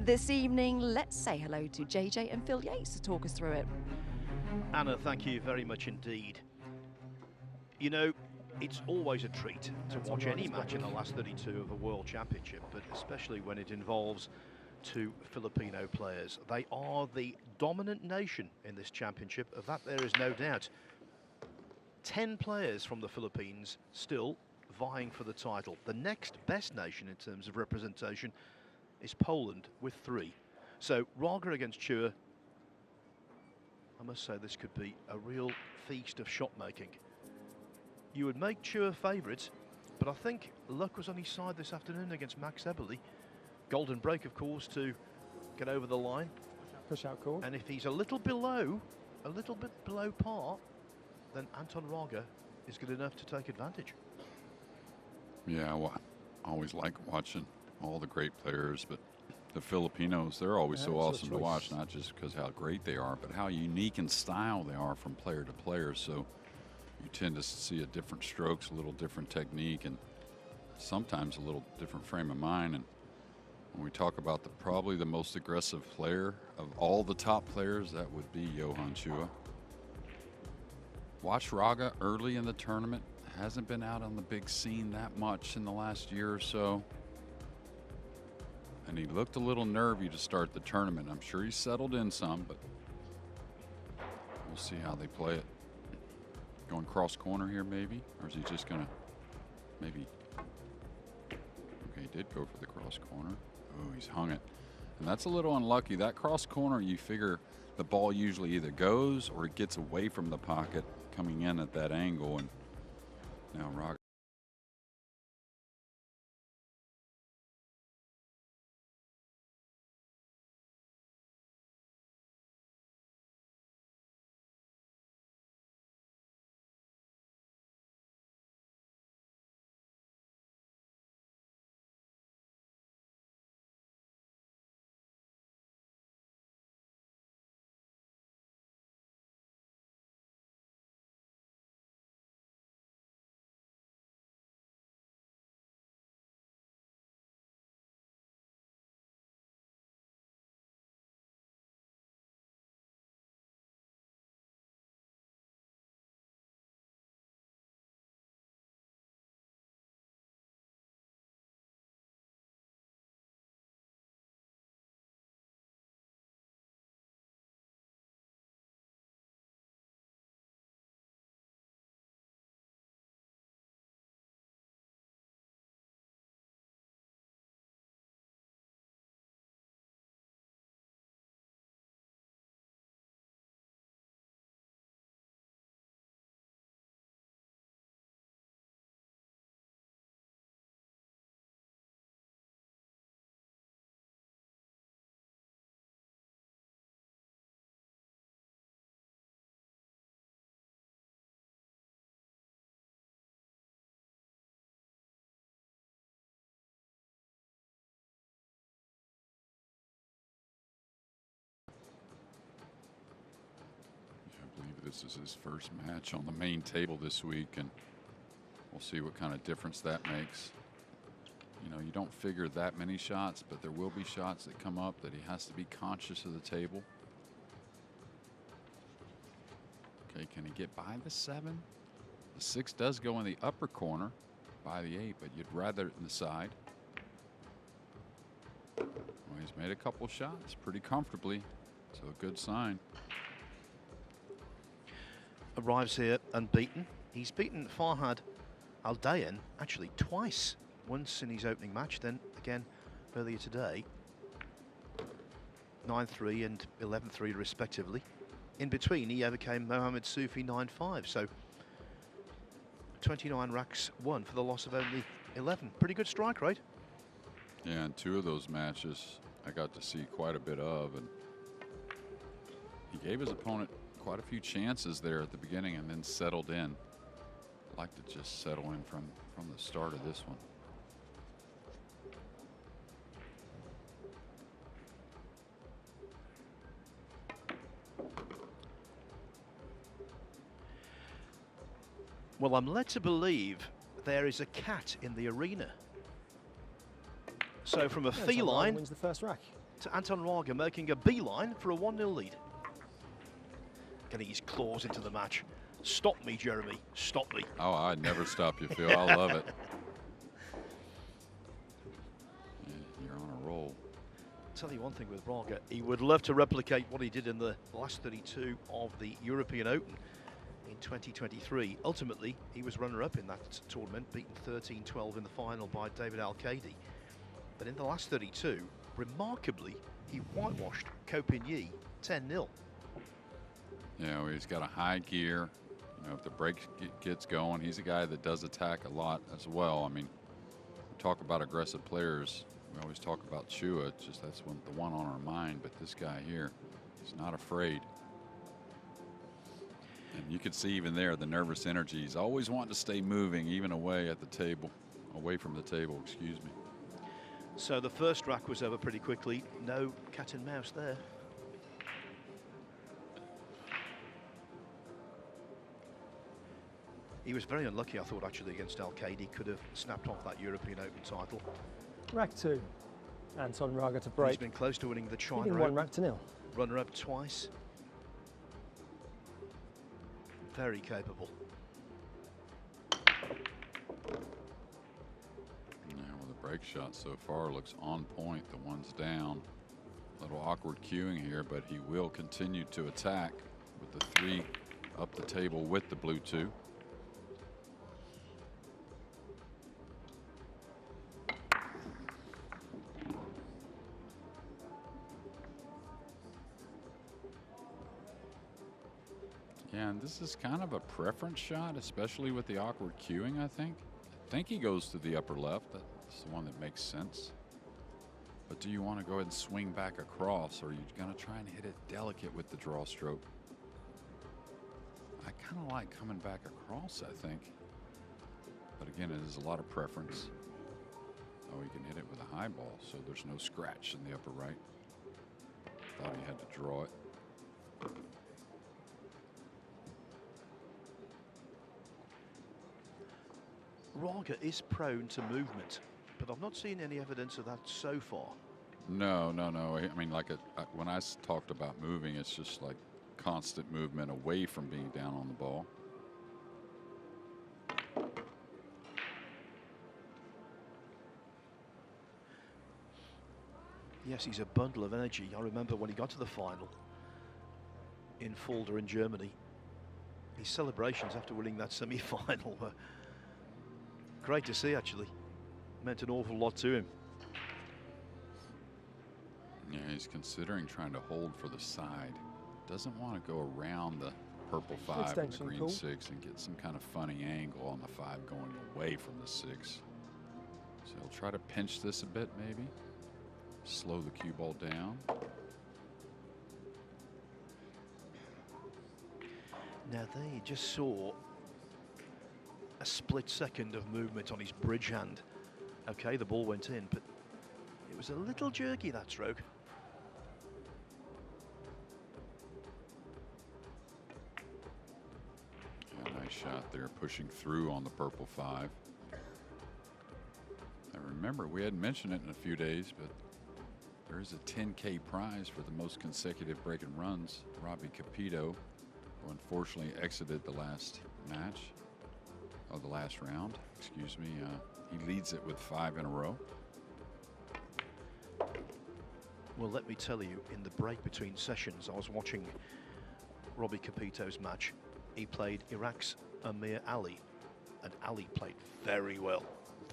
action this evening. Let's say hello to JJ and Phil Yates to talk us through it. Anna, thank you very much indeed. You know, it's always a treat to watch any match in the last 32 of a World Championship, but especially when it involves two Filipino players. They are the dominant nation in this championship, of that there is no doubt. 10 players from the Philippines still vying for the title. The next best nation in terms of representation is Poland with 3. So Raga against Chua, I must say this could be a real feast of shot making. You would make Chua favourites, but I think luck was on his side this afternoon against Max Eberle. Golden break, of course, to get over the line. Push out call. And if he's a little bit below par, then Anton Raga is good enough to take advantage. Yeah, well, I always like watching all the great players, but the Filipinos, they're always so awesome to watch, not just because how great they are, but how unique in style they are from player to player. So you tend to see a different strokes, a little different technique, and sometimes a little different frame of mind. And when we talk about probably the most aggressive player of all the top players, that would be Johan Chua. Watch Raga early in the tournament. Hasn't been out on the big scene that much in the last year or so. And he looked a little nervy to start the tournament. I'm sure he's settled in some, but we'll see how they play it. Going cross corner here maybe, or is he just gonna maybe? Okay, he did go for the cross corner. Oh, he's hung it. And that's a little unlucky. That cross corner, you figure the ball usually either goes or it gets away from the pocket coming in at that angle. And now Raga. I believe this is his first match on the main table this week, and we'll see what kind of difference that makes. You know, you don't figure that many shots, but there will be shots that come up that he has to be conscious of the table. Okay, can he get by the 7? The 6 does go in the upper corner by the 8, but you'd rather it in the side. Well, he's made a couple shots pretty comfortably, so a good sign. Arrives here unbeaten. He's beaten Farhad Aldayan actually twice. Once in his opening match, then again earlier today. 9-3 and 11-3 respectively. In between, he overcame Mohamed Soufi 9-5. So 29 racks won for the loss of only 11. Pretty good strike rate. Yeah, and 2 of those matches I got to see quite a bit of, and he gave his opponent quite a few chances there at the beginning and then settled in. Like to just settle in from the start of this one. Well, I'm led to believe there is a cat in the arena. So from a feline wins the first rack. to Anton Raga making a beeline for a 1-0 lead. Getting his claws into the match. Stop me, Jeremy. Stop me. Oh, I'd never stop you, Phil. I love it. Yeah, you're on a roll. Tell you one thing with Raga, he would love to replicate what he did in the last 32 of the European Open in 2023. Ultimately, he was runner-up in that tournament, beaten 13-12 in the final by David Al-Kaidi. But in the last 32, remarkably, he whitewashed Ko Pin-Yi 10-0. You know, he's got a high gear. You know, if the break gets going, he's a guy that does attack a lot as well. I mean, we talk about aggressive players. We always talk about Chua. It's just that's the one on our mind. But this guy here, he's not afraid. And you could see even there the nervous energy. He's always wanting to stay moving, even away at the table, away from the table, excuse me. So the first rack was over pretty quickly. No cat and mouse there. He was very unlucky, I thought, actually, against Al-Kaidi. Could have snapped off that European Open title. Rack 2. Anton Raga to break. He's been close to winning the China Leading Open. 1-0. Runner-up twice. Very capable. Yeah, well, the break shot so far looks on point. The one's down. A little awkward cueing here, but he will continue to attack with the 3 up the table with the blue 2. Yeah, and this is kind of a preference shot, especially with the awkward cueing, I think. I think he goes to the upper left. That's the one that makes sense. But do you want to go ahead and swing back across, or are you going to try and hit it delicate with the draw stroke? I kind of like coming back across, I think. But again, it is a lot of preference. Oh, he can hit it with a high ball, so there's no scratch in the upper right. Thought he had to draw it. Raga is prone to movement, but I've not seen any evidence of that so far. No. I mean, like when I talked about moving, it's just like constant movement away from being down on the ball. Yes, he's a bundle of energy. I remember when he got to the final in Fulda in Germany, his celebrations after winning that semi-final were great to see, actually. Meant an awful lot to him. Yeah, he's considering trying to hold for the side. Doesn't want to go around the purple 5 and the green cool. 6 and get some kind of funny angle on the 5 going away from the 6. So he'll try to pinch this a bit, maybe. Slow the cue ball down. Now there you just saw a split second of movement on his bridge hand. Okay, the ball went in, but it was a little jerky, that stroke. Yeah, nice shot there, pushing through on the purple 5. I remember we hadn't mentioned it in a few days, but there is a 10K prize for the most consecutive break and runs. Robbie Capito, who unfortunately exited the last match, or the last round, excuse me. He leads it with 5 in a row. Well, let me tell you, in the break between sessions, I was watching Robbie Capito's match. He played Iraq's Amir Ali, and Ali played very well.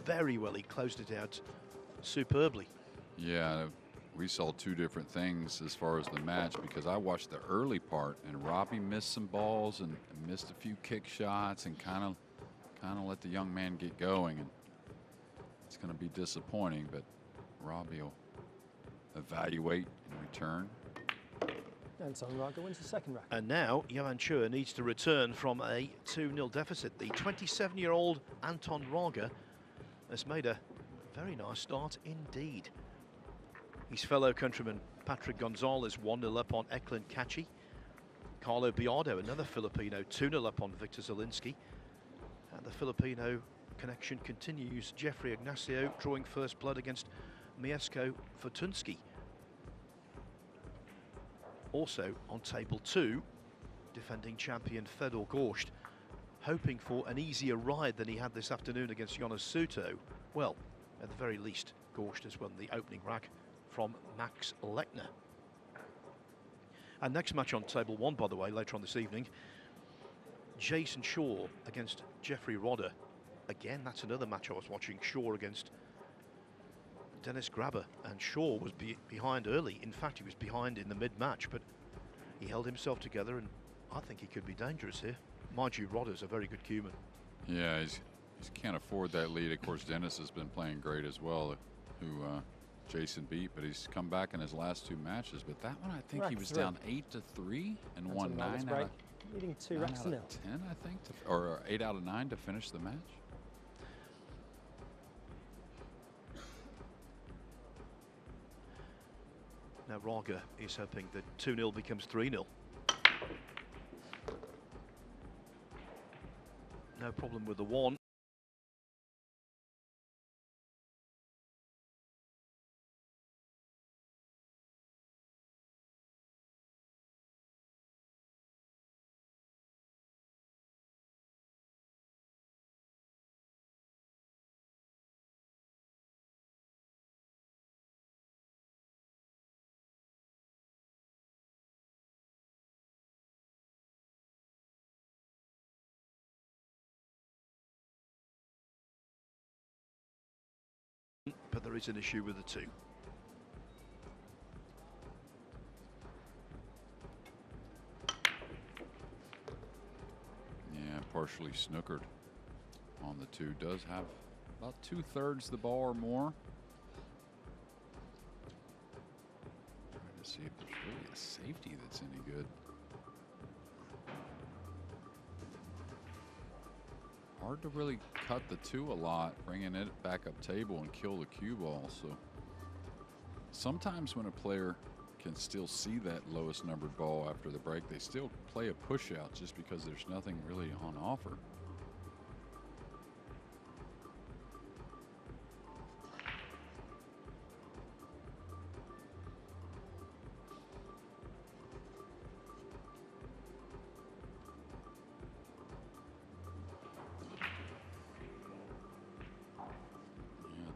Very well. He closed it out superbly. Yeah, we saw 2 different things as far as the match, because I watched the early part, and Robbie missed some balls and missed a few kick shots and kind of let the young man get going, and it's going to be disappointing, but Robbie will evaluate and return. Anton Raga wins the second rack. And now Johan Chua needs to return from a 2-0 deficit. The 27-year-old Anton Raga has made a very nice start indeed. His fellow countryman Patrick Gonzalez 1-0 up on Eklund Kachi. Carlo Biardo, another Filipino, 2-0 up on Victor Zielinski. And the Filipino connection continues. Jeffrey Ignacio drawing first blood against Mieszko Fortunski. Also on table 2, defending champion Fedor Gorst, hoping for an easier ride than he had this afternoon against Jonas Suto. Well, at the very least, Gorst has won the opening rack from Max Lechner. And next match on table 1, by the way, later on this evening, Jason Shaw against Jeffrey Rodder. Again, that's another match I was watching, Shaw against Dennis Grabber, and Shaw was behind early. In fact, he was behind in the mid-match, but he held himself together, and I think he could be dangerous here. Mind you, Rodder's a very good cueman. Yeah, he can't afford that lead. Of course, Dennis has been playing great as well, who Jason beat, but he's come back in his last 2 matches. But that one, I think he was down 8-3 and won 9 out of leading 2 racks to nil. 10, I think, or 8 out of 9 to finish the match. Now Raga is hoping that 2-0 becomes 3-0. No problem with the 1. But there is an issue with the 2. Yeah, partially snookered on the 2. Does have about 2/3 the ball or more. Trying to see if there's really a safety that's any good. Hard to really cut the 2 a lot, bringing it back up table and kill the cue ball. So sometimes when a player can still see that lowest numbered ball after the break, they still play a push out just because there's nothing really on offer.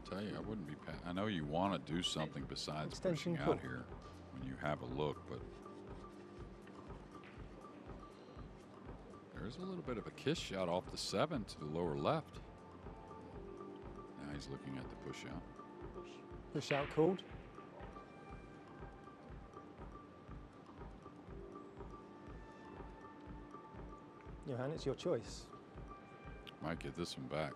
Tell you, I wouldn't be. I know you want to do something besides pushing out here when you have a look, but there's a little bit of a kiss shot off the 7 to the lower left. Now he's looking at the push out. Push out called. Johan, it's your choice. Might get this one back.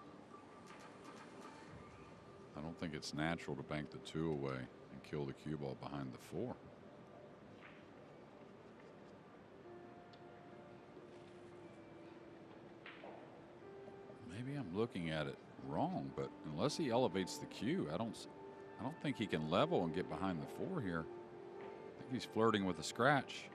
I don't think it's natural to bank the 2 away and kill the cue ball behind the 4. Maybe I'm looking at it wrong, but unless he elevates the cue, I don't think he can level and get behind the 4 here. I think he's flirting with a scratch.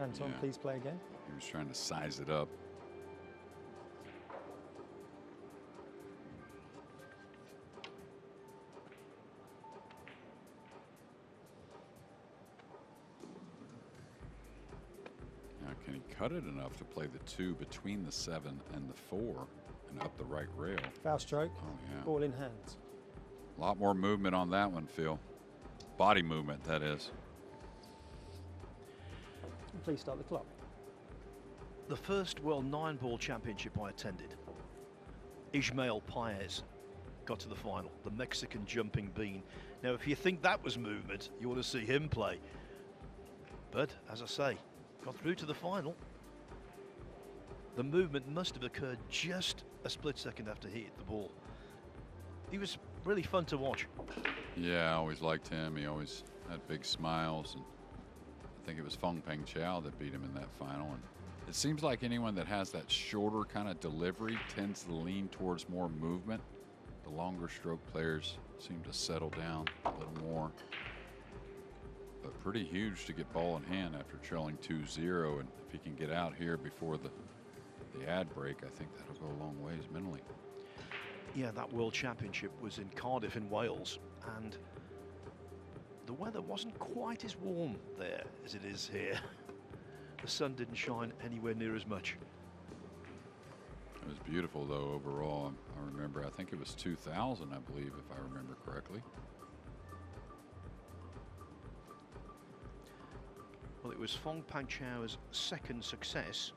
Anton, please play again. He was trying to size it up. Now, can he cut it enough to play the 2 between the 7 and the 4 and up the right rail? Foul stroke. Oh, yeah. Ball in hand. A lot more movement on that one, Phil. Body movement, that is. Please start the clock. The first World 9-ball championship I attended, Ismael Paez got to the final, the Mexican jumping bean. Now, if you think that was movement, you want to see him play. But, as I say, got through to the final. The movement must have occurred just a split second after he hit the ball. He was really fun to watch. Yeah, I always liked him. He always had big smiles, and I think it was Feng Peng Chao that beat him in that final. And it seems like anyone that has that shorter kind of delivery tends to lean towards more movement. The longer stroke players seem to settle down a little more. But pretty huge to get ball in hand after trailing 2-0, and if he can get out here before the ad break, I think that'll go a long ways mentally. Yeah, that World Championship was in Cardiff in Wales, and the weather wasn't quite as warm there as it is here. The sun didn't shine anywhere near as much. It was beautiful, though, overall. I remember, I think it was 2000, I believe, if I remember correctly. Well, it was Feng Peng Chao's second success.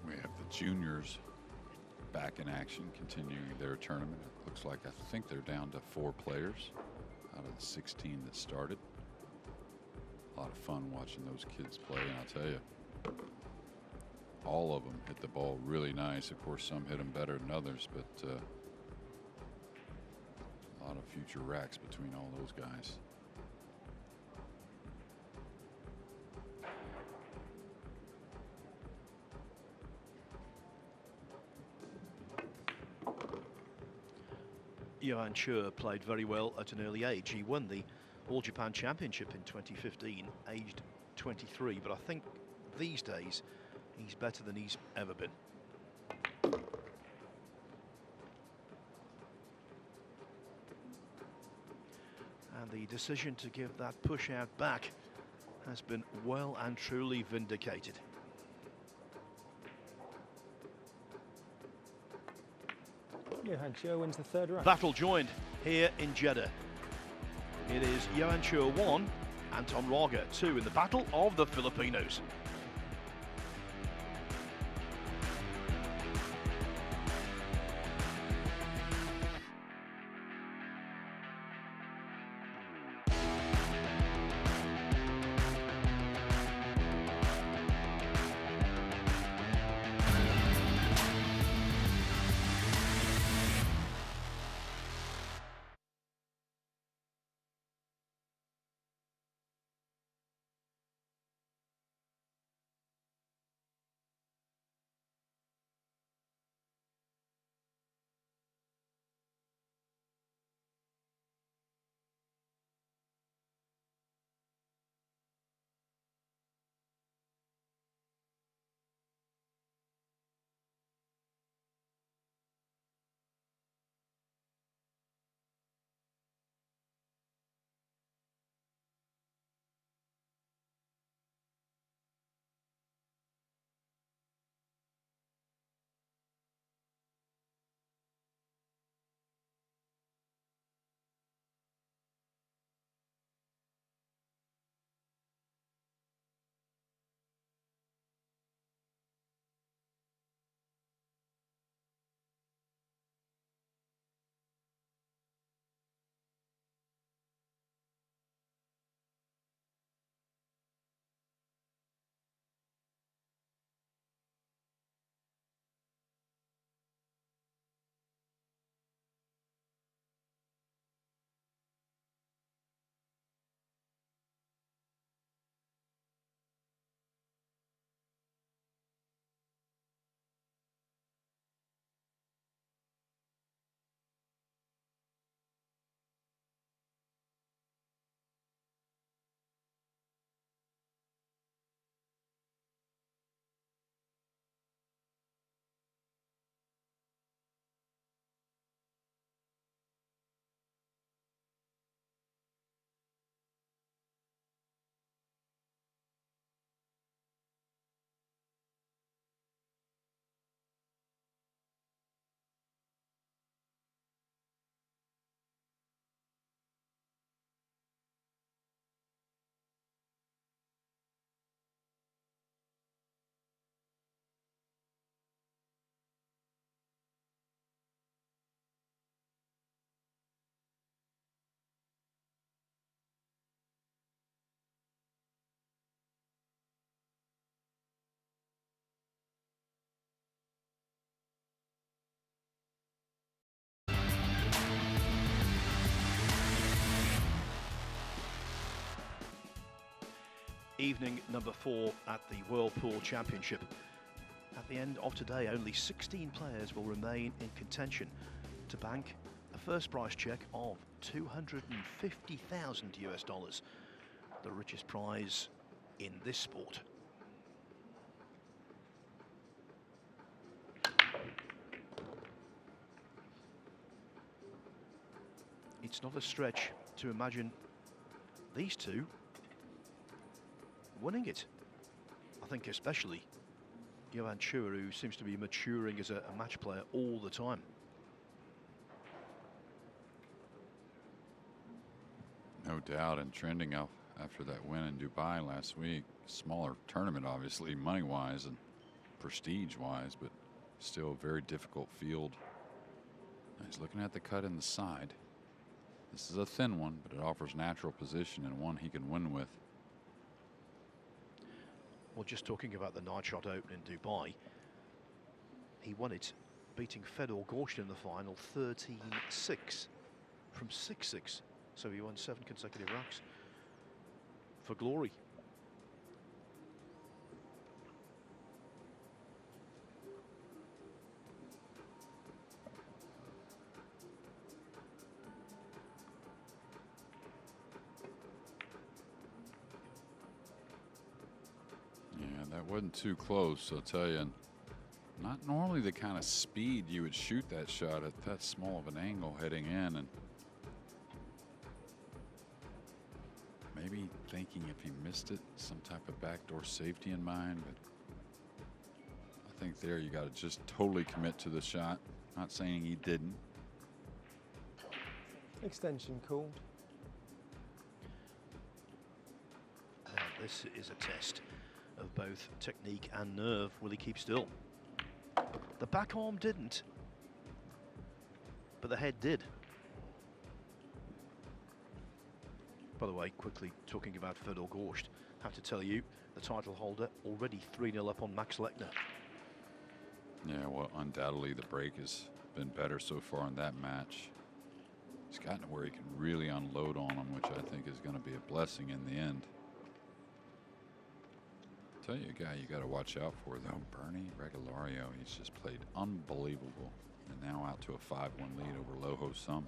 We have the juniors back in action, continuing their tournament. It looks like, I think they're down to 4 players out of the 16 that started. A lot of fun watching those kids play, and I'll tell you, all of them hit the ball really nice. Of course, some hit them better than others, but a lot of future racks between all those guys. Yuan Chua played very well at an early age. He won the All Japan Championship in 2015, aged 23, but I think these days he's better than he's ever been. And the decision to give that push out back has been well and truly vindicated. Yuan Chua wins the third round. Battle joined here in Jeddah. It is Yuan Chua 1, Anton Raga 2 in the Battle of the Filipinos. evening number 4 at the World Pool Championship. At the end of today, only 16 players will remain in contention to bank a first prize check of $250,000 US, the richest prize in this sport. It's not a stretch to imagine these two winning it. I think especially Johan Chua, who seems to be maturing as a match player all the time. No doubt, and trending up after that win in Dubai last week. Smaller tournament, obviously, money-wise and prestige-wise, but still a very difficult field. He's looking at the cut in the side. This is a thin one, but it offers natural position and one he can win with. Well, just talking about the Night Shot Open in Dubai, he won it, beating Fedor Gorst in the final 13-6 from 6-6. So he won 7 consecutive racks for glory. That wasn't too close, I'll tell you. And not normally the kind of speed you would shoot that shot at that small of an angle heading in, and maybe thinking if he missed it, some type of backdoor safety in mind. But I think there you got to just totally commit to the shot. Not saying he didn't. Extension called. Now this is a test of both technique and nerve. Will he keep still? The back arm didn't, but the head did. By the way, quickly talking about Fedor Gorst, have to tell you, the title holder already 3-0 up on Max Lechner. Yeah, well, undoubtedly the break has been better so far in that match. He's gotten to where he can really unload on him, which I think is going to be a blessing in the end. Tell you a guy you got to watch out for, though, Bernie Regulario. He's just played unbelievable, and now out to a 5-1 lead over Loho Sum.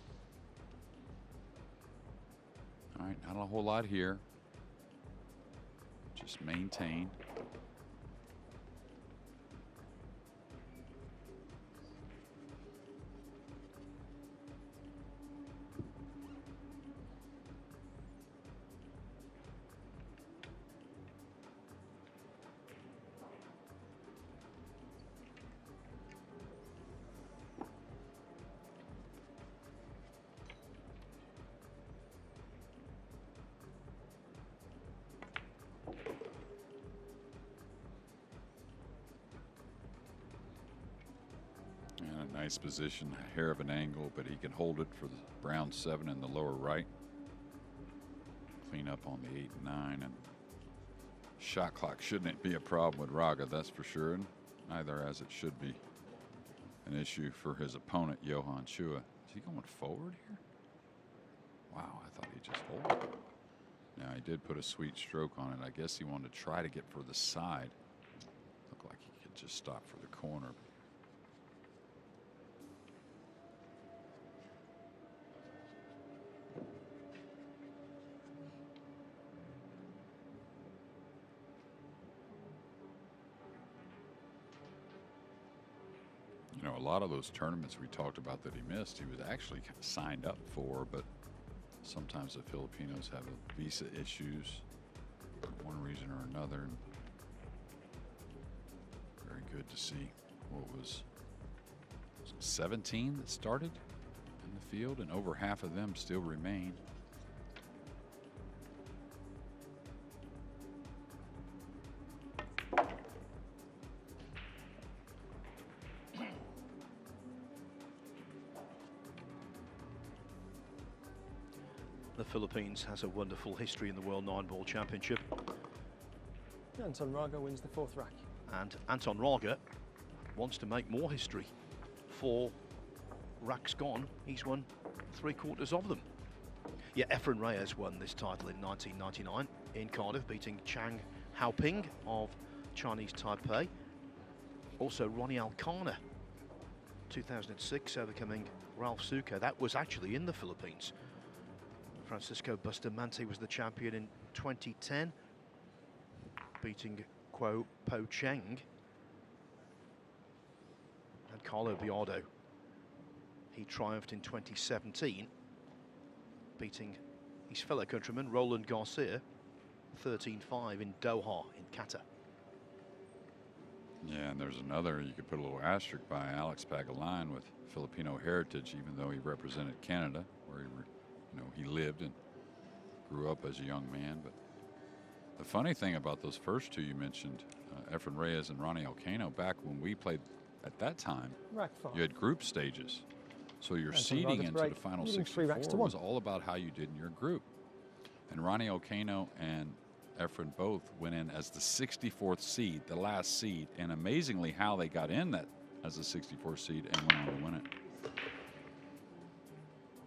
All right, not a whole lot here. Just maintain. Nice position, a hair of an angle, but he can hold it for the brown 7 in the lower right. Clean up on the 8 and 9, and shot clock shouldn't be a problem with Raga, that's for sure, and neither as it should be an issue for his opponent, Johan Chua. Is he going forward here? Wow, I thought he just hold it. Now he did put a sweet stroke on it. I guess he wanted to try to get for the side. Looked like he could just stop for the corner. You know, a lot of those tournaments we talked about that he missed, he was actually signed up for, but sometimes the Filipinos have visa issues for one reason or another. Very good to see. What was 17 that started in the field, and over half of them still remain. The Philippines has a wonderful history in the World 9-Ball Championship. Anton Raga wins the 4th rack. And Anton Raga wants to make more history. 4 racks gone, he's won 3/4 of them. Yeah, Efren Reyes won this title in 1999 in Cardiff, beating Chang Haoping of Chinese Taipei. Also Ronnie Alcana, 2006, overcoming Ralph Suko. That was actually in the Philippines. Francisco Bustamante was the champion in 2010, beating Kuo Po Cheng. And Carlo Biardo, he triumphed in 2017, beating his fellow countryman Roland Garcia 13-5 in Doha in Qatar. Yeah, and there's another you could put a little asterisk by, Alex Pagalan, with Filipino heritage, even though he represented Canada, where he lived and grew up as a young man. But the funny thing about those first two you mentioned, Efren Reyes and Ronnie Alcano, back when we played at that time, you had group stages. So your seeding into the final 64 was all about how you did in your group. And Ronnie Alcano and Efren both went in as the 64th seed, the last seed, and amazingly how they got in that as the 64th seed and went on to win it.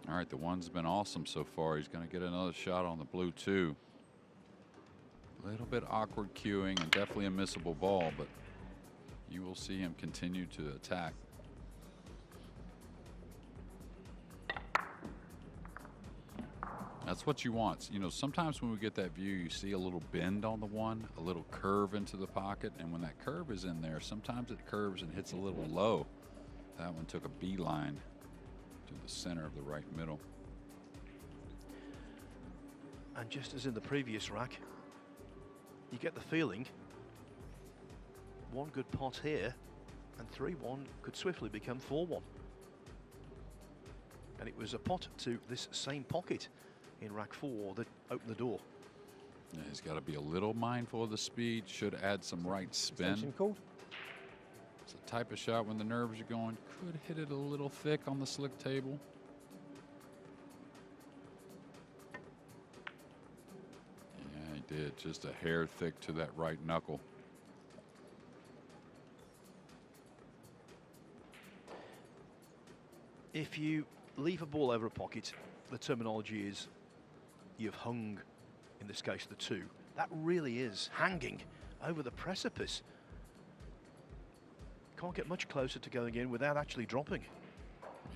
All right, the one's been awesome so far. He's going to get another shot on the blue too. A little bit awkward cueing and definitely a missable ball, but you will see him continue to attack. That's what you want. You know, sometimes when we get that view, you see a little bend on the one, a little curve into the pocket, and when that curve is in there, sometimes it curves and hits a little low. That one took a beeline to the center of the right middle. And just as in the previous rack, you get the feeling one good pot here and 3-1 could swiftly become 4-1. And it was a pot to this same pocket in rack 4 that opened the door. Yeah, he's got to be a little mindful of the speed, should add some right spin. Called. It's a type of shot when the nerves are going, could hit it a little thick on the slick table. Yeah, he did, just a hair thick to that right knuckle. If you leave a ball over a pocket, the terminology is you've hung, in this case, the 2. That really is hanging over the precipice. Can't get much closer to going in without actually dropping.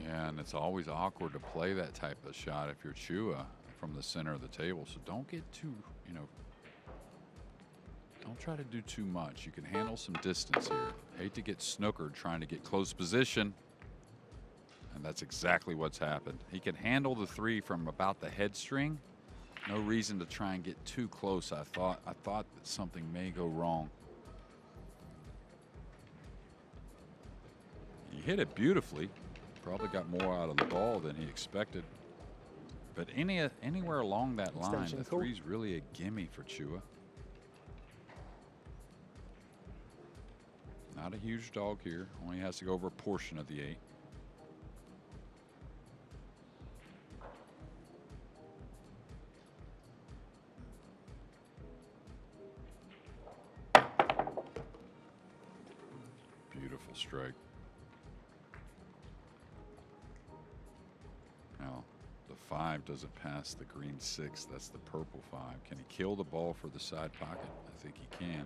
Yeah, and it's always awkward to play that type of shot if you're Chua from the center of the table. So don't get too, don't try to do too much. You can handle some distance here. Hate to get snookered trying to get close position. And that's exactly what's happened. He can handle the 3 from about the head string. No reason to try and get too close. I thought that something may go wrong. He hit it beautifully. Probably got more out of the ball than he expected. But anywhere along that line, the 3's really a gimme for Chua. Not a huge dog here. Only has to go over a portion of the 8. Beautiful strike. Now, the 5 doesn't pass the green 6. That's the purple 5. Can he kill the ball for the side pocket? I think he can.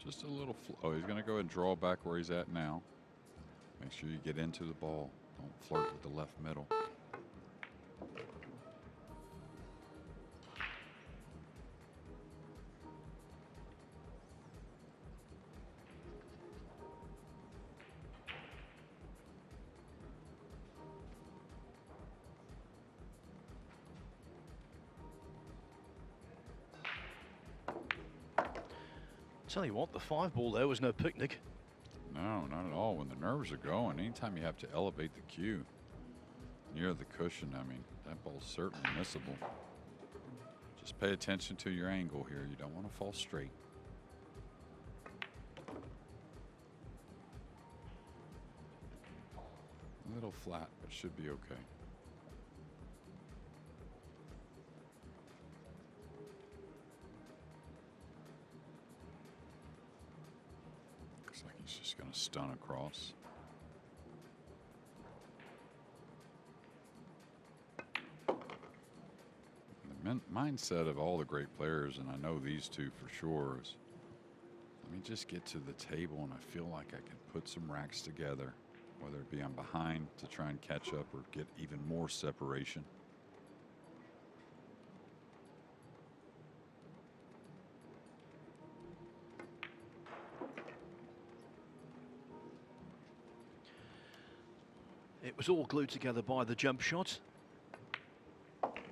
Just a little. Oh, he's going to go ahead and draw back where he's at now. Make sure you get into the ball. Don't flirt with the left middle. Tell you what, the 5 ball there was no picnic. No, not at all. When the nerves are going, anytime you have to elevate the cue near the cushion, I mean, that ball's certainly missable. Just pay attention to your angle here. You don't want to fall straight. A little flat, but should be okay. done across. The mindset of all the great players, and I know these two for sure, is let me just get to the table and I feel like I can put some racks together, whether it be I'm behind to try and catch up or get even more separation. It was all glued together by the jump shot.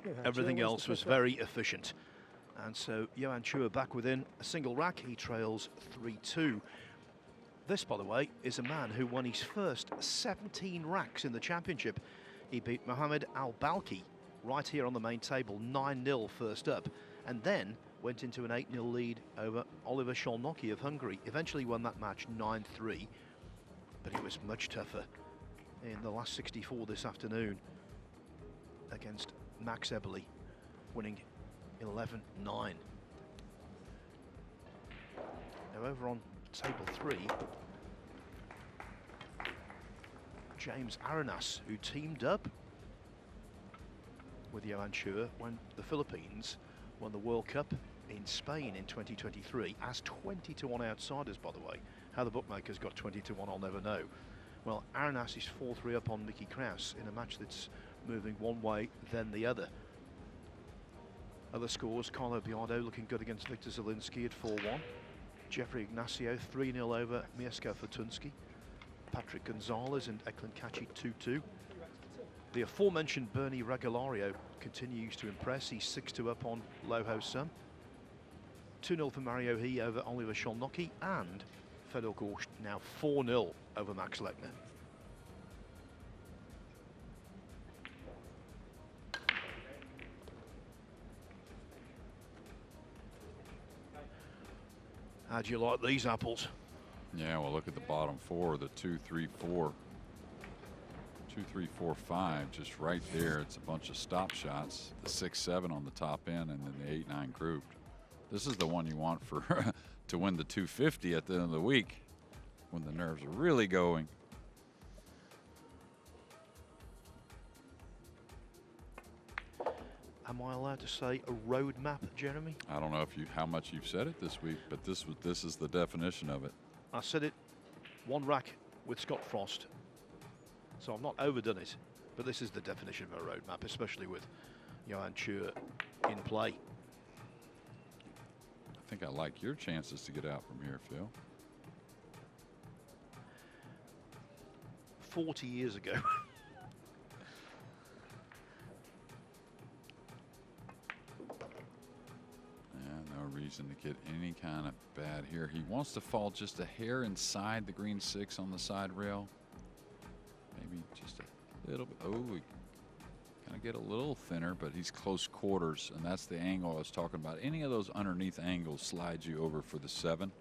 Johan Everything Chua wins else the was fifth rack. very efficient. And so Johan Chua back within a single rack. He trails 3-2. This, by the way, is a man who won his first 17 racks in the championship. He beat Mohamed Al-Balki right here on the main table, 9-0 first up, and then went into an 8-0 lead over Oliver Szolnoki of Hungary. Eventually won that match 9-3, but it was much tougher in the last 64 this afternoon against Max Eberle, winning 11-9. Now over on table 3, James Arenas, who teamed up with Johan Chua when the Philippines won the World Cup in Spain in 2023 as 20-1 outsiders, by the way. How the bookmakers got 20-1, I'll never know. Well, Arenas is 4-3 up on Mickey Krause in a match that's moving one way, then the other. Other scores, Carlo Biardo looking good against Victor Zielinski at 4-1. Jeffrey Ignacio 3-0 over Mieszko Fortunski. Patrick Gonzalez and Eklund Kaci 2-2. The aforementioned Bernie Regalario continues to impress. He's 6-2 up on Loho Sum. 2-0 for Mario He over Oliver Szolnoki, and Fedor Gorst now 4-0 over Max Lechner. How do you like these apples? Yeah, well, look at the bottom four, the 2, 3, 4. 2, 3, 4, 5, just right there. It's a bunch of stop shots. The 6, 7 on the top end, and then the 8, 9 grouped. This is the one you want for to win the 250 at the end of the week, when the nerves are really going. Am I allowed to say a road map, Jeremy? I don't know if you how much you've said it this week, but this is the definition of it. I said it one rack with Scott Frost, so I've not overdone it, but this is the definition of a road map, especially with Johan Chua in play. I think I like your chances to get out from here, Phil. 40 years ago. No reason to get any kind of bad here. He wants to fall just a hair inside the green 6 on the side rail. Maybe just a little bit. Oh, we kind of get a little thinner, but he's close quarters, and that's the angle I was talking about. Any of those underneath angles slides you over for the 7.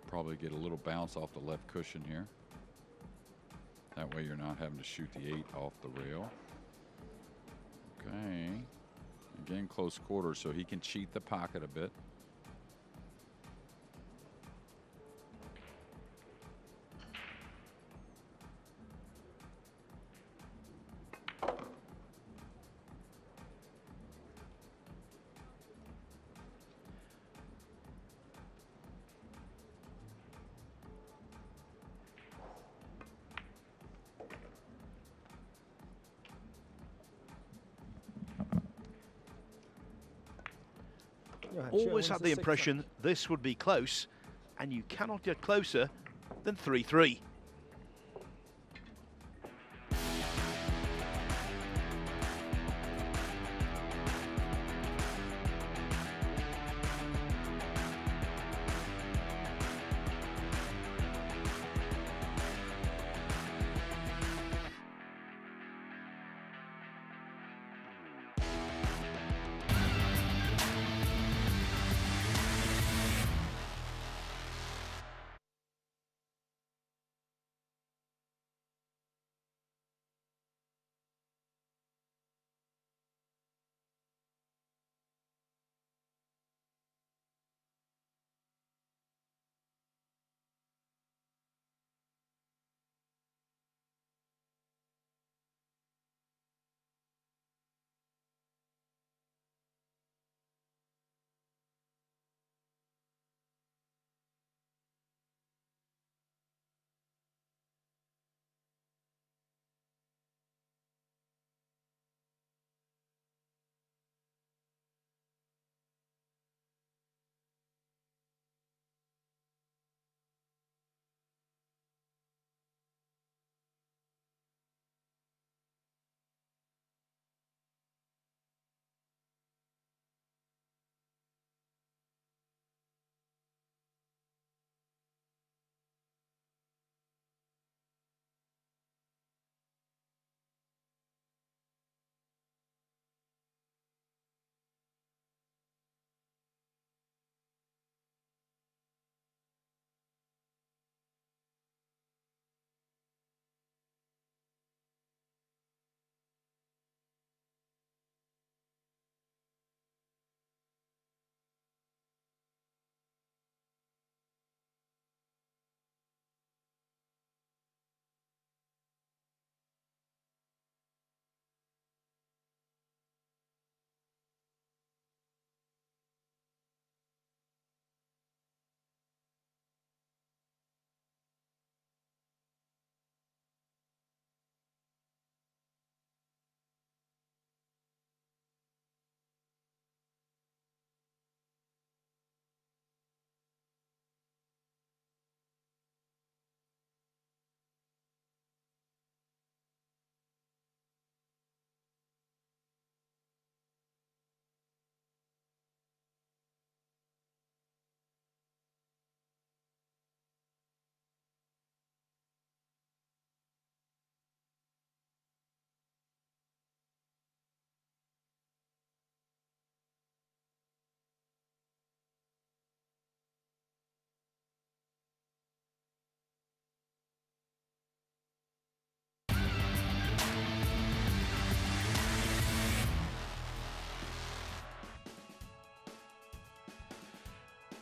Probably get a little bounce off the left cushion here. That way you're not having to shoot the 8 off the rail. Okay. Again, close quarters, so he can cheat the pocket a bit. Johan Chua Always wins had the the sixth impression this would be close, and you cannot get closer than 3-3.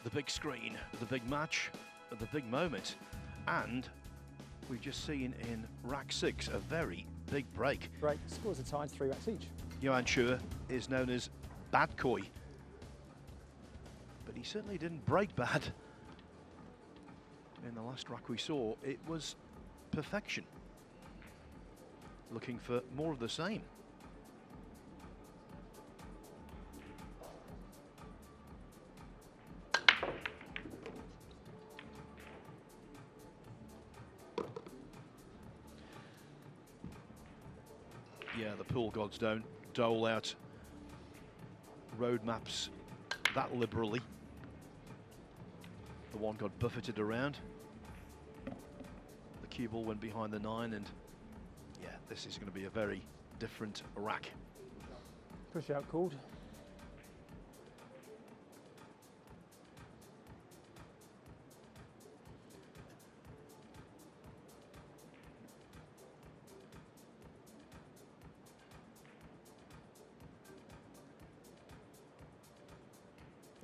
the big screen, the big match, the big moment, and we've just seen in rack 6 a very big break. Break. Scores are tied, 3 racks each. Johan Chua is known as Bad Koi, but he certainly didn't break bad. In the last rack we saw, it was perfection. Looking for more of the same. Yeah, the pool gods don't dole out roadmaps that liberally. The one got buffeted around. The cue ball went behind the 9, and yeah, this is going to be a very different rack. Push out called.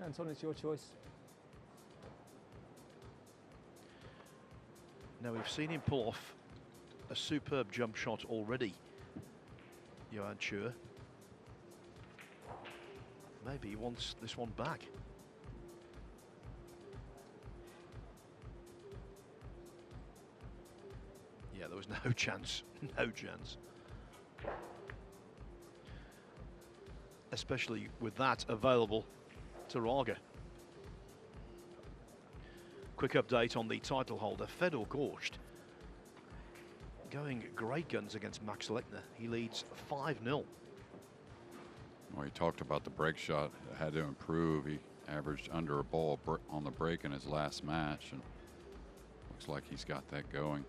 Anton, it's your choice. Now, we've seen him pull off a superb jump shot already, Johan Chua. Maybe he wants this one back. Yeah, there was no chance, no chance. Especially with that available to Raga. Quick update on the title holder, Fedor Gorst. Going great guns against Max Lechner. He leads 5-0. Well, he talked about the break shot. It had to improve. He averaged under a ball on the break in his last match, and looks like he's got that going.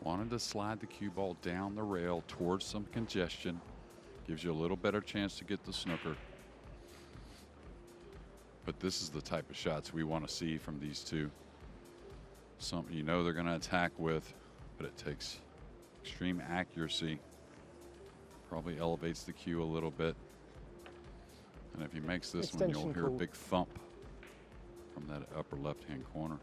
Wanted to slide the cue ball down the rail towards some congestion. Gives you a little better chance to get the snooker. But this is the type of shots we want to see from these two. Something you know they're going to attack with, but it takes extreme accuracy. Probably elevates the cue a little bit. And if he makes this one, you'll hear a big thump from that upper left-hand corner.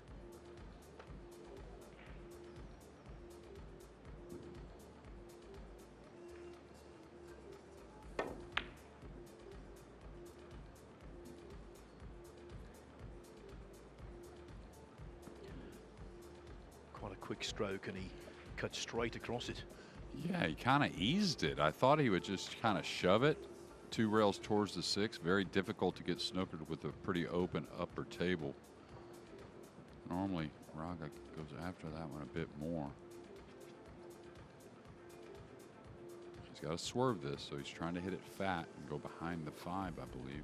Quick stroke, and he cut straight across it. Yeah, he kind of eased it. I thought he would just kind of shove it 2 rails towards the 6. Very difficult to get snookered with a pretty open upper table. Normally, Raga goes after that one a bit more. He's got to swerve this, so he's trying to hit it fat and go behind the 5, I believe.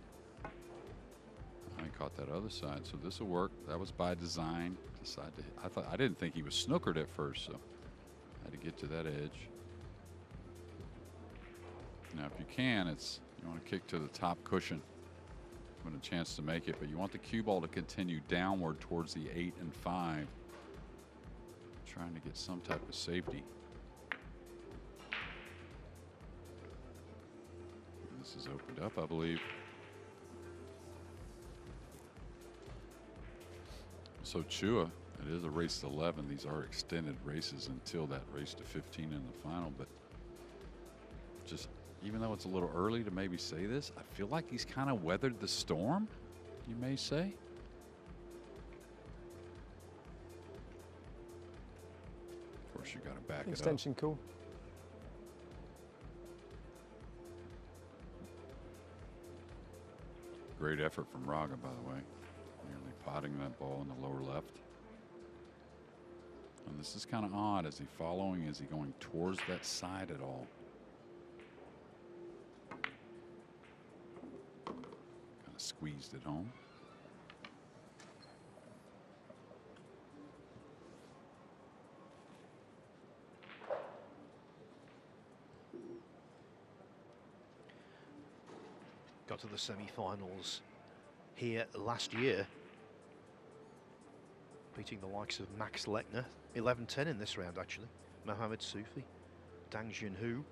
I caught that other side, so this will work. That was by design. Decided to I didn't think he was snookered at first, so I had to get to that edge. Now, if you can, you want to kick to the top cushion. Having a chance to make it, but you want the cue ball to continue downward towards the 8 and 5. Trying to get some type of safety. This is opened up, I believe. So Chua, it is a race to 11. These are extended races until that race to 15 in the final. But just, even though it's a little early to maybe say this, I feel like he's kind of weathered the storm, you may say. Of course, you got to back it up. Extension cool. Great effort from Raga, by the way. Nearly potting that ball in the lower left. And this is kind of odd. Is he following? Is he going towards that side at all? Kind of squeezed it home. Got to the semi-finals here last year, beating the likes of Max Lechner. 11-10 in this round, actually. Mohamed Soufi, Dang Junhui,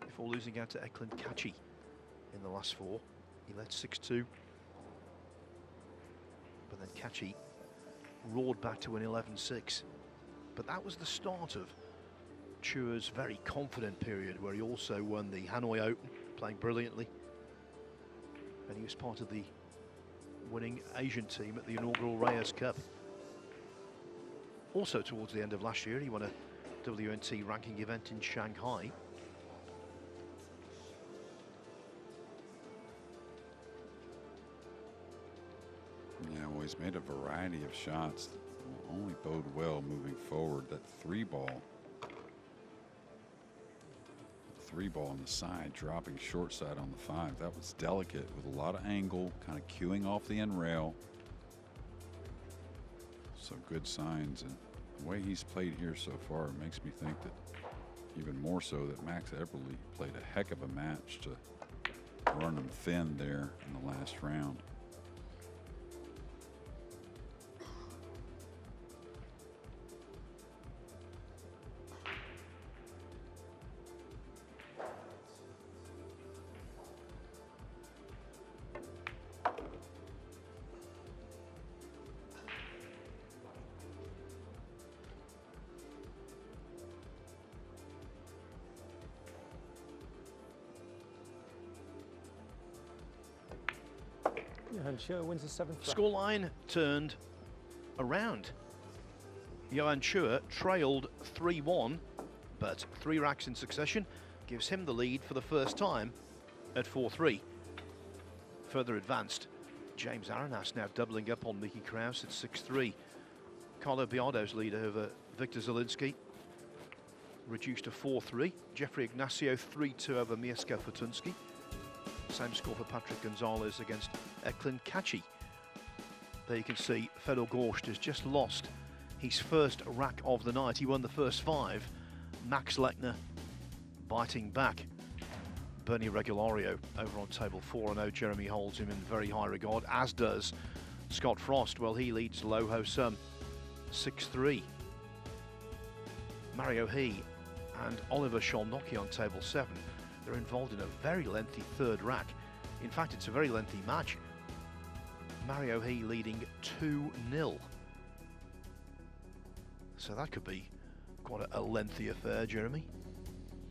before losing out to Eklund Kachi in the last 4. He led 6-2. But then Kachi roared back to win 11-6. But that was the start of Chua's very confident period, where he also won the Hanoi Open, playing brilliantly. And he was part of the winning Asian team at the inaugural Reyes Cup. Also towards the end of last year, he won a WNT ranking event in Shanghai. Yeah, well, he's made a variety of shots that will only bode well moving forward. That 3-ball. 3-ball on the side, dropping short side on the 5. That was delicate with a lot of angle, kind of cueing off the end rail. So good signs, and the way he's played here so far makes me think that even more so that Max Eberle played a heck of a match to run him thin there in the last round. Johan Chua wins the 7th. Scoreline turned around. Johan Chua trailed 3-1, but 3 racks in succession gives him the lead for the first time at 4-3. Further advanced, James Arenas now doubling up on Mickey Kraus at 6-3. Carlo Biardo's lead over Victor Zielinski reduced to 4-3. Jeffrey Ignacio 3-2 over Mieszko Fortunski. Same score for Patrick Gonzalez against Eklund Kachi. There you can see Fedor Gorst has just lost his first rack of the night. He won the first 5. Max Lechner biting back. Bernie Regulario over on table 4-0. Jeremy holds him in very high regard, as does Scott Frost. Well, he leads Low Ho Sum 6-3. Mario He and Oliver Sholnocki on table 7. They're involved in a very lengthy 3rd rack. In fact, it's a very lengthy match. Mario He leading 2-0. So that could be quite a lengthy affair, Jeremy.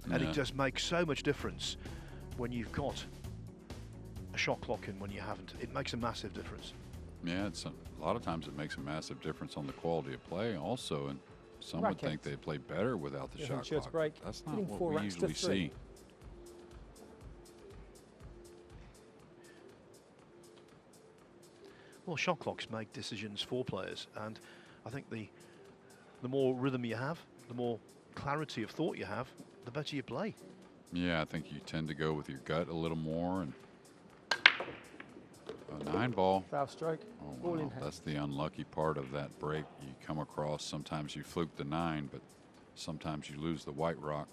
Yeah. And it does make so much difference when you've got a shot clock and when you haven't. It makes a massive difference. Yeah, it's a lot of times it makes a massive difference on the quality of play also, and some would think they play better without the shot clock. Break. That's not what we usually see. Well, shot clocks make decisions for players, and I think the more rhythm you have, the more clarity of thought you have, the better you play. Yeah, I think you tend to go with your gut a little more. And a 9-ball. Foul stroke. Oh, wow. That's the unlucky part of that break. You come across, sometimes you fluke the 9, but sometimes you lose the white rock.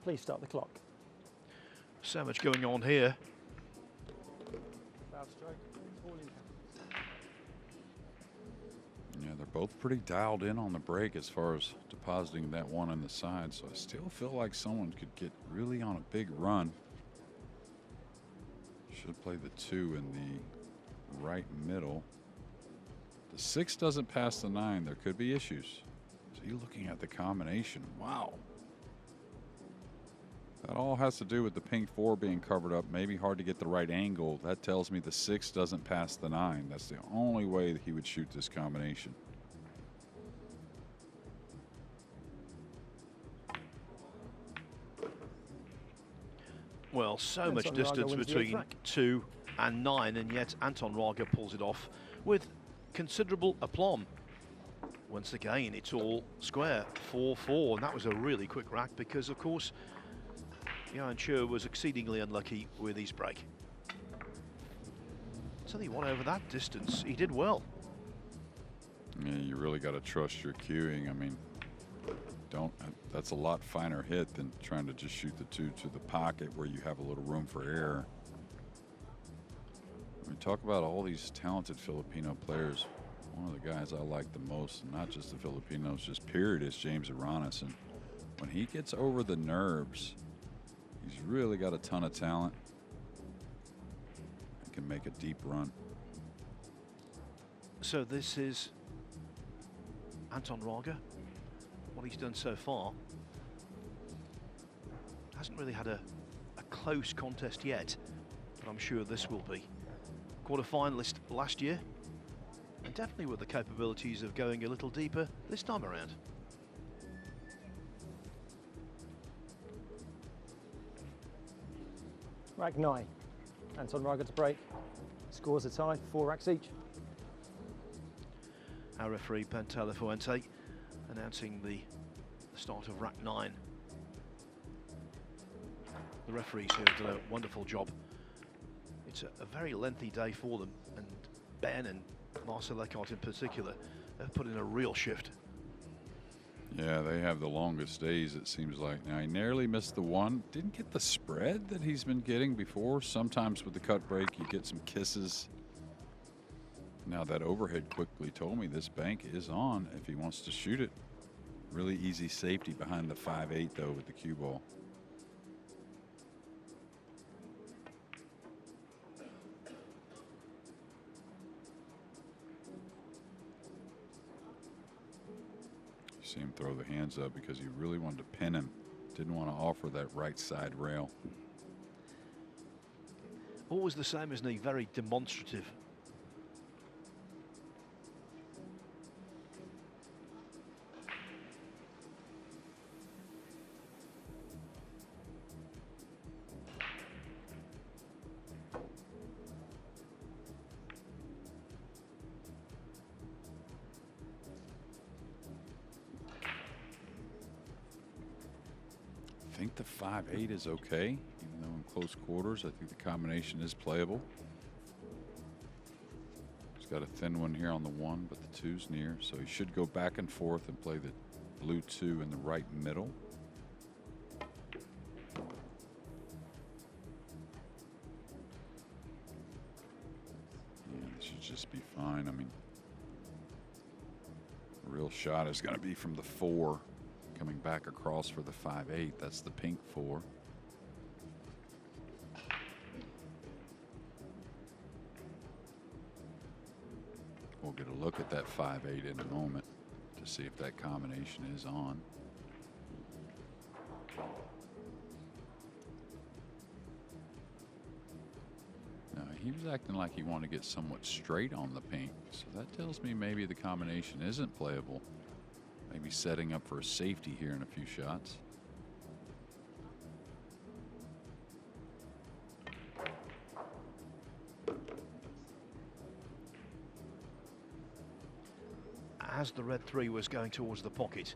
Please start the clock. So much going on here. Foul stroke. All in hand. Yeah, they're both pretty dialed in on the break as far as depositing that 1 on the side, so I still feel like someone could get really on a big run. Should play the 2 in the right middle. The 6 doesn't pass the 9. There could be issues. So you're looking at the combination. Wow. That all has to do with the pink 4 being covered up. Maybe hard to get the right angle. That tells me the 6 doesn't pass the 9. That's the only way that he would shoot this combination. Well, so much distance between 2 and 9, and yet Anton Raga pulls it off with considerable aplomb. Once again, it's all square, 4-4, and that was a really quick rack because, of course, Johan Chua was exceedingly unlucky with his break. So he won over that distance. He did well. Yeah, you really got to trust your cueing. I mean, that's a lot finer hit than trying to just shoot the 2 to the pocket where you have a little room for error. We talk about all these talented Filipino players. One of the guys I like the most, and not just the Filipinos, just period, is James Aranis. And when he gets over the nerves, he's really got a ton of talent and can make a deep run. So this is Anton Raga. What he's done so far hasn't really had a close contest yet, but I'm sure this will be. Quarter-finalist last year, and definitely with the capabilities of going a little deeper this time around. Rack 9. Anton Raga to break. Scores a tie, 4 racks each. Our referee Pantela Fuente announcing the start of rack 9. The referees here have done a wonderful job. It's a very lengthy day for them, and Ben and Marcel Eckhart in particular have put in a real shift. Yeah, they have the longest days, it seems like. Now, he nearly missed the one. Didn't get the spread that he's been getting before. Sometimes with the cut break, you get some kisses. Now, that overhead quickly told me this bank is on if he wants to shoot it. Really easy safety behind the 5-8, though, with the cue ball. See him throw the hands up because he really wanted to pin him. Didn't want to offer that right side rail. Always the same, isn't he? Very demonstrative. I think the 5-8 is okay, even though in close quarters, I think the combination is playable. He's got a thin one here on the 1, but the 2's near, so he should go back and forth and play the blue 2 in the right middle. Yeah, this should just be fine. I mean, the real shot is going to be from the 4. Coming back across for the 5-8. That's the pink 4. We'll get a look at that 5-8 in a moment to see if that combination is on. Now, he was acting like he wanted to get somewhat straight on the pink, so that tells me maybe the combination isn't playable. Maybe setting up for a safety here in a few shots. As the red 3 was going towards the pocket,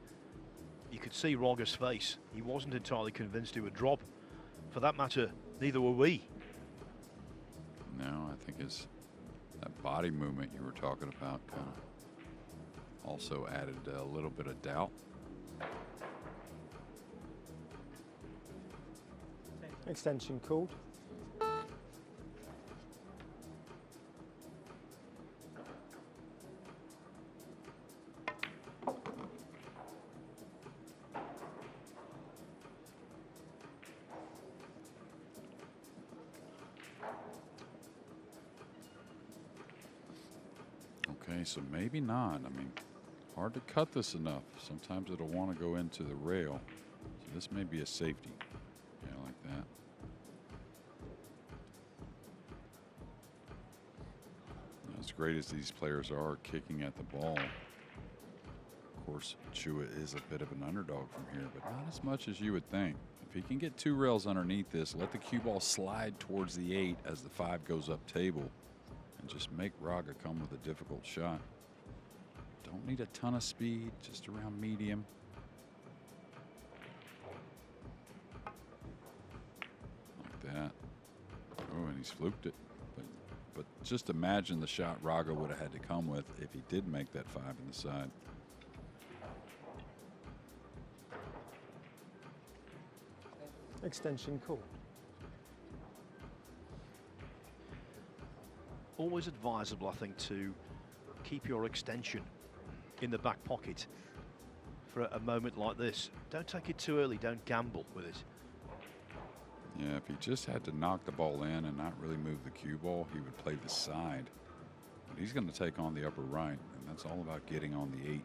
you could see Raga's face. He wasn't entirely convinced he would drop. For that matter, neither were we. No, I think it's that body movement you were talking about kind of also added a little bit of doubt. Extension called. Okay, so maybe not. I mean, hard to cut this enough. Sometimes it'll want to go into the rail. So this may be a safety. Yeah, like that. As great as these players are kicking at the ball, of course, Chua is a bit of an underdog from here, but not as much as you would think. If he can get 2 rails underneath this, let the cue ball slide towards the 8 as the 5 goes up table, and just make Raga come with a difficult shot. Don't need a ton of speed, just around medium. Like that. Oh, and he's fluked it. But just imagine the shot Raga would have had to come with if he did make that 5 in the side. Extension called. Always advisable, I think, to keep your extension in the back pocket for a moment like this. Don't take it too early, don't gamble with it. Yeah, if he just had to knock the ball in and not really move the cue ball, he would play the side. But he's going to take on the upper right, and that's all about getting on the 8.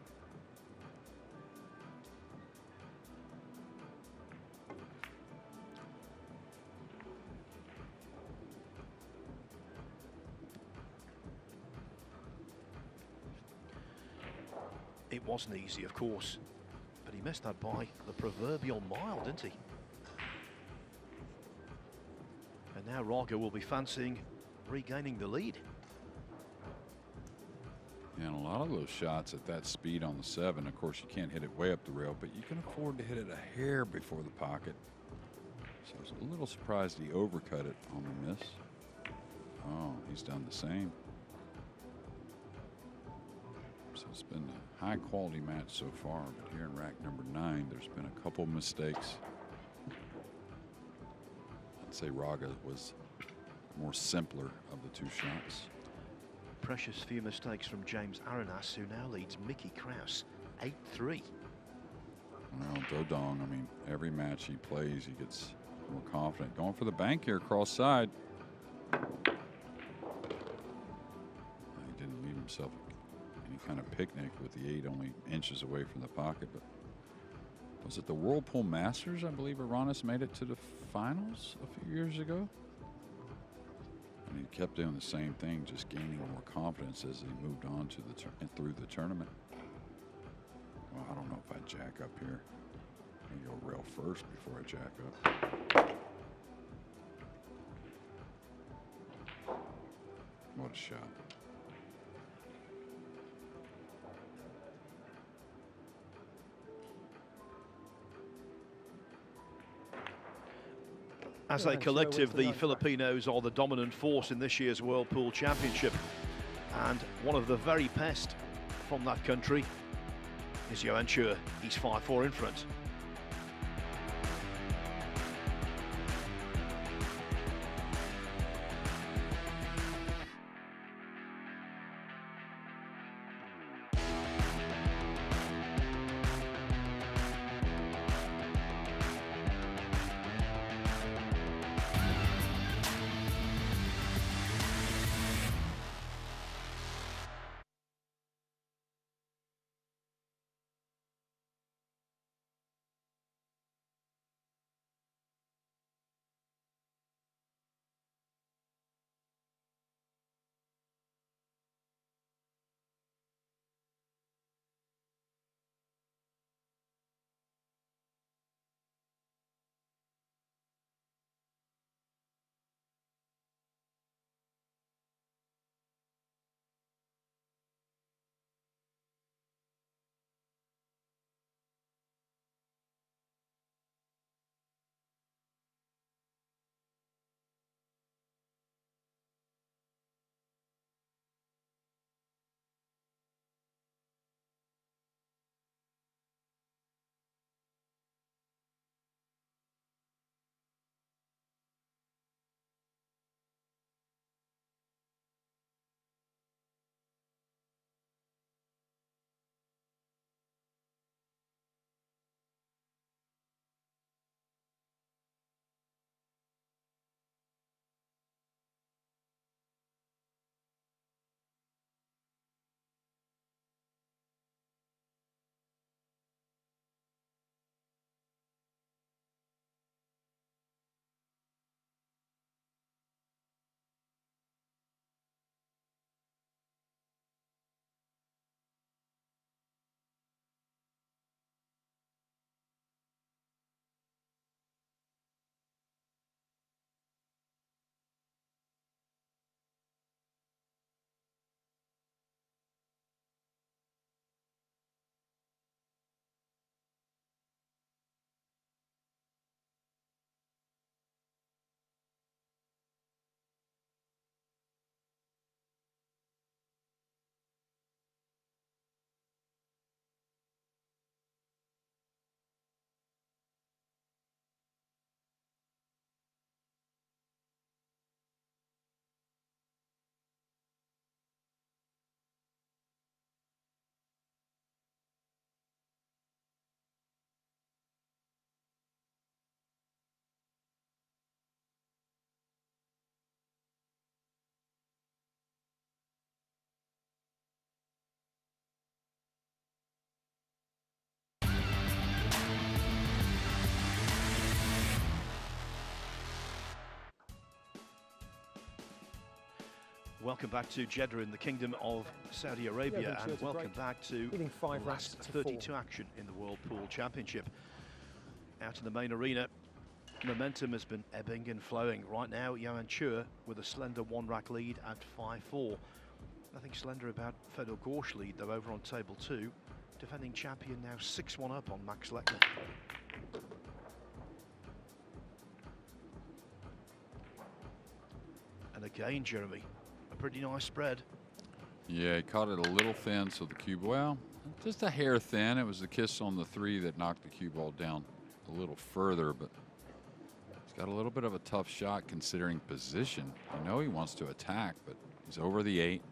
It wasn't easy, of course, but he missed that by the proverbial mile, didn't he? And now Raga will be fancying regaining the lead. And a lot of those shots at that speed on the 7, of course, you can't hit it way up the rail, but you can afford to hit it a hair before the pocket. So I was a little surprised he overcut it on the miss. Oh, he's done the same. So it's been a high quality match so far, but here in rack number 9, there's been a couple mistakes. I'd say Raga was more simpler of the 2 shots. Precious few mistakes from James Arenas, who now leads Mickey Kraus 8-3. Well, Dodong, I mean, every match he plays, he gets more confident. Going for the bank here, cross side. He didn't leave himself any kind of picnic with the 8 only inches away from the pocket. But was it the Whirlpool Masters? I believe Arenas made it to the finals a few years ago. And he kept doing the same thing, just gaining more confidence as he moved on to the through the tournament. Well, I don't know if I jack up here. I'm gonna go rail first before I jack up. What a shot. As a collective, the Filipinos are the dominant force in this year's World Pool Championship. And one of the very best from that country is Johan Chur. He's 5-4 in front. Welcome back to Jeddah in the Kingdom of Saudi Arabia, and welcome back to last 32 action in the World Pool Championship. Out in the main arena, momentum has been ebbing and flowing. Right now, Johan Chur with a slender one-rack lead at 5-4. Nothing slender about Fedor Gorsh lead, though, over on table 2. Defending champion now 6-1 up on Max Lechner. And again, Jeremy, a pretty nice spread. Yeah, he caught it a little thin, so the cue, well, just a hair thin. It was the kiss on the 3 that knocked the cue ball down a little further, but he's got a little bit of a tough shot considering position. You know he wants to attack, but he's over the 8.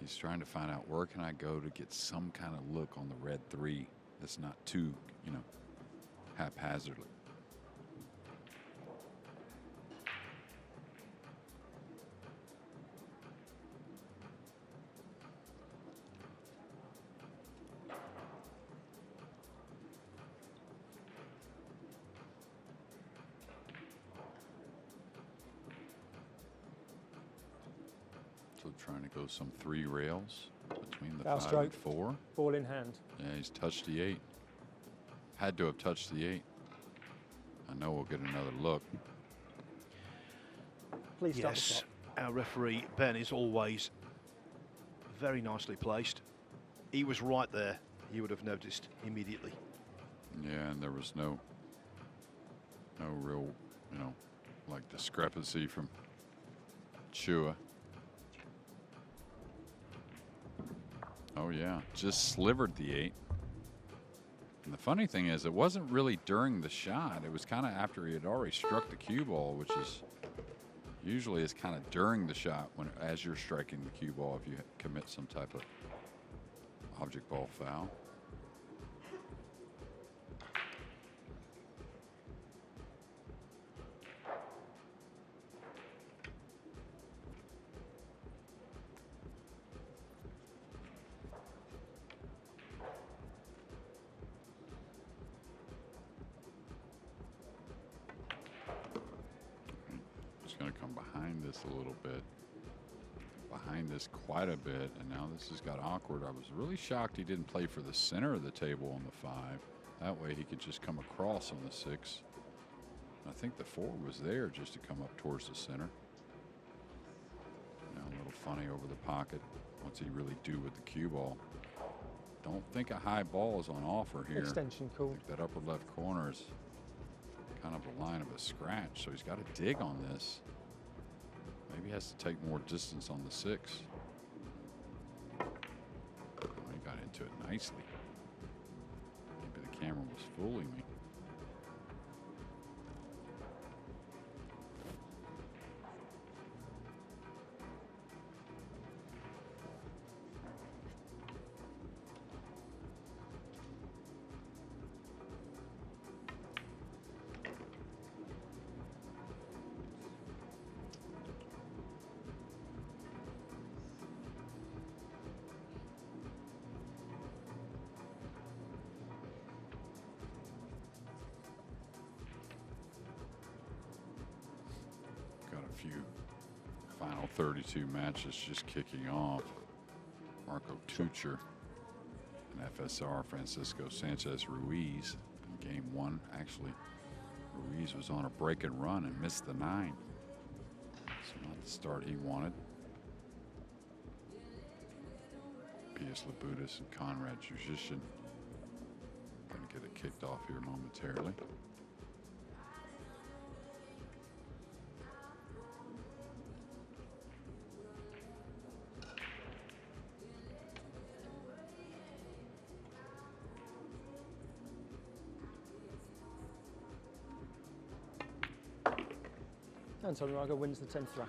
He's trying to find out, where can I go to get some kind of look on the red 3 that's not too, you know, haphazardly. So trying to go some 3 rails between the 5 and 4. Ball in hand. Yeah, he's touched the 8. Had to have touched the 8. I know we'll get another look. Please start yes, the clock. Our referee, Ben, is always very nicely placed. He was right there. You would have noticed immediately. Yeah, and there was no real, you know, like discrepancy from Chua. Oh yeah, just slivered the 8. And the funny thing is, it wasn't really during the shot. It was kind of after he had already struck the cue ball, which is usually is kind of during the shot when, as you're striking the cue ball, if you commit some type of object ball foul. Going to come behind this a little bit, behind this quite a bit, and now this has got awkward. I was really shocked he didn't play for the center of the table on the 5. That way he could just come across on the 6. I think the 4 was there just to come up towards the center. Now a little funny over the pocket. What's he really do with the cue ball? Don't think a high ball is on offer here. Extension call. That upper left corner is kind of a line of a scratch, so he's got to dig on this. Maybe he has to take more distance on the 6. Oh, he got into it nicely. Maybe the camera was fooling me. Final 32 matches just kicking off. Marco Tucher and FSR Francisco Sanchez Ruiz in game 1. Actually, Ruiz was on a break and run and missed the 9. So not the start he wanted. P.S. Labutis and Conrad Jujician going to get it kicked off here momentarily. Anton Raga wins the 10th rack.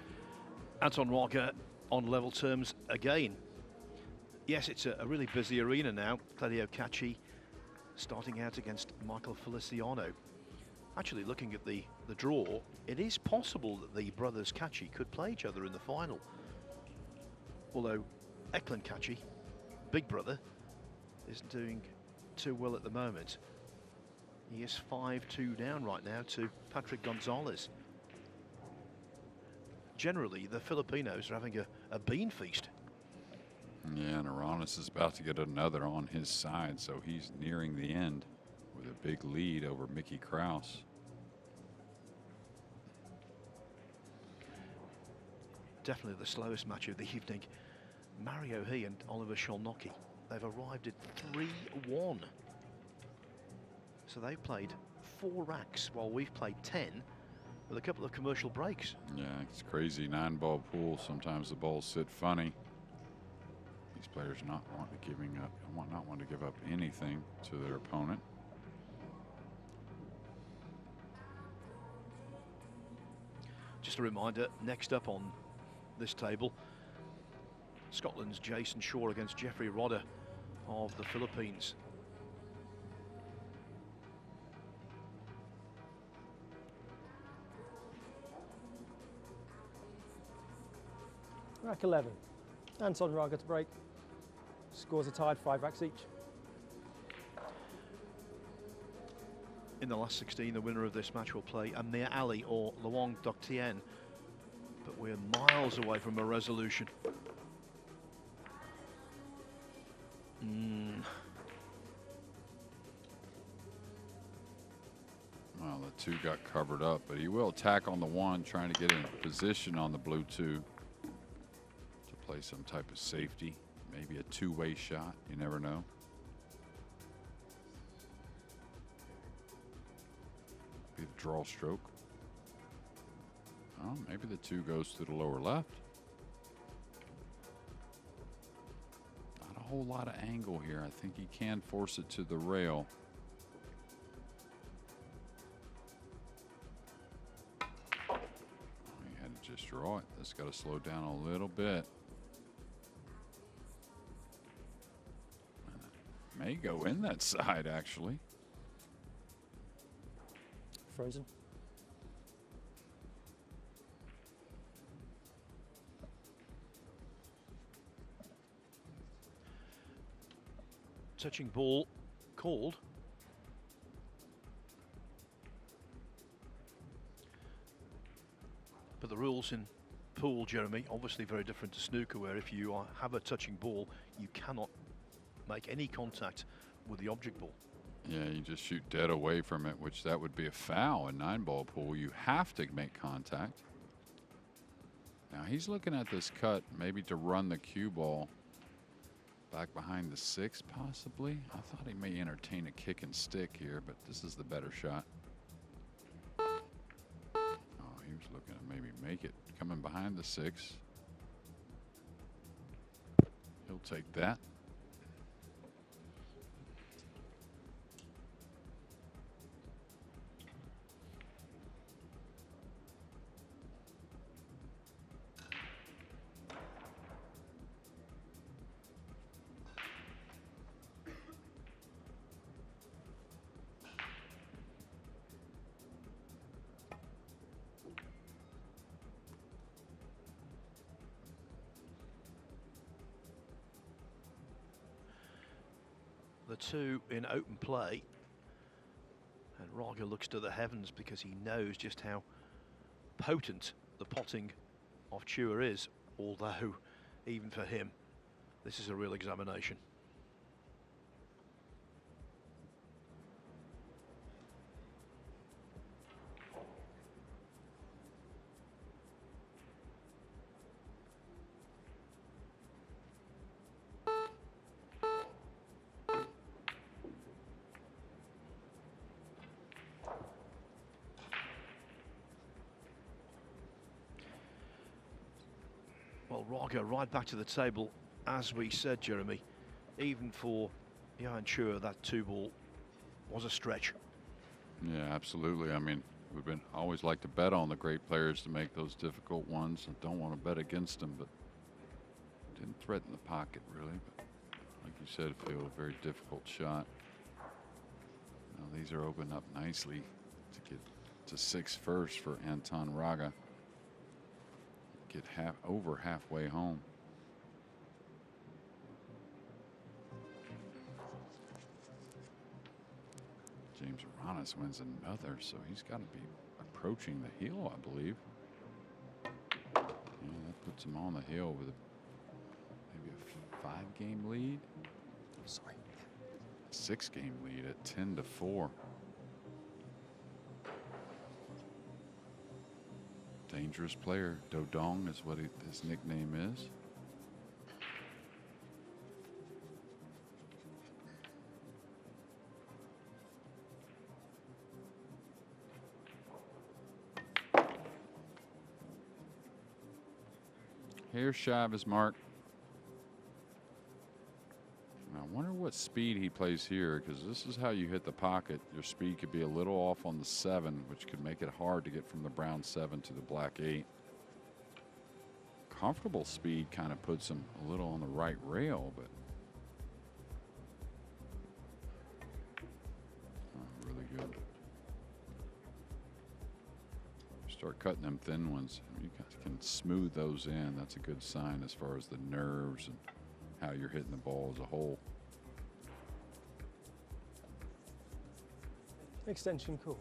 Anton Raga on level terms again. Yes, it's a really busy arena now. Claudio Cacci starting out against Michael Feliciano. Actually, looking at the draw, it is possible that the brothers Cacci could play each other in the final. Although Eklund Cacci, big brother, isn't doing too well at the moment. He is 5-2 down right now to Patrick Gonzalez. generally the Filipinos are having a bean feast. Yeah, and Aranis is about to get another on his side, so he's nearing the end with a big lead over Mickey Krause. Definitely the slowest match of the evening. Mario He and Oliver Sholnocki, they've arrived at 3-1. So they've played 4 racks while we've played 10 with a couple of commercial breaks. Yeah, it's crazy. 9-ball pool. Sometimes the balls sit funny. These players not want to give up anything to their opponent. Just a reminder, next up on this table, Scotland's Jason Shaw against Jeffrey Rodder of the Philippines. Rack 11. Anton Raga to break. Scores are tied, 5 racks each. In the last 16, the winner of this match will play Amir Ali or Luong Dok Tien, but we're miles away from a resolution. Well, the 2 got covered up, but he will attack on the 1, trying to get in position on the blue 2 to play some type of safety. Maybe a 2-way shot. You never know. Be the draw stroke. Oh, maybe the 2 goes to the lower left. Not a whole lot of angle here. I think he can force it to the rail. Oh, he had to just draw it. That's got to slow down a little bit. May go in that side, actually. Frozen. Touching ball called. But the rules in pool, Jeremy, obviously very different to snooker, where if you have a touching ball, you cannot make any contact with the object ball. Yeah, you just shoot dead away from it, which that would be a foul in 9-ball pool. You have to make contact. Now he's looking at this cut, maybe to run the cue ball back behind the 6, possibly. I thought he may entertain a kick and stick here, but this is the better shot. Oh, he was looking to maybe make it coming behind the 6. He'll take that. The 2 in open play, and Raga looks to the heavens because he knows just how potent the potting of Chua is, although even for him this is a real examination. Well, Raga right back to the table, as we said, Jeremy. Even for Johan Chua, that 2-ball was a stretch. Yeah, absolutely. I mean, we've always like to bet on the great players to make those difficult ones. I don't want to bet against them, but didn't threaten the pocket really. But like you said, Phil, a very difficult shot. Now these are opened up nicely to get to 6 first for Anton Raga. Get over halfway home. James Aranis wins another, so he's got to be approaching the heel, I believe. puts him on the hill with maybe a 5-game lead. Sorry. 6-game lead at 10-4. Dangerous player. Dodong is what his nickname is. Hair shy of his mark. I wonder what speed he plays here, because this is how you hit the pocket. Your speed could be a little off on the 7, which could make it hard to get from the brown 7 to the black 8. Comfortable speed kind of puts him a little on the right rail, but really good. Start cutting them thin ones. You can smooth those in. That's a good sign as far as the nerves and how you're hitting the ball as a whole. Extension cool.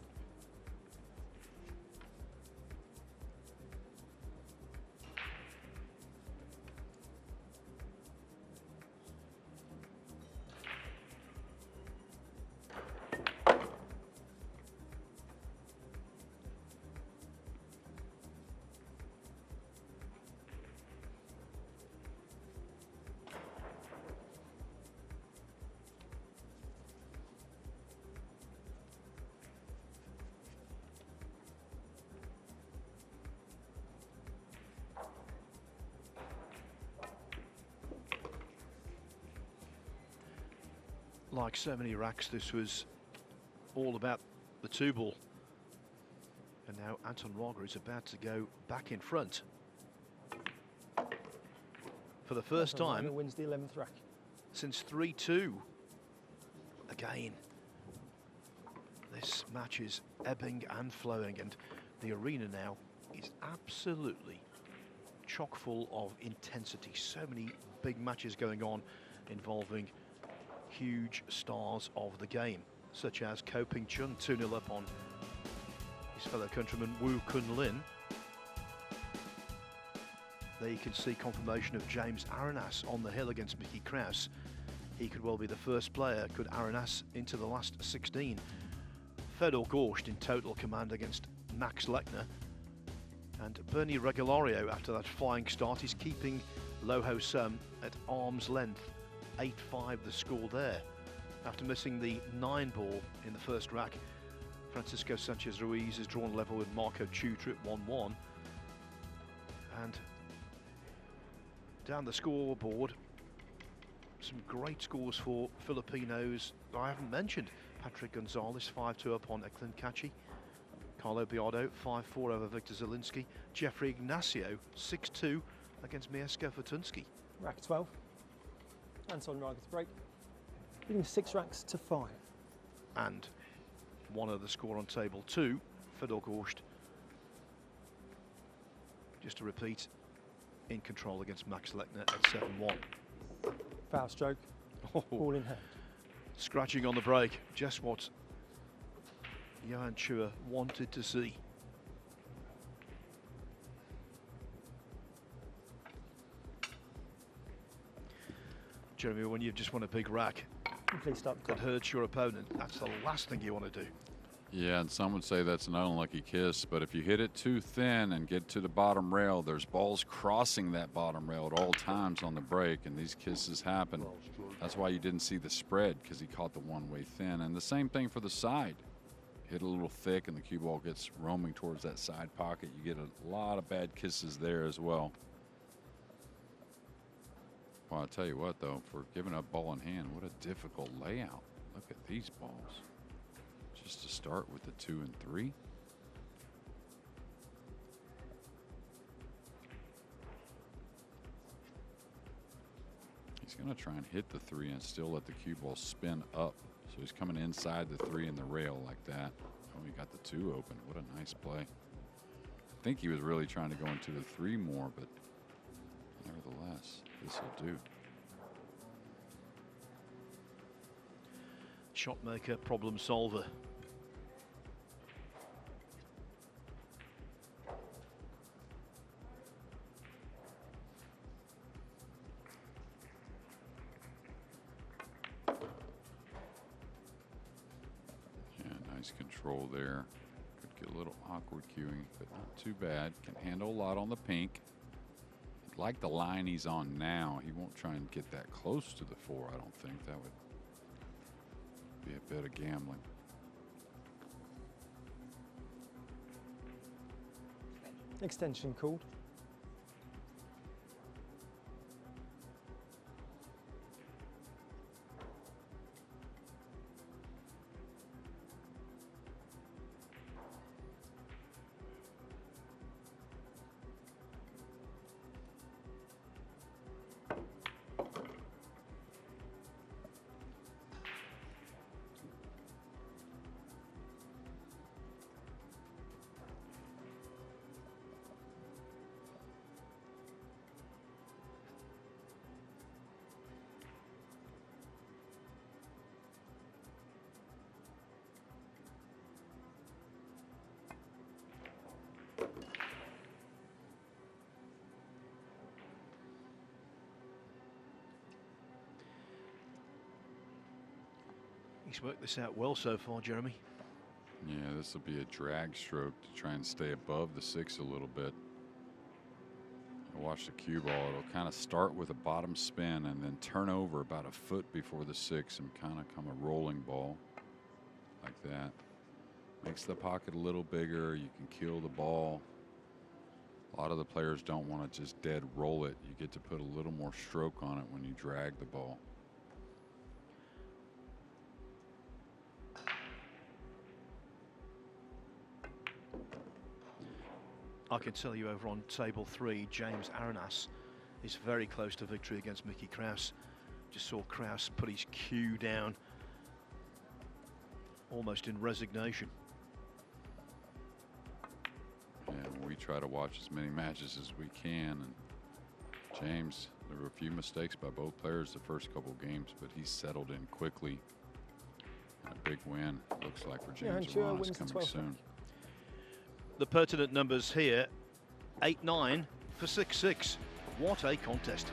Like so many racks, this was all about the 2-ball. And now Anton Roger is about to go back in front. For the first time wins the 11th rack since 3-2. Again, this match is ebbing and flowing, and the arena now is absolutely chock full of intensity. So many big matches going on involving huge stars of the game, such as Ko Ping Chung 2-0 up on his fellow countryman Wu Kun Lin. There you can see confirmation of James Arenas on the hill against Mickey Kraus. He could well be the first player, could Arenas, into the last 16. Fedor Gorst in total command against Max Lechner. And Bernie Regalario, after that flying start, is keeping Lo Ho Sum at arm's length. 8-5 the score there. After missing the 9-ball in the first rack, Francisco Sanchez Ruiz is drawn level with Marco Tutor at 1-1. And down the scoreboard, some great scores for Filipinos I haven't mentioned. Patrick Gonzalez 5-2 up on Eklund Kachi. Carlo Biardo 5-4 over Victor Zielinski. Jeffrey Ignacio 6-2 against Mieszko Fortunski. Rack 12. Anton Roger to break. Leading 6 racks to 5. And one other score on table 2, Fedor Gorst. Just to repeat, in control against Max Lechner at 7-1. Foul stroke. Ball in hand. Scratching on the break, just what Johan Chua wanted to see. Jeremy, when you've just won a big rack Please stop. that hurts your opponent, that's the last thing you want to do. Yeah, and some would say that's an unlucky kiss, but if you hit it too thin and get to the bottom rail, there's balls crossing that bottom rail at all times on the break, and these kisses happen. That's why you didn't see the spread, because he caught the one-way thin. And the same thing for the side. Hit a little thick and the cue ball gets roaming towards that side pocket. You get a lot of bad kisses there as well. Well, I'll tell you what, though, for giving up ball in hand, what a difficult layout. Look at these balls. Just to start with the 2 and 3. He's going to try and hit the 3 and still let the cue ball spin up. So he's coming inside the 3 in the rail like that. Oh, he got the 2 open. What a nice play. I think he was really trying to go into the 3 more, but nevertheless, this will do. Shot maker, problem solver. Nice control there. Could get a little awkward queuing, but not too bad. Can handle a lot on the pink. Like the line he's on now, he won't try and get that close to the 4, I don't think. That would be a bit of gambling. Extension called. He's worked this out well so far, Jeremy. Yeah, this will be a drag stroke to try and stay above the 6 a little bit. Watch the cue ball. It'll kind of start with a bottom spin and then turn over about a foot before the 6 and kind of come a rolling ball like that. Makes the pocket a little bigger. You can kill the ball. A lot of the players don't want to just dead roll it. You get to put a little more stroke on it when you drag the ball. I can tell you over on table 3, James Arenas is very close to victory against Mickey Kraus. Just saw Kraus put his cue down almost in resignation. And we try to watch as many matches as we can. And James, there were a few mistakes by both players the first couple of games, but he settled in quickly. And a big win, looks like, for James Arenas coming soon. The pertinent numbers here, 8-9 for 6-6. What a contest.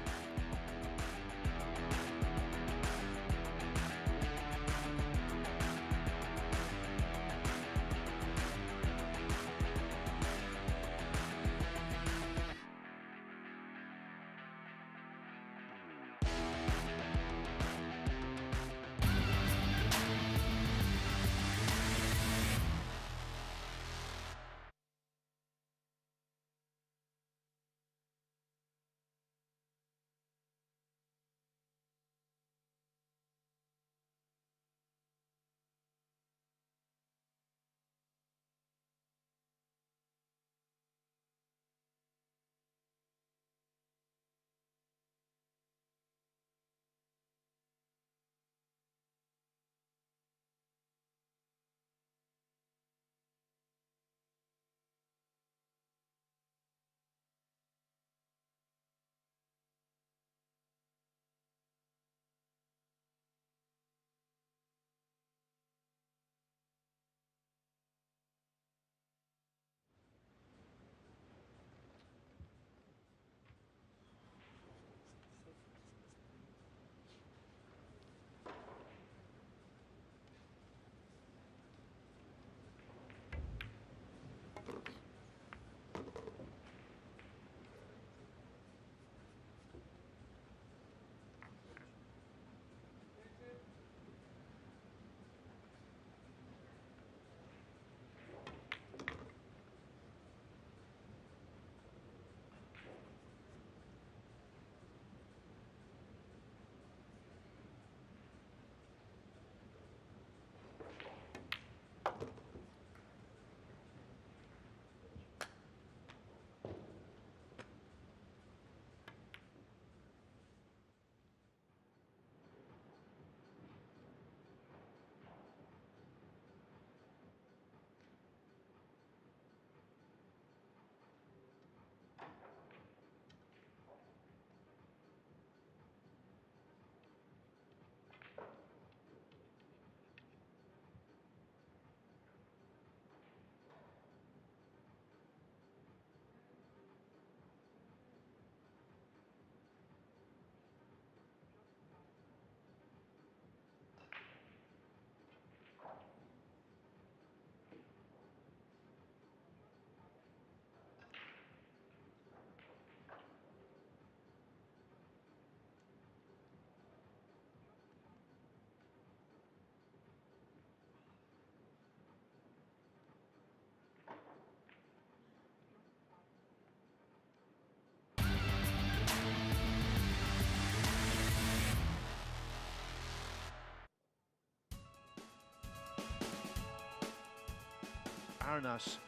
Aranas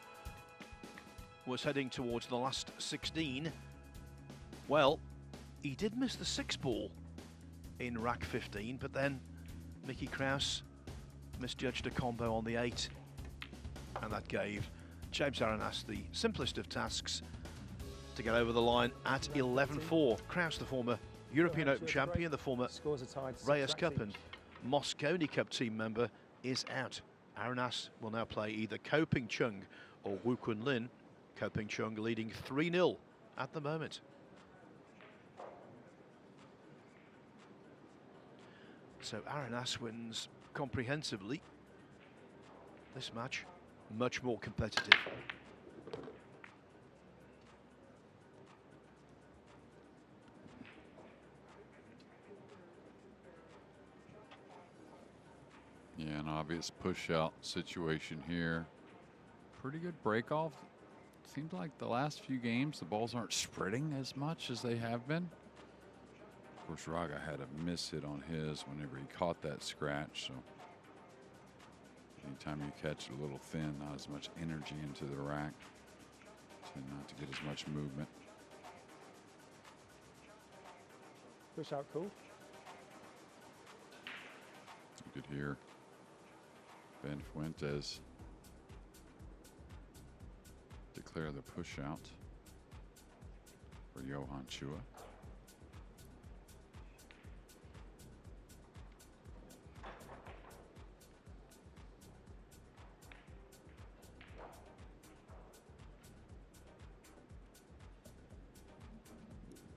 was heading towards the last 16. Well, he did miss the 6-ball in rack 15, but then Mickey Krause misjudged a combo on the 8, and that gave James Aranas the simplest of tasks to get over the line at 11-4. Krause, the former European Open champion, the former Scores are tied 6 Reyes racks Cup each. and Mosconi Cup team member, is out. Aranas will now play either Ko Ping Chung or Wu Kun Lin. Ko Ping Chung leading 3-0 at the moment. So Aranas wins comprehensively. This match much more competitive. Yeah, an obvious push-out situation here. Pretty good break-off. Seems like the last few games the balls aren't spreading as much as they have been. Of course, Raga had a miss hit on his whenever he caught that scratch. So anytime you catch it a little thin, not as much energy into the rack, tend not to get as much movement. Push out cool. You could hear Ben Fuentes declare the push out for Johan Chua.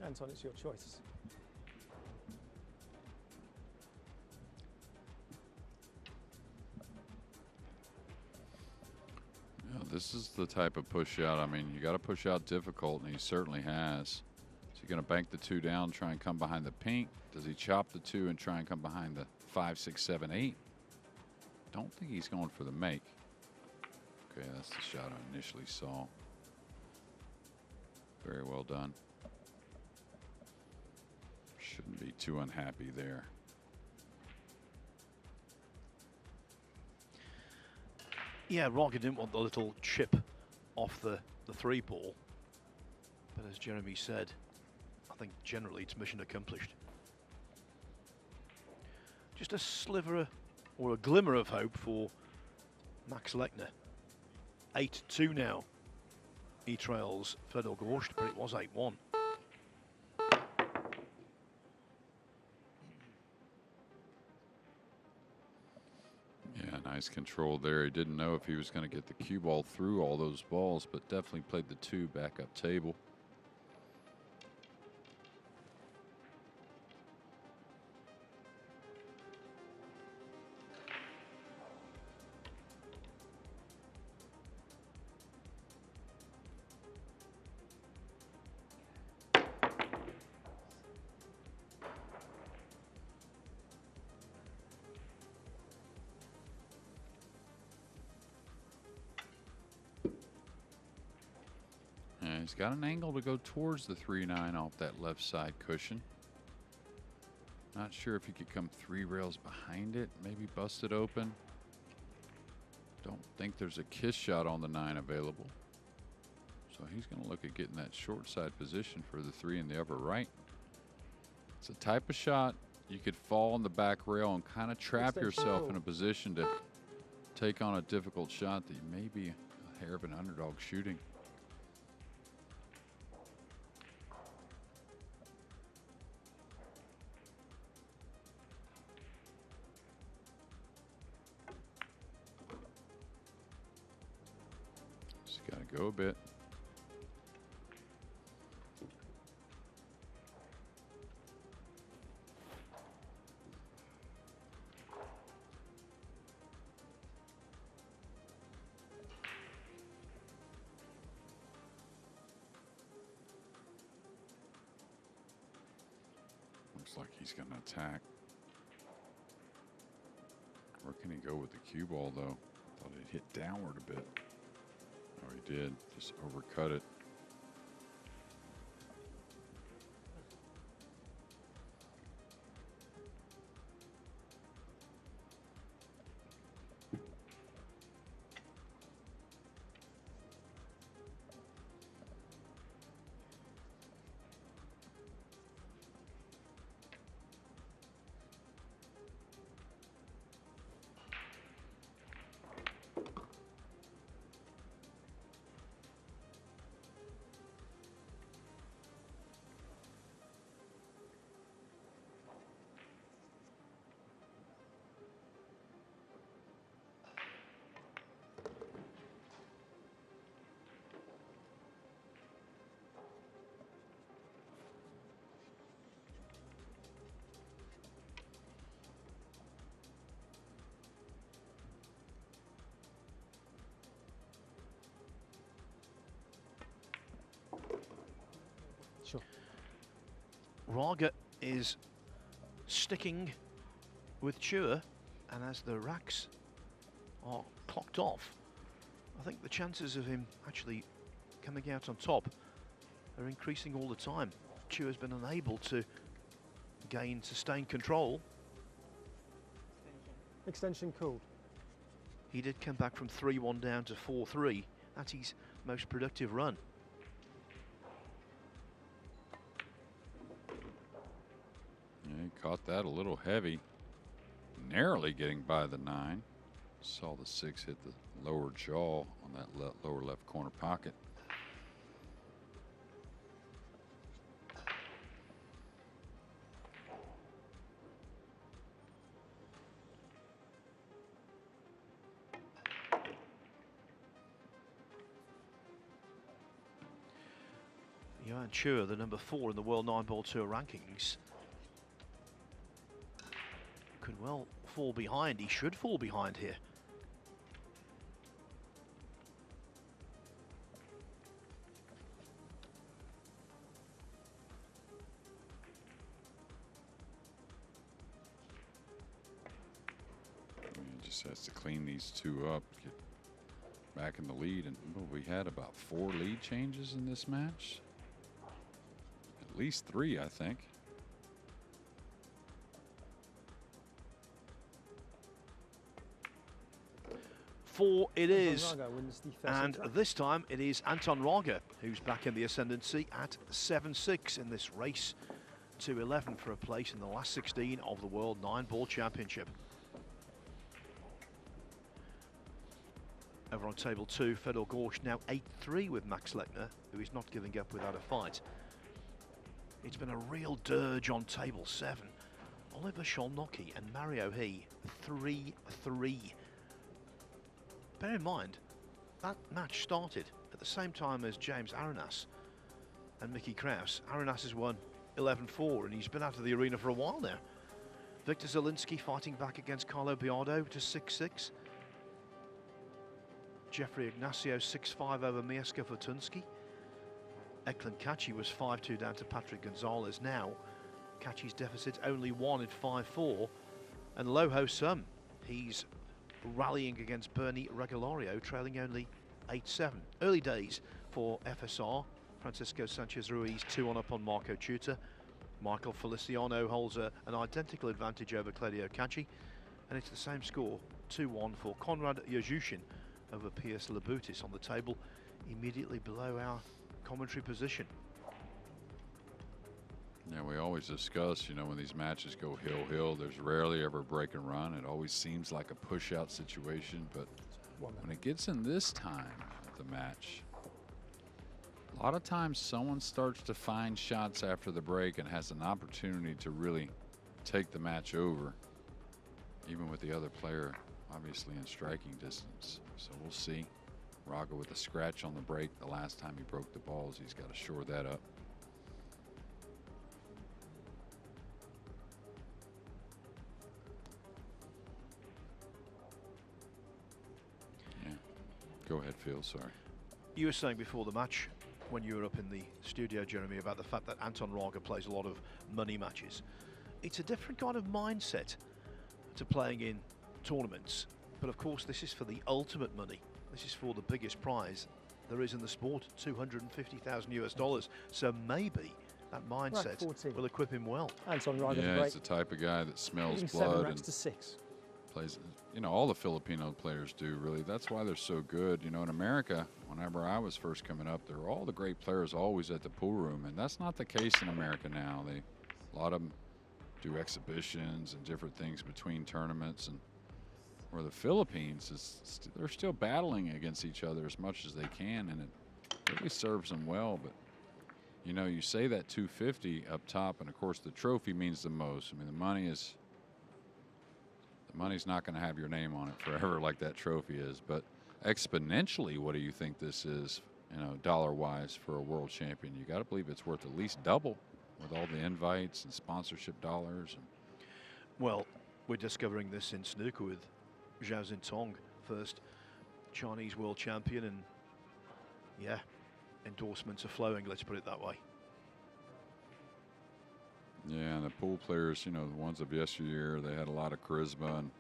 Anton, it's your choice. Yeah, this is the type of push out. I mean, you got to push out difficult, and he certainly has. So you're going to bank the 2 down, try and come behind the pink. Does he chop the 2 and try and come behind the 5, 6, 7, 8? Don't think he's going for the make. Okay, that's the shot I initially saw. Very well done. Shouldn't be too unhappy there. Yeah, Raga didn't want the little chip off the 3-ball. But as Jeremy said, I think generally it's mission accomplished. Just a sliver or a glimmer of hope for Max Lechner. 8-2 now. He trails Fedor Gorst, but it was 8-1. Yeah, nice control there. He didn't know if he was going to get the cue ball through all those balls, but definitely played the 2 back up table. He's got an angle to go towards the 3-9 off that left side cushion. Not sure if he could come 3 rails behind it, maybe bust it open. Don't think there's a kiss shot on the 9 available. So he's going to look at getting that short side position for the 3 in the upper right. It's a type of shot you could fall on the back rail and kind of trap yourself in a position to take on a difficult shot that you may be a hair of an underdog shooting. Got to go a bit. Looks like he's going to attack. Where can he go with the cue ball, though? Thought it hit downward a bit. Oh, he did. Just overcut it. Sure. Raga is sticking with Chua, and as the racks are clocked off, I think the chances of him actually coming out on top are increasing all the time. Chua's been unable to gain sustained control. Extension called. He did come back from 3-1 down to 4-3. That's his most productive run. Yeah, he caught that a little heavy, narrowly getting by the 9. Saw the 6 hit the lower jaw on that lower left corner pocket. Johan Chua, the number 4 in the World 9-Ball Tour rankings, could well fall behind. He should fall behind here. He just has to clean these two up, get back in the lead. And well, we had about 4 lead changes in this match. At least 3, I think. Four it is, Raga wins the first and set. this time it is Anton Raga who's back in the ascendancy at 7-6 in this race to 11 for a place in the last 16 of the World 9-Ball Championship. Over on table 2, Fedor Gorsh now 8-3 with Max Lechner, who is not giving up without a fight. It's been a real dirge on table 7. Oliver Sholnocki and Mario He 3-3. Bear in mind, that match started at the same time as James Arenas and Mickey Kraus. Arenas has won 11-4 and he's been out of the arena for a while now. Victor Zielinski fighting back against Carlo Biardo to 6-6. Jeffrey Ignacio 6-5 over Mieszko Fortunski. Eklund Kachi was 5-2 down to Patrick Gonzalez. Now, Kachi's deficit only 1 at 5-4. And Loho Sum, he's rallying against Bernie Regalario, trailing only 8-7. Early days for FSR. Francisco Sanchez Ruiz 2-1 up on Marco Tuta. Michael Feliciano holds an identical advantage over Claudio Kachi. And it's the same score, 2-1 for Konrad Jozushin over Piers Labutis on the table, immediately below our commentary position. Yeah, we always discuss, you know, when these matches go hill-hill, there's rarely ever a break and run. It always seems like a push-out situation, but when it gets in this time of the match, a lot of times someone starts to find shots after the break and has an opportunity to really take the match over, even with the other player obviously in striking distance. So we'll see. Raga with a scratch on the break. The last time he broke the balls, he's got to shore that up. Yeah. Go ahead, Phil. Sorry. You were saying before the match, when you were up in the studio, Jeremy, about the fact that Anton Raga plays a lot of money matches. It's a different kind of mindset to playing in tournaments. But of course, this is for the ultimate money. This is for the biggest prize there is in the sport, $250,000. So maybe that mindset will equip him well. Anton Raga, yeah, he's the type of guy that smells blood 7 racks and to 6. plays. You know, all the Filipino players do, really. That's why they're so good. You know, in America, whenever I was first coming up, there were all the great players always at the pool room, and that's not the case in America now. A lot of them do exhibitions and different things between tournaments, and where the Philippines they're still battling against each other as much as they can, and it really serves them well. But you know, you say that 250 up top, and of course the trophy means the most. I mean, the money's not going to have your name on it forever like that trophy is, but exponentially, what do you think this is, you know, dollar-wise for a world champion? You got to believe it's worth at least double with all the invites and sponsorship dollars. Well, we're discovering this in snooker with Zhao Xintong, first Chinese world champion, and yeah, endorsements are flowing, let's put it that way. the pool players, you know, the ones of yesteryear, they had a lot of charisma, and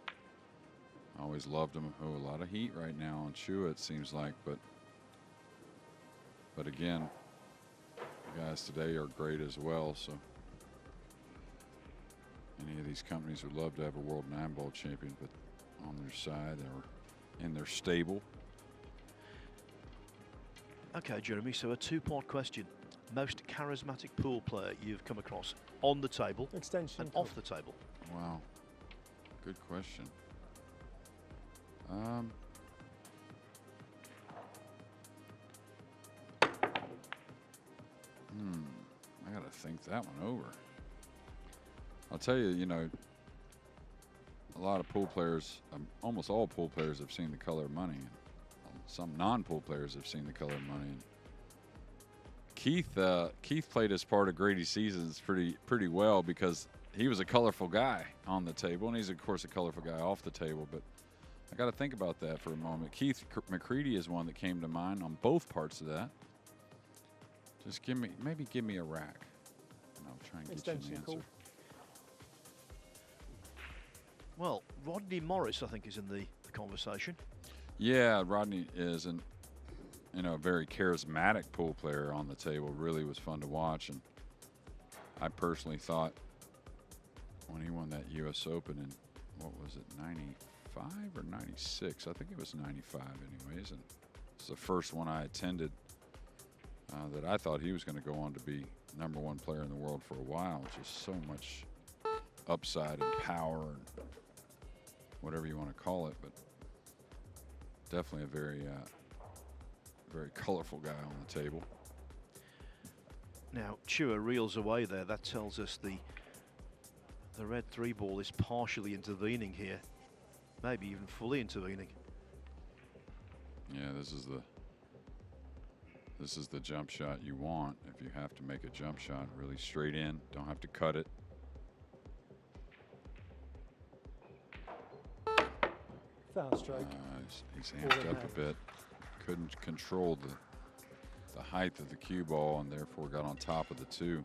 I always loved them. Oh, a lot of heat right now on Chua, it seems like, but again, the guys today are great as well. So any of these companies would love to have a world 9-ball champion, but on their side or in their stable. Okay, Jeremy, so a two-part question. Most charismatic pool player you've come across on the table Extension. and off the table? Wow, good question. I got to think that one over. I'll tell you, you know, a lot of pool players, almost all pool players have seen The Color of Money. And some non-pool players have seen The Color of Money. And Keith played his part of Grady's seasons pretty well because he was a colorful guy on the table, and he's of course a colorful guy off the table. But I got to think about that for a moment. Keith McCready is one that came to mind on both parts of that. Just give me a rack, and I'll try and get you an answer. Cool. Well, Rodney Morris, I think, is in the conversation. Yeah, Rodney is a very charismatic pool player on the table. Really was fun to watch, and I personally thought when he won that U.S. Open in, what was it, 95 or 96? I think it was 95 anyways, and it's the first one I attended that I thought he was going to go on to be #1 player in the world for a while. Just so much upside and power and whatever you want to call it, but definitely a very colorful guy on the table. Now, Chua reels away there. That tells us the red 3-ball is partially intervening here, maybe even fully intervening. Yeah, this is the jump shot you want if you have to make a jump shot. Really straight in, don't have to cut it. Foul stroke. He's amped up a bit. Couldn't control the height of the cue ball, and therefore got on top of the 2.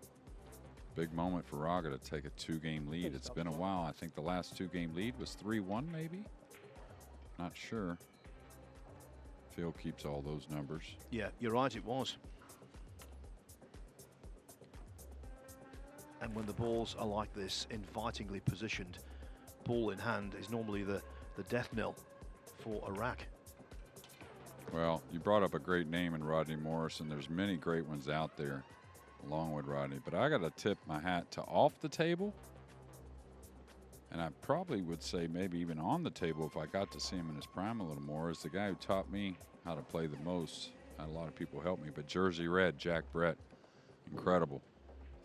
Big moment for Raga to take a 2-game lead. It's been a while. I think the last 2-game lead was 3-1 maybe. Not sure. Phil keeps all those numbers. Yeah, you're right, it was. And when the balls are like this, invitingly positioned, ball in hand is normally the death knell for a rack. Well, you brought up a great name in Rodney Morris, and there's many great ones out there along with Rodney, but I got to tip my hat to off the table, and I probably would say maybe even on the table if I got to see him in his prime a little more, is the guy who taught me how to play the most. Had a lot of people help me, but Jersey Red, Jack Brett, incredible.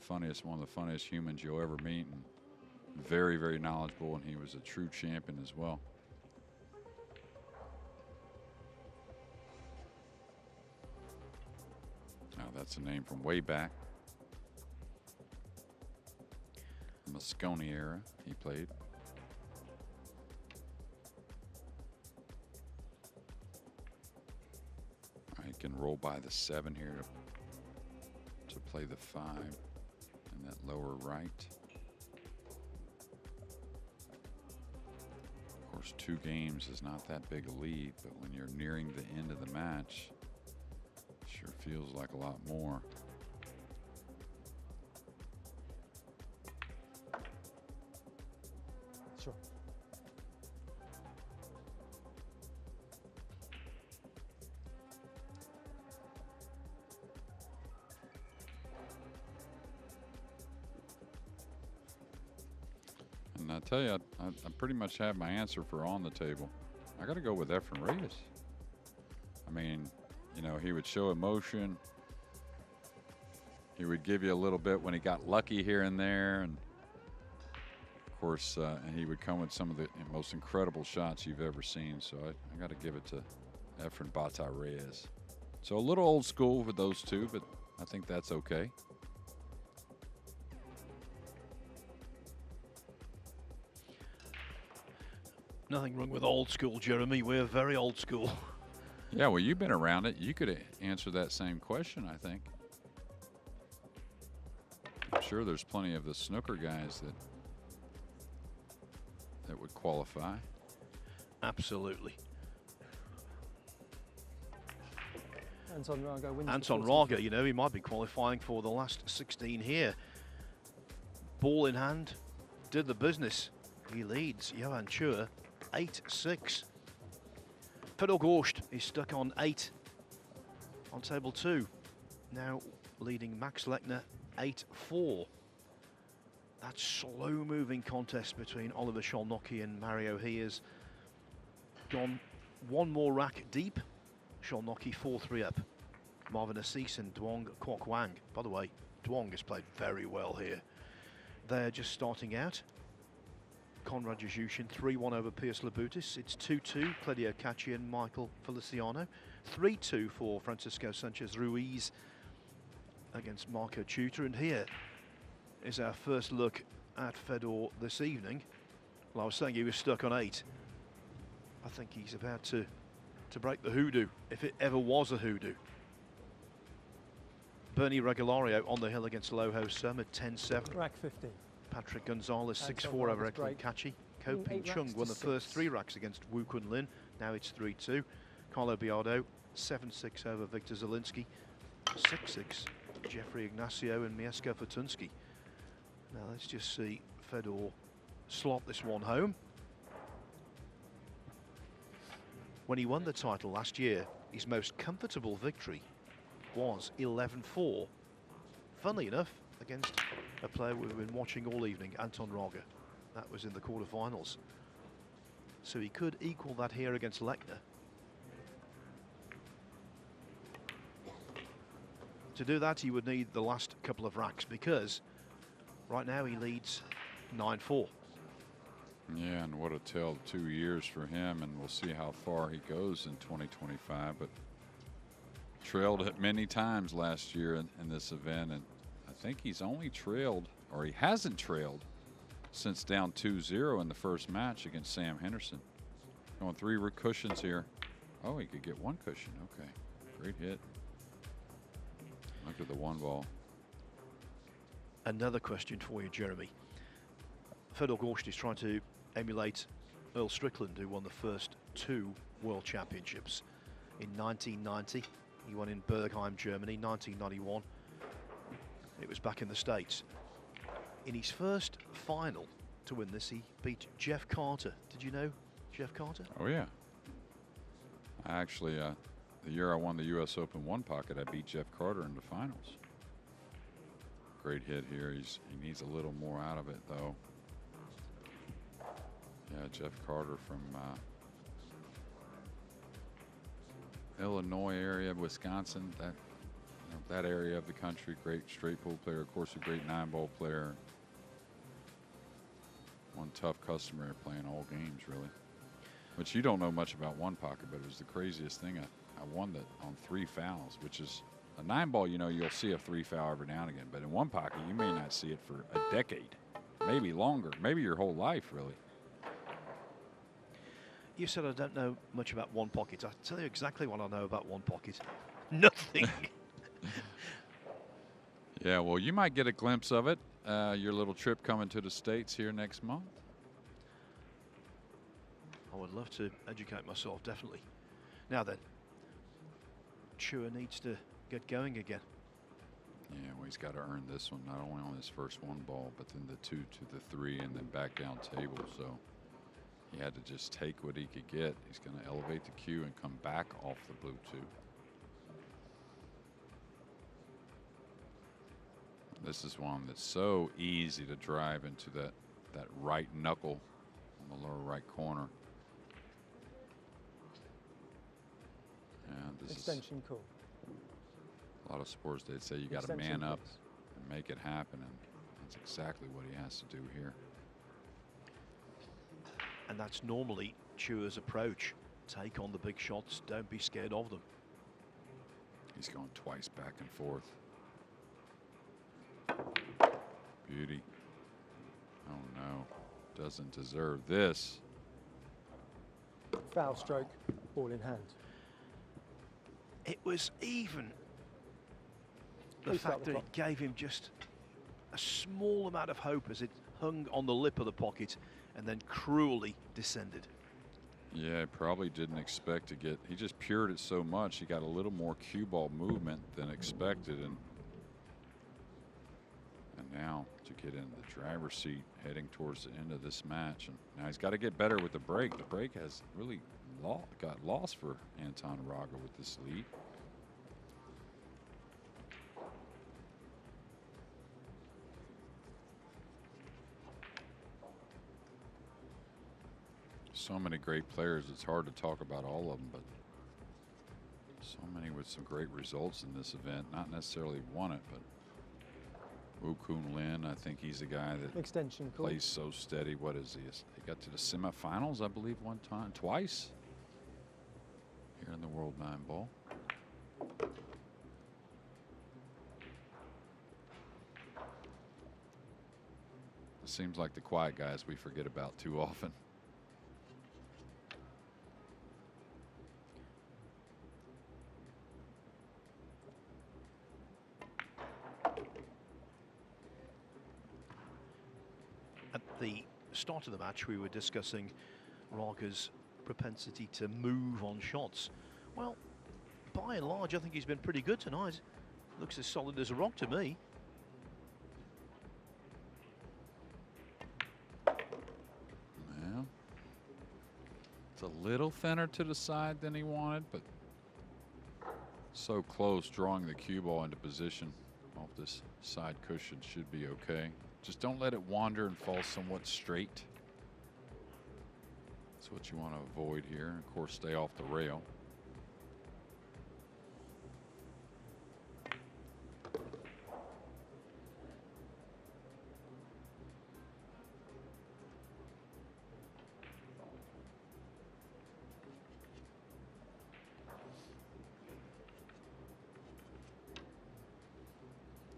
One of the funniest humans you'll ever meet, and very, very knowledgeable, and he was a true champion as well. Now that's a name from way back. Moscone era, he played. I can roll by the 7 here to play the 5 in that lower right. Of course, 2 games is not that big a lead, but when you're nearing the end of the match, it sure feels like a lot more. Sure. And I tell you, I pretty much have my answer for on the table. I got to go with Efren Reyes. I mean, you know, he would show emotion. He would give you a little bit when he got lucky here and there, and of course, and he would come with some of the most incredible shots you've ever seen. So I got to give it to Efren Bata Reyes. So a little old school with those two, but I think that's okay. Nothing wrong with old school, Jeremy. We're very old school. Yeah, well, you've been around it. You could answer that same question, I think. I'm sure there's plenty of the snooker guys that would qualify. Absolutely. Anton Raga wins. Anton Raga, you know, he might be qualifying for the last 16 here. Ball in hand, did the business. He leads Johan Chua 8-6. Fedor Gorst is stuck on 8 on table 2. Now leading Max Lechner 8-4. That slow-moving contest between Oliver Szolnocki and Mario He has gone one more rack deep. Szolnocki 4-3 up. Marvin Assis and Duong Kwok Wang. By the way, Duong has played very well here. They're just starting out. Konrad Jajushin 3-1 over Piers Labutis. It's 2-2, Claudio Cacci and Michael Feliciano. 3-2 for Francisco Sanchez Ruiz against Marco Tutor. And here is our first look at Fedor this evening. Well, I was saying he was stuck on 8. I think he's about to break the hoodoo, if it ever was a hoodoo. Bernie Regalario on the hill against Loho Sum at 10-7. Rack 15. Patrick Gonzalez 6-4 over Eklan Kachi. Ko Ping Chung won the first 3 racks against Wu Kun Lin. Now it's 3-2. Carlo Biardo 7-6 over Victor Zielinski. 6-6 Jeffrey Ignacio and Mieszko Fortunski. Now let's just see Fedor slot this one home. When he won the title last year, his most comfortable victory was 11-4. Funnily enough, against a player we've been watching all evening, Anton Raga. That was in the quarterfinals. So he could equal that here against Lechner. To do that, he would need the last couple of racks, because right now he leads 9-4. Yeah, and what a tale of 2 years for him, and we'll see how far he goes in 2025. But trailed it many times last year in this event, and I think he's only trailed, or he hasn't trailed, since down 2-0 in the first match against Sam Henderson. Going 3 cushions here. Oh, he could get 1 cushion. Okay, great hit. Look at the 1 ball. Another question for you, Jeremy. Fedor Gorst is trying to emulate Earl Strickland, who won the first 2 World Championships. In 1990, he won in Bergheim, Germany. 1991, it was back in the States. In his first final to win this, he beat Jeff Carter. Did you know Jeff Carter? Oh, yeah. I actually, the year I won the U.S. Open 1 pocket, I beat Jeff Carter in the finals. Great hit here. He needs a little more out of it, though. Yeah, Jeff Carter from Illinois area, Wisconsin, that area of the country. Great straight pool player, of course, a great 9-ball player. One tough customer playing all games, really. But you don't know much about 1 pocket, but it was the craziest thing. I won that on 3 fouls, which is a 9-ball. You know, you'll see a 3 foul every now and again, but in 1 pocket, you may not see it for a decade, maybe longer, maybe your whole life, really. You said I don't know much about 1 pocket. I'll tell you exactly what I know about 1 pocket. Nothing. Yeah, well, you might get a glimpse of it. Your little trip coming to the States here next month. I would love to educate myself, definitely. Now then, Chua needs to get going again. Yeah, well, he's got to earn this one, not only on his first 1 ball, but then the 2 to the 3 and then back down table. So he had to just take what he could get. He's going to elevate the cue and come back off the blue 2. This is one that's so easy to drive into that right knuckle on the lower right corner. And this Extension call. A lot of sports, they'd say you got to man up and make it happen, and that's exactly what he has to do here. And that's normally Chua's approach. Take on the big shots, don't be scared of them. He's going twice back and forth. Beauty. Oh no, doesn't deserve this. Foul stroke, ball in hand. It was even. The Restart fact the that it clock. gave him just a small amount of hope as it hung on the lip of the pocket and then cruelly descended. Yeah, probably didn't expect to get, he just pured it so much, he got a little more cue ball movement than expected, and now to get in the driver's seat heading towards the end of this match. And now he's got to get better with the break. The break has really got lost for Anton Raga with this lead. So many great players, it's hard to talk about all of them, but so many with some great results in this event. Not necessarily won it, but Woo Kun Lin, I think he's the guy that Extension plays so steady. What is he? He got to the semifinals, I believe, one time, twice here in the World 9 Ball. It seems like the quiet guys we forget about too often. At the start of the match, we were discussing Raga's propensity to move on shots. Well, by and large, I think he's been pretty good tonight. Looks as solid as a rock to me. Yeah. It's a little thinner to the side than he wanted, but so close. Drawing the cue ball into position off this side cushion should be okay. Just don't let it wander and fall somewhat straight. That's what you want to avoid here. Of course, stay off the rail.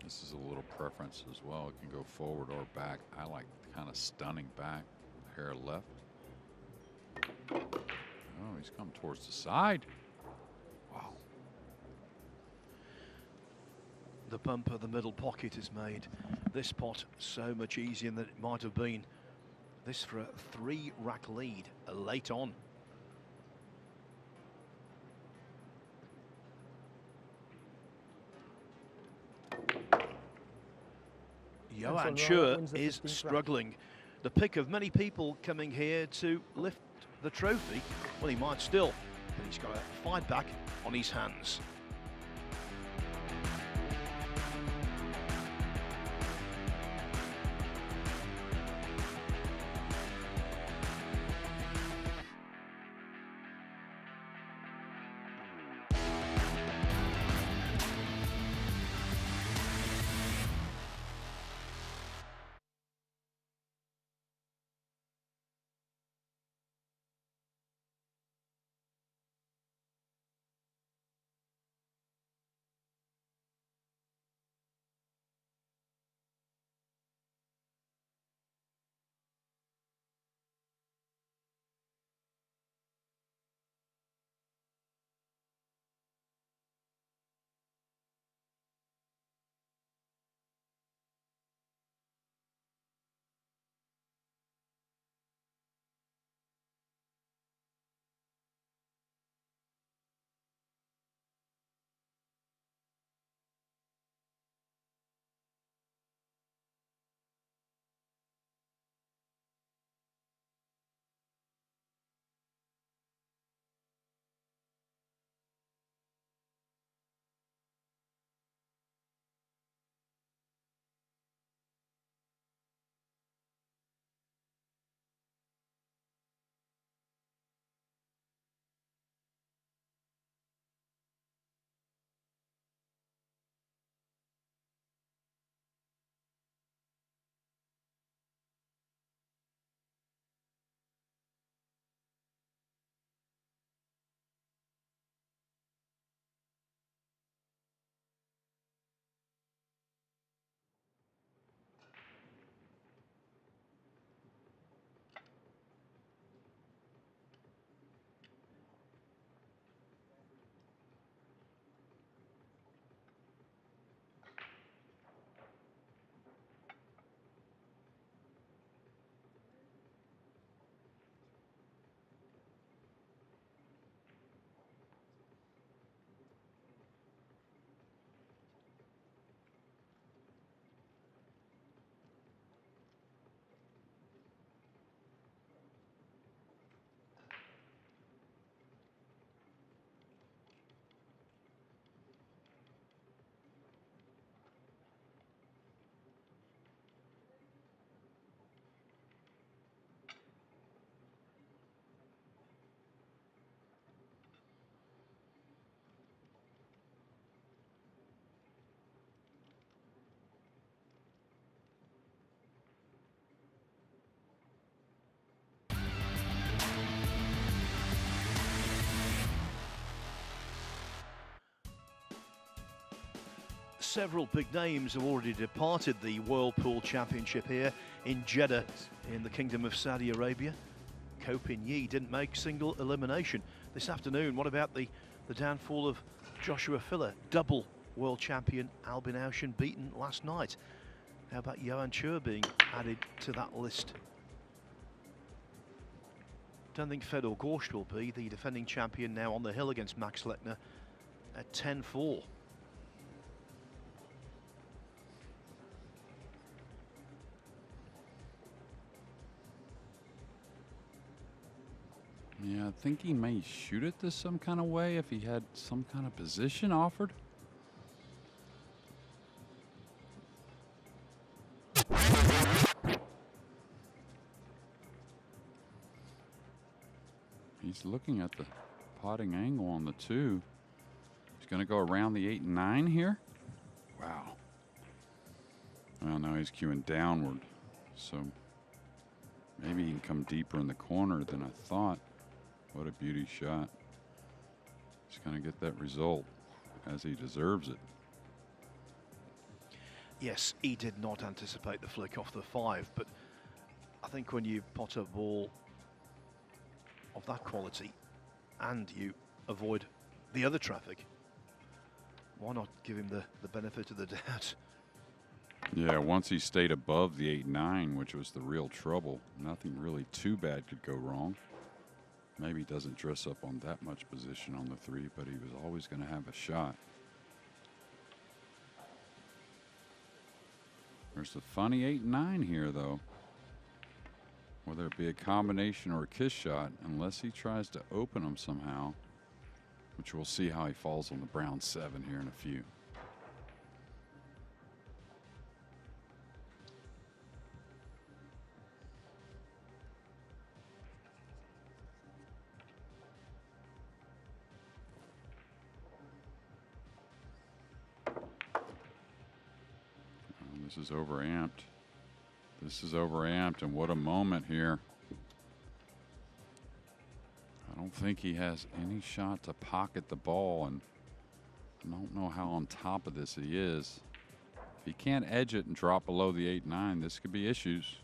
This is a little preference as well. It can go forward or back. I like kind of stunning back. Hair left. Oh, he's come towards the side. Wow. The bump of the middle pocket has made this pot so much easier than it might have been. This for a 3-rack lead late on. Johan Schur is struggling. The pick of many people coming here to lift the trophy. Well, he might still, but he's got a fight back on his hands. several big names have already departed the Whirlpool Championship here in Jeddah in the Kingdom of Saudi Arabia. Ko Pin Yi didn't make single elimination this afternoon. What about the downfall of Joshua Filler, double world champion Albin Auschen beaten last night? How about Johan Chur being added to that list? Don't think Fedor Gorst will be the defending champion now on the hill against Max Lechner at 10-4. Yeah, I think he may shoot it this some kind of way if he had some kind of position offered. He's looking at the potting angle on the 2. He's going to go around the 8 and 9 here. Wow. Well, now he's cueing downward, so maybe he can come deeper in the corner than I thought. What a beauty shot. He's going to get that result as he deserves it. Yes, he did not anticipate the flick off the 5, but I think when you pot a ball of that quality and you avoid the other traffic, why not give him the benefit of the doubt? Yeah, once he stayed above the 8-9, which was the real trouble, nothing really too bad could go wrong. Maybe he doesn't dress up on that much position on the 3, but he was always going to have a shot. There's a funny 8-9 here, though. Whether it be a combination or a kiss shot, unless he tries to open them somehow, which we'll see how he falls on the brown 7 here in a few. This is overamped. This is overamped, and what a moment here. I don't think he has any shot to pocket the ball, and I don't know how on top of this he is. If he can't edge it and drop below the 8-9, this could be issues.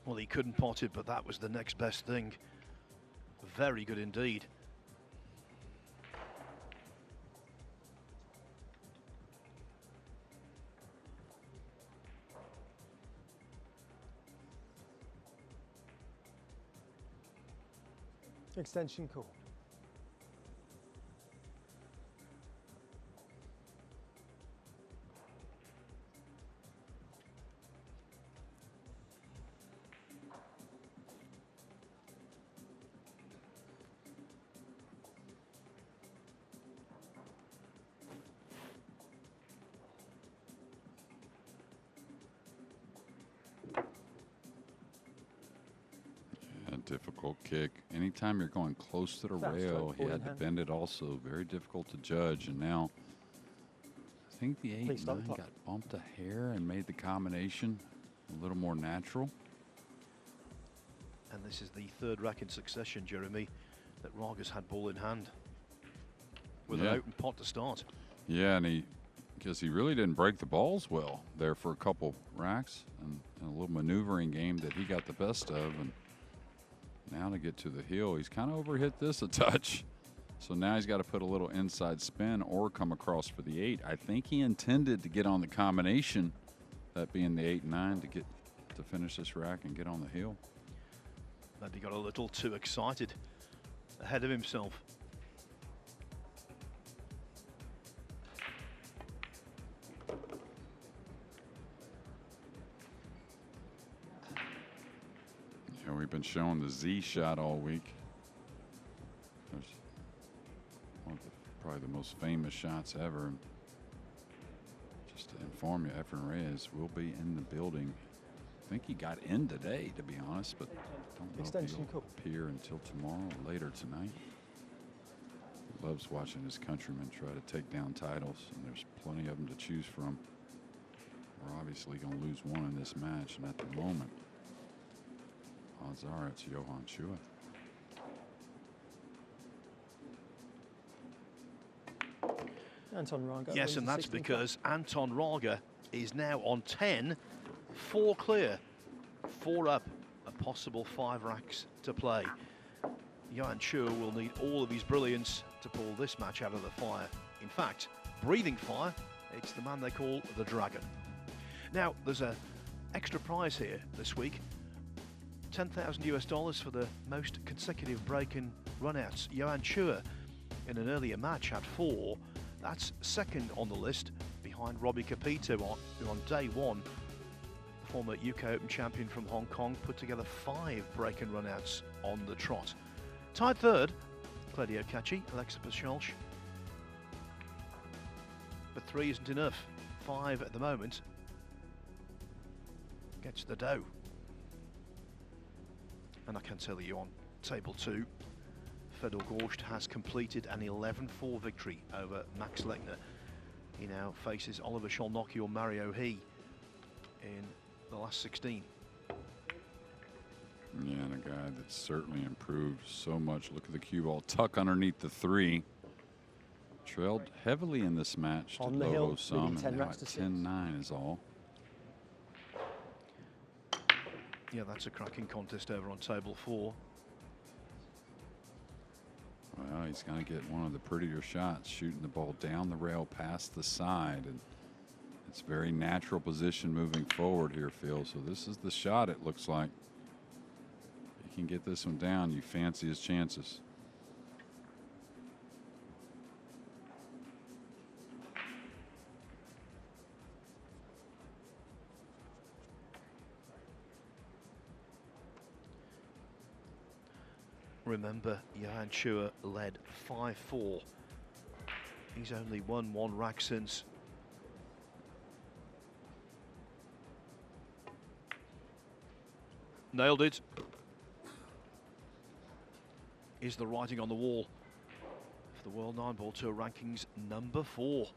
Well, he couldn't pot it, but that was the next best thing. Very good indeed. Extension call. Difficult kick. Anytime you're going close to the rail, he had to bend it also. Very difficult to judge. And now I think the 8-9 got bumped a hair and made the combination a little more natural. And this is the 3rd rack in succession, Jeremy, that Raga's had ball in hand with an open pot to start. Yeah, and because he really didn't break the balls well there for a couple racks, and a little maneuvering game that he got the best of. And now to get to the heel, he's kind of overhit this a touch. So now he's got to put a little inside spin or come across for the 8. I think he intended to get on the combination, that being the 8-9, to finish this rack and get on the heel. But he got a little too excited, ahead of himself. We've been showing the Z shot all week. There's one of probably the most famous shots ever. Just to inform you, Efren Reyes will be in the building. I think he got in today, to be honest, but don't know if he'll appear until tomorrow or later tonight. Loves watching his countrymen try to take down titles, and there's plenty of them to choose from. We're obviously going to lose one in this match, and at the moment, odds are it's Johan Chua. Anton Raga. Yes, and that's because Anton Raga is now on 10, 4 clear, 4 up, a possible 5 racks to play. Johan Chua will need all of his brilliance to pull this match out of the fire. In fact, breathing fire, it's the man they call the Dragon. Now, there's an extra prize here this week. $10,000 for the most consecutive break-in run-outs. Johan Chua, in an earlier match, had 4. That's second on the list, behind Robbie Capito, who on day 1, the former UK Open champion from Hong Kong, put together 5 break-in run-outs on the trot. Tied third, Claudio Cacci, Alexa Pacholch. But 3 isn't enough. 5 at the moment gets the dough. And I can tell you on table 2, Fedor Gorst has completed an 11-4 victory over Max Lechner. He now faces Oliver Sholnocki or Mario He in the last 16. Yeah, and a guy that's certainly improved so much. Look at the cue ball tuck underneath the 3. Trailed heavily in this match to On the Lobo hill, some, leading 10 and now racks at to 10-9 is all. Yeah, that's a cracking contest over on table 4. Well, he's going to get one of the prettier shots, shooting the ball down the rail past the side. And it's very natural position moving forward here, Phil. So this is the shot, it looks like. If he can get this one down, you fancy his chances. Remember, Johan Chua led 5-4. He's only won 1 rack since. Nailed it. Is the writing on the wall for the World 9-Ball Tour rankings number 4.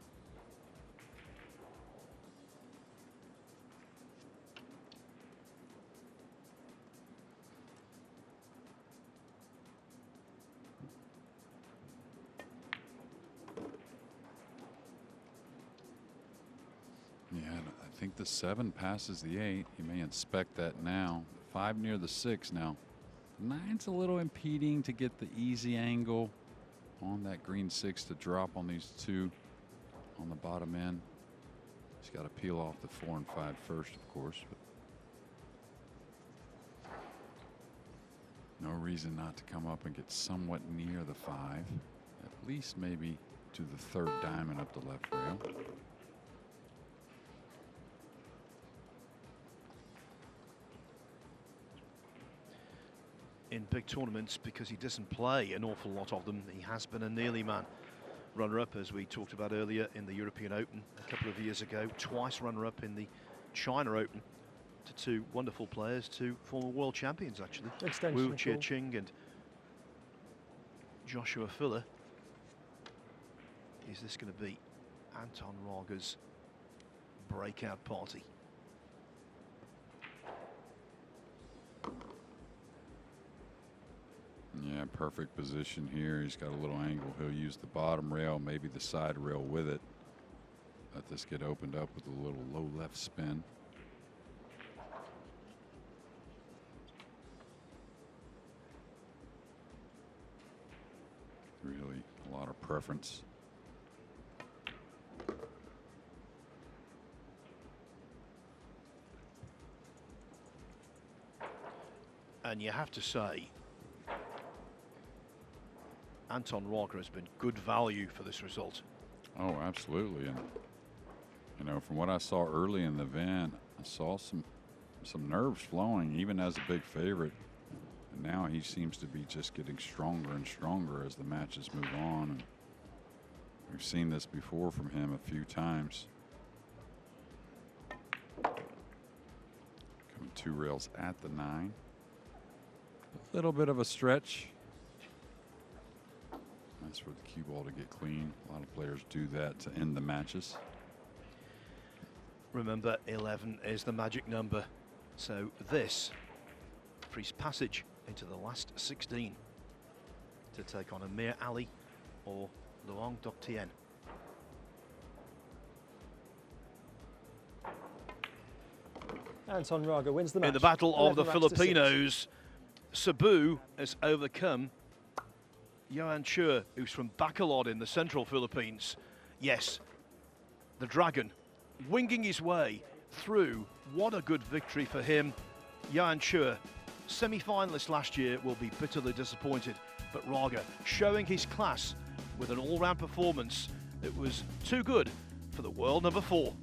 I think the 7 passes the 8. You may inspect that now. 5 near the 6 now. 9's a little impeding to get the easy angle on that green 6 to drop on these 2 on the bottom end. He's got to peel off the 4 and 5 first, of course. But no reason not to come up and get somewhat near the 5. At least maybe to the 3rd diamond up the left rail. In big tournaments, because he doesn't play an awful lot of them, he has been a nearly man. Runner-up, as we talked about earlier, in the European Open a couple of years ago. Twice runner-up in the China Open to 2 wonderful players, 2 former world champions, actually. Wu Chiaching and Joshua Filler. Is this going to be Anton Raga's breakout party? Yeah, perfect position here. He's got a little angle. He'll use the bottom rail, maybe the side rail with it. Let this get opened up with a little low left spin. Really a lot of preference. And you have to say, Anton Raga has been good value for this result. Oh, absolutely. And, you know, from what I saw early in the event, I saw some nerves flowing, even as a big favorite. And now he seems to be just getting stronger and stronger as the matches move on. And we've seen this before from him a few times. Coming 2 rails at the 9. A little bit of a stretch. chance for the cue ball to get clean. A lot of players do that to end the matches. Remember, 11 is the magic number. So this frees passage into the last 16 to take on Amir Ali or Luong Dok Tien. Anton Raga wins the match. In the battle of the 11 racks to 6. Filipinos, Cebu has overcome Johan Chua, who's from Bacolod in the central Philippines. Yes, the Dragon winging his way through. What a good victory for him. Johan Chua, semi-finalist last year, will be bitterly disappointed. But Raga showing his class with an all-round performance that was too good for the world number 4.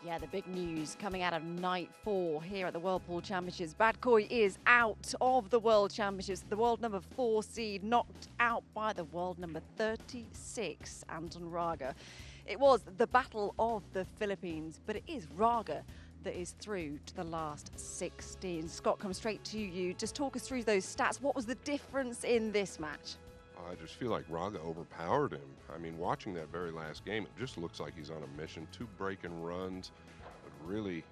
Yeah, the big news coming out of night 4 here at the World Pool Championships. Bad Koi is out of the World Championships. The world number 4 seed knocked out by the world number 36, Anton Raga. It was the battle of the Philippines, but it is Raga that is through to the last 16. Scott, come straight to you. Just talk us through those stats. What was the difference in this match? I just feel like Raga overpowered him. I mean, watching that very last game, it just looks like he's on a mission. 2 break-and runs, but really,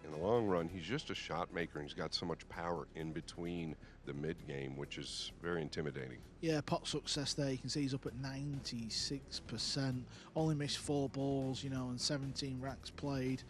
in the long run, he's just a shot maker, and he's got so much power in between the mid-game, which is very intimidating. Yeah, pot success there. You can see he's up at 96%. Only missed 4 balls, you know, and 17 racks played.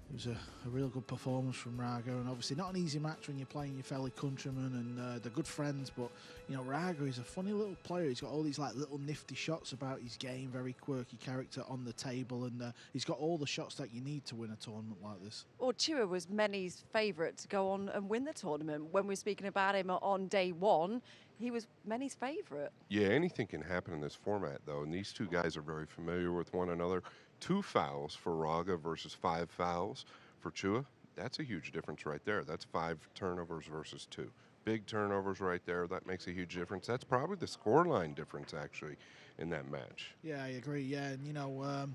It was a real good performance from Raga, and obviously not an easy match when you're playing your fellow countrymen, and they're good friends, but you know, Raga is a funny little player. He's got all these like little nifty shots about his game, very quirky character on the table, and he's got all the shots that you need to win a tournament like this. Well, Chua was many's favourite to go on and win the tournament. When we were speaking about him on day 1, he was many's favourite. Yeah, anything can happen in this format, though, and these two guys are very familiar with one another. 2 fouls for Raga versus 5 fouls for Chua. That's a huge difference right there. That's 5 turnovers versus 2. Big turnovers right there. That makes a huge difference. That's probably the scoreline difference, actually, in that match. Yeah, I agree. Yeah, and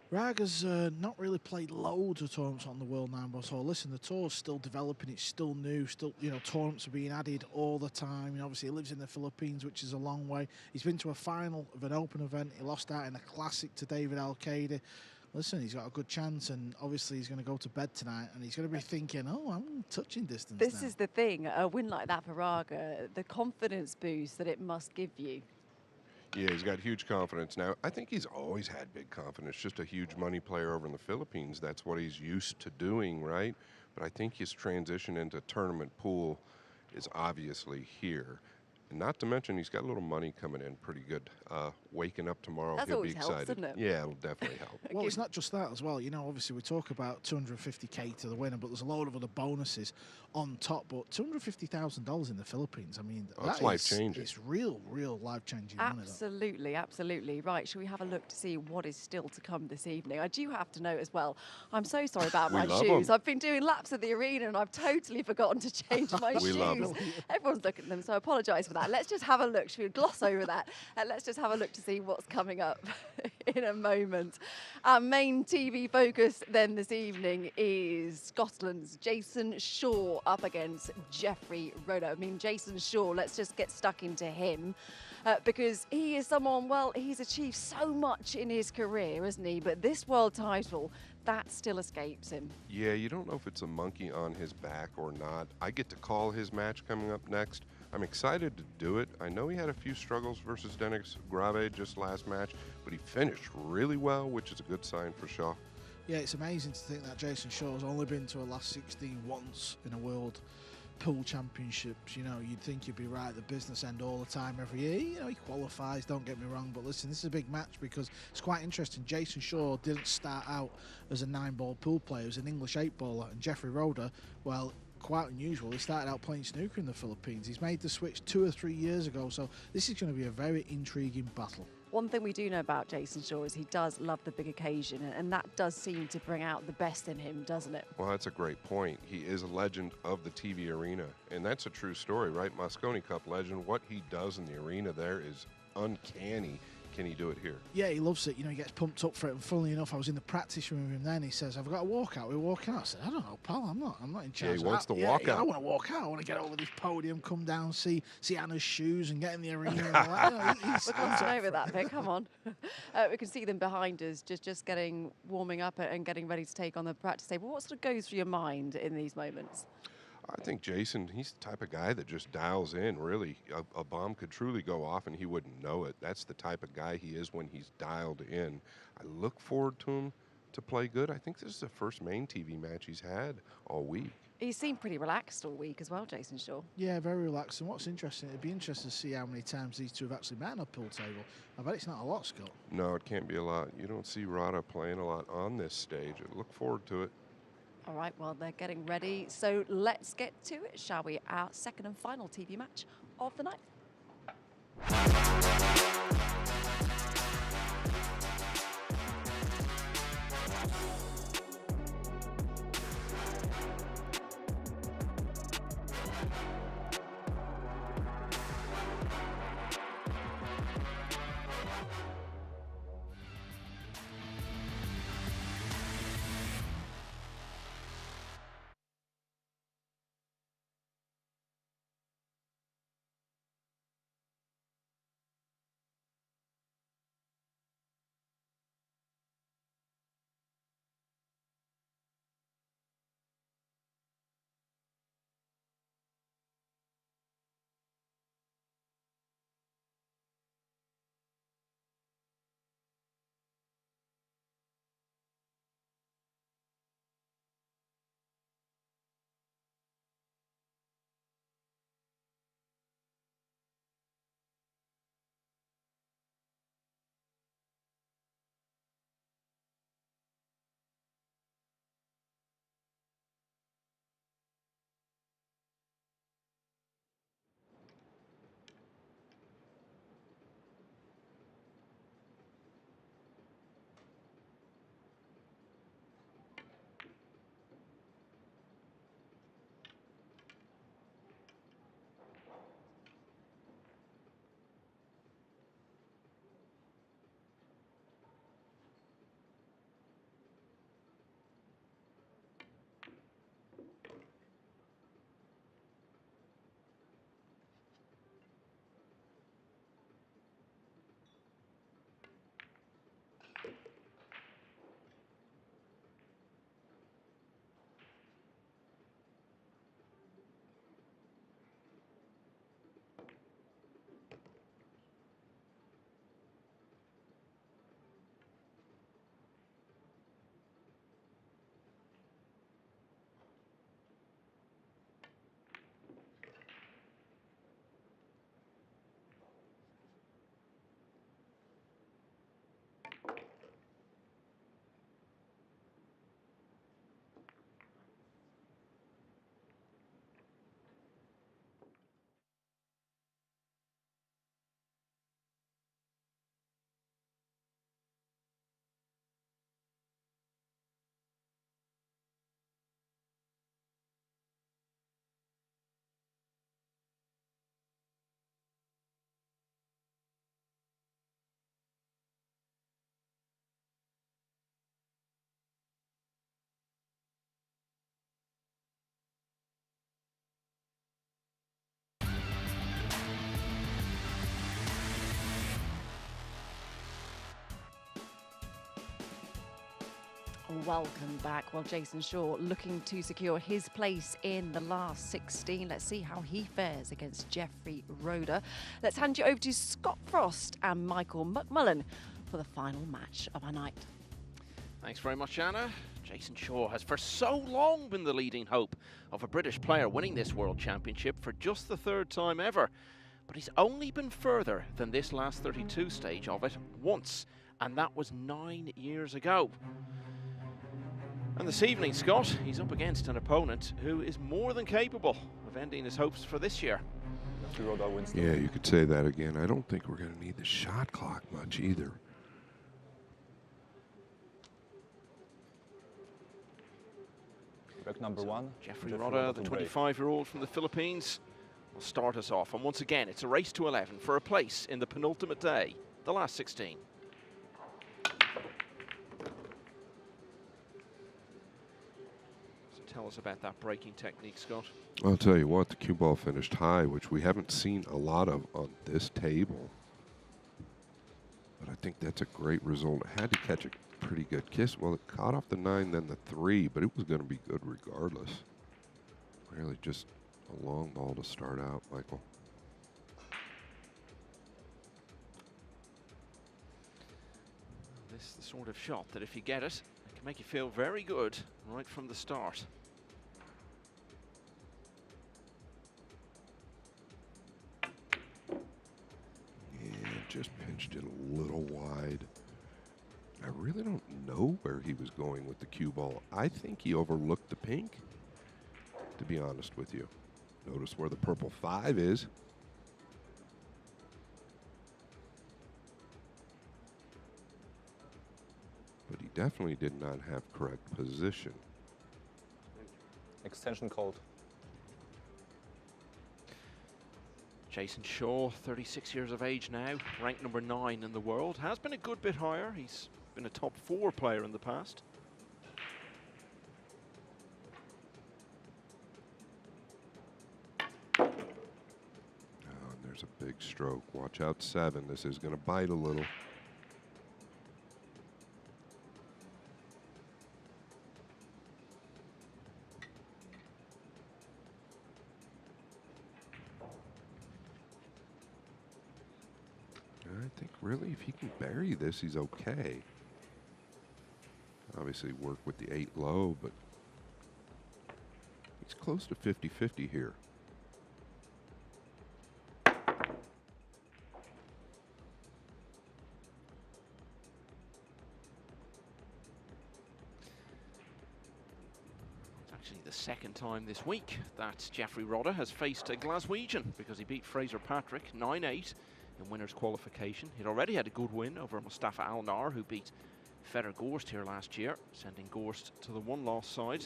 Raga's not really played loads of tournaments on the World 9-Ball Tour. Listen, the tour's still developing. It's still new. Still, tournaments are being added all the time. Obviously, he lives in the Philippines, which is a long way. He's been to a final of an open event. He lost out in a classic to David Alcaide. Listen, he's got a good chance, and obviously he's going to go to bed tonight, and he's going to be thinking, oh, I'm touching distance This now. is the thing, a win like that for Raga, the confidence boost that it must give you. Yeah, he's got huge confidence now. I think he's always had big confidence, just a huge money player over in the Philippines. That's what he's used to doing, right? But I think his transition into tournament pool is obviously here. And not to mention, he's got a little money coming in pretty good. Waking up tomorrow, That's he'll be always helps, excited. doesn't it? Yeah, it'll definitely help. Well, it's not just that as well. Obviously we talk about $250K to the winner, but there's a load of other bonuses on top. But $250,000 in the Philippines, I mean, that's life-changing. It's real life-changing money. Absolutely, absolutely. Right, shall we have a look to see what is still to come this evening? I do have to note as well, I'm so sorry about my shoes. I've been doing laps of the arena and I've totally forgotten to change my shoes. Love them. Everyone's looking at them, so I apologise for that. Let's just have a look. Should we gloss over that? Let's just have a look to see what's coming up in a moment. Our main TV focus then this evening is Scotland's Jason Shaw up against Jeffrey Roeder. I mean, Jason Shaw, let's just get stuck into him. Because he is someone, well, he's achieved so much in his career, hasn't he? But this world title, that still escapes him. Yeah, you don't know if it's a monkey on his back or not. I get to call his match coming up next. I'm excited to do it. I know he had a few struggles versus Dennis Grave just last match, but he finished really well, which is a good sign for Shaw. Yeah, it's amazing to think that Jason Shaw's only been to a last 16 once in a World Pool Championships. You'd think you'd be right at the business end all the time every year. He qualifies, don't get me wrong, but listen, this is a big match because it's quite interesting. Jason Shaw didn't start out as a 9-ball pool player, he was an English 8-baller, and Jeffrey Roeder, well, quite unusual. He started out playing snooker in the Philippines. He's made the switch 2 or 3 years ago, so this is going to be a very intriguing battle. One thing we do know about Jason Shaw is he does love the big occasion, and that does seem to bring out the best in him, doesn't it? Well, that's a great point. He is a legend of the TV arena, and that's a true story, right? Moscone Cup legend. What he does in the arena there is uncanny. Can he do it here? Yeah, he loves it. He gets pumped up for it. And funnily enough, I was in the practice room with him then. He says, "I've got to walk out. We're walking out." I said, "I don't know, pal. I'm not in charge." Yeah, he wants to walk out. I want to walk out. I want to get over this podium, come down, see Anna's shoes, and get in the arena. And all that. We're glossing over that bit. Come on. We can see them behind us, just warming up and getting ready to take on the practice table. What sort of goes through your mind in these moments? I think Jason, he's the type of guy that just dials in, really. A bomb could truly go off and he wouldn't know it. That's the type of guy he is when he's dialed in. I look forward to him to play good. I think this is the first main TV match he's had all week. He seemed pretty relaxed all week as well, Jason Shaw. Yeah, very relaxed. And what's interesting, it'd be interesting to see how many times these two have actually met on a pool table. I bet it's not a lot, Scott. No, it can't be a lot. You don't see Rada playing a lot on this stage. I look forward to it. All right, well, they're getting ready. So let's get to it, shall we? Our second and final TV match of the night. and welcome back. Well, Jason Shaw looking to secure his place in the last 16. Let's see how he fares against Jeffrey Roeder. Let's hand you over to Scott Frost and Michael McMullen for the final match of our night. Thanks very much, Anna. Jason Shaw has for so long been the leading hope of a British player winning this World Championship for just the 3rd time ever. But he's only been further than this last 32 stage of it once, and that was 9 years ago. And this evening, Scott, he's up against an opponent who is more than capable of ending his hopes for this year. Yeah, you could say that again. I don't think we're going to need the shot clock much either. Break number 1. Jeffrey Roeder, the 25-year-old from the Philippines, will start us off. And once again, it's a race to 11 for a place in the penultimate day, the last 16. Tell us about that breaking technique, Scott. I'll tell you what, the cue ball finished high, which we haven't seen a lot of on this table. But I think that's a great result. It had to catch a pretty good kiss. Well, it caught off the 9, then the 3, but it was going to be good regardless. Really just a long ball to start out, Michael. This is the sort of shot that if you get it, it can make you feel very good right from the start. Just pinched it a little wide. I really don't know where he was going with the cue ball. I think he overlooked the pink, to be honest with you. Notice where the purple 5 is. But he definitely did not have correct position. Extension code. Jason Shaw, 36 years of age now, ranked number 9 in the world. Has been a good bit higher. He's been a top 4 player in the past. Oh, and there's a big stroke. Watch out, 7. This is going to bite a little. I think really if he can bury this, he's okay. Obviously work with the 8 low, but he's close to 50-50 here. It's actually the 2nd time this week that Jeffrey Roeder has faced a Glaswegian, because he beat Fraser Patrick 9-8 in winners qualification. He'd already had a good win over Mustafa Al-Nar, who beat Fedor Gorst here last year, sending Gorst to the 1-loss side,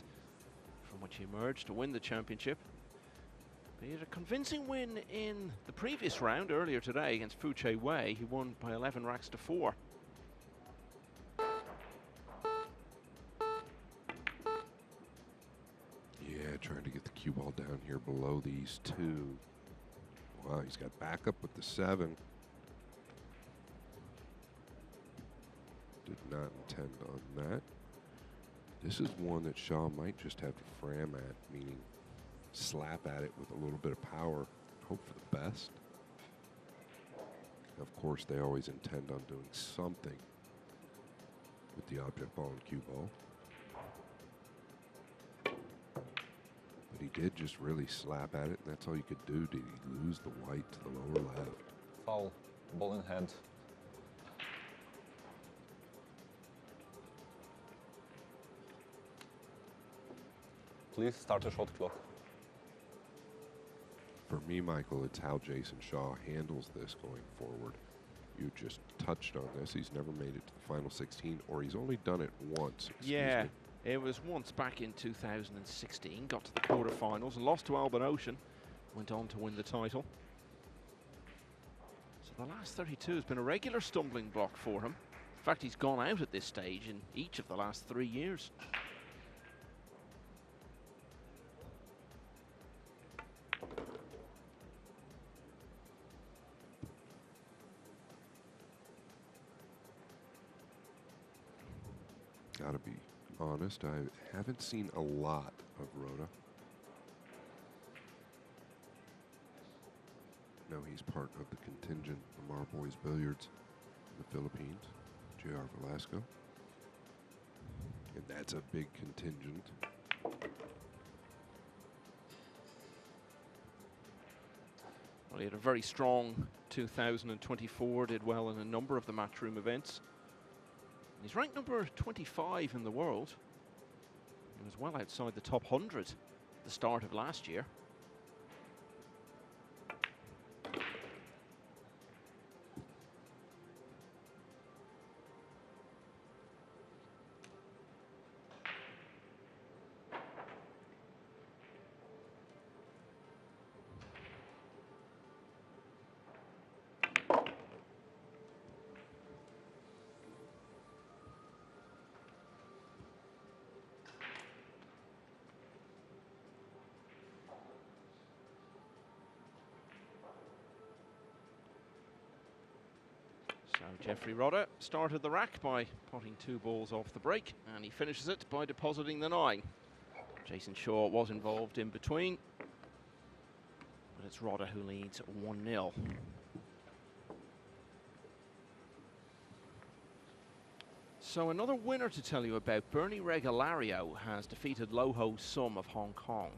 from which he emerged to win the championship. But he had a convincing win in the previous round earlier today against Fu Che Wei. He won by 11 racks to 4. Yeah, trying to get the cue ball down here below these 2. Wow, he's got backup with the 7. Did not intend on that. This is one that Shaw might just have to fram at, meaning slap at it with a little bit of power, hope for the best. Of course, they always intend on doing something with the object ball and cue ball. He did just really slap at it, and that's all you could do. Did he lose the white to the lower left? Foul. Ball in hand. Please start a shot clock. For me, Michael, it's how Jason Shaw handles this going forward. You just touched on this. He's never made it to the final 16, or he's only done it once. Yeah. It was once back in 2016, got to the quarterfinals and lost to Albin Ocean, went on to win the title. So the last 32 has been a regular stumbling block for him. In fact, he's gone out at this stage in each of the last 3 years. Gotta be honest, I haven't seen a lot of Rhoda. No, he's part of the contingent of Mar Boys Billiards in the Philippines, J.R. Velasco. And that's a big contingent. Well, he had a very strong 2024, did well in a number of the matchroom events. He's ranked number 25 in the world. He was well outside the top 100 at the start of last year. So Jeffrey Rodder started the rack by potting 2 balls off the break, and he finishes it by depositing the 9. Jason Shaw was involved in between, but it's Rodder who leads 1-0. So another winner to tell you about. Bernie Regalario has defeated Loho Sum of Hong Kong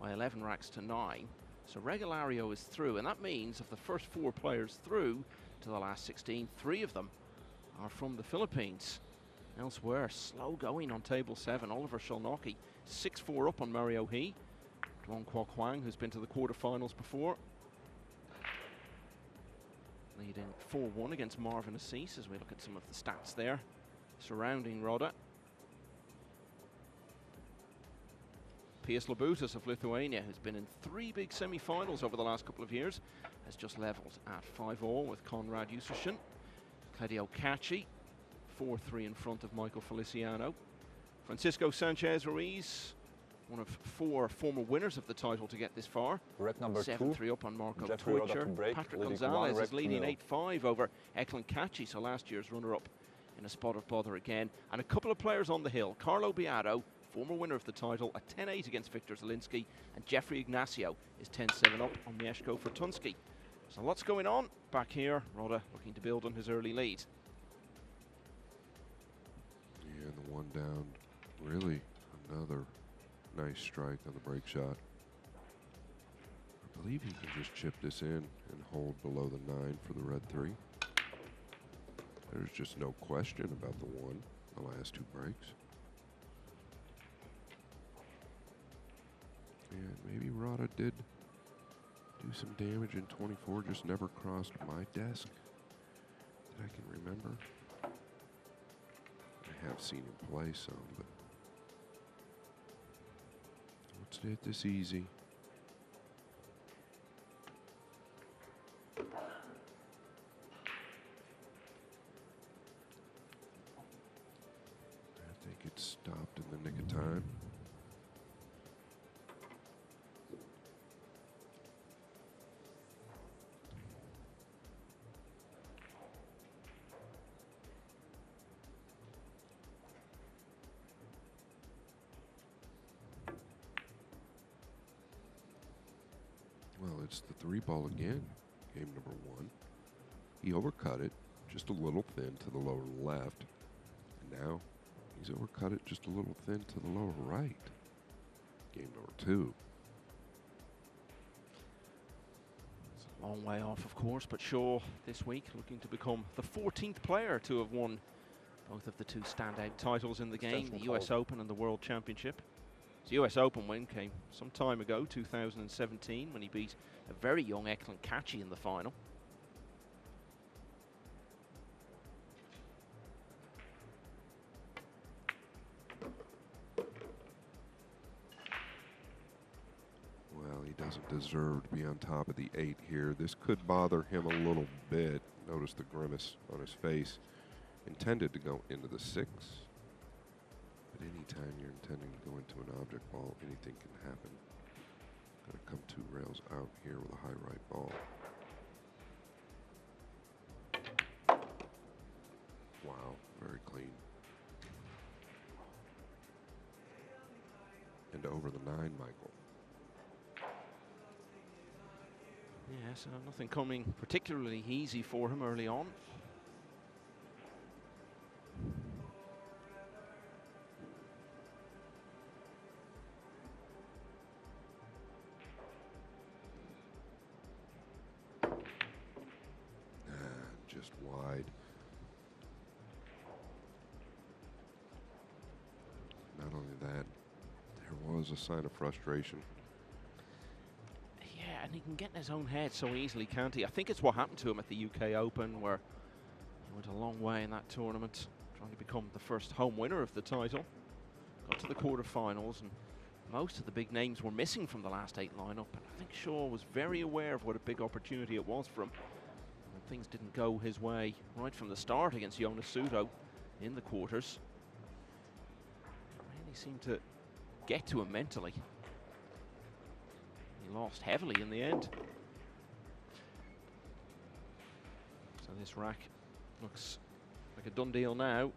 by 11 racks to 9. So Regalario is through, and that means of the first 4 players through to the last 16, 3 of them are from the Philippines. Elsewhere, slow going on table 7. Oliver Sholnocki 6-4 up on Mario He. Duong Kwa Kwang, who's been to the quarterfinals before, leading 4-1 against Marvin Assis as we look at some of the stats there surrounding Rodder. Pius Labutas of Lithuania, who's been in 3 big semi-finals over the last couple of years, has just levelled at 5-all with Konrad Yusushin. Claudio Cacci, 4-3 in front of Michael Feliciano. Francisco Sanchez Ruiz, one of 4 former winners of the title to get this far. Rack number 7-3 up on Marco Jeffrey Rodder to Teucher. break, Patrick leading Gonzalez 1 is leading rack 8-5 over Eklund Cacci, so last year's runner-up in a spot of bother again. And a couple of players on the hill. Carlo Beato, former winner of the title, a 10-8 against Victor Zielinski, and Jeffrey Ignacio is 10-7 up on Mieszko Fortunski. So lots going on back here. Rodder looking to build on his early lead. Yeah, and the 1 down, really another nice strike on the break shot. I believe he can just chip this in and hold below the 9 for the red 3. There's just no question about the 1, the last 2 breaks. And maybe Rodder did do some damage in 24, just never crossed my desk that I can remember. I have seen him play some, but let's get this easy. I think it stopped in the nick of time. Well, it's the 3 ball again, game number 1. He overcut it just a little thin to the lower left. And now he's overcut it just a little thin to the lower right. Game number 2. It's a long way off, of course, but Shaw this week looking to become the 14th player to have won both of the 2 standout titles in the game, the US Open and the World Championship. His US Open win came some time ago, 2017, when he beat a very young Eklund Cacci in the final. Well, he doesn't deserve to be on top of the 8 here. This could bother him a little bit. Notice the grimace on his face. Intended to go into the 6. But anytime you're intending to go into an object ball, anything can happen. Gonna come 2 rails out here with a high right ball. Wow, very clean. over the 9, Michael. Yeah, so nothing coming particularly easy for him early on. Just wide. Not only that, there was a sign of frustration. Yeah, and he can get in his own head so easily, can't he? I think it's what happened to him at the UK Open, where he went a long way in that tournament, trying to become the first home winner of the title. Got to the quarterfinals, and most of the big names were missing from the last 8 lineup. And I think Shaw was very aware of what a big opportunity it was for him. And things didn't go his way right from the start against Jonas Sudo in the quarters. It really seemed to get to him mentally. He lost heavily in the end. So this rack looks like a done deal now.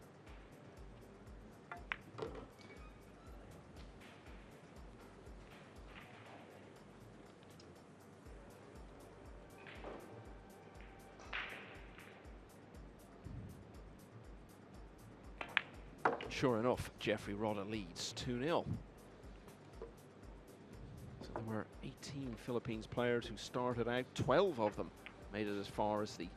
Sure enough, Jeffrey Rodder leads 2-0. So there were 18 Philippines players who started out. 12 of them made it as far as the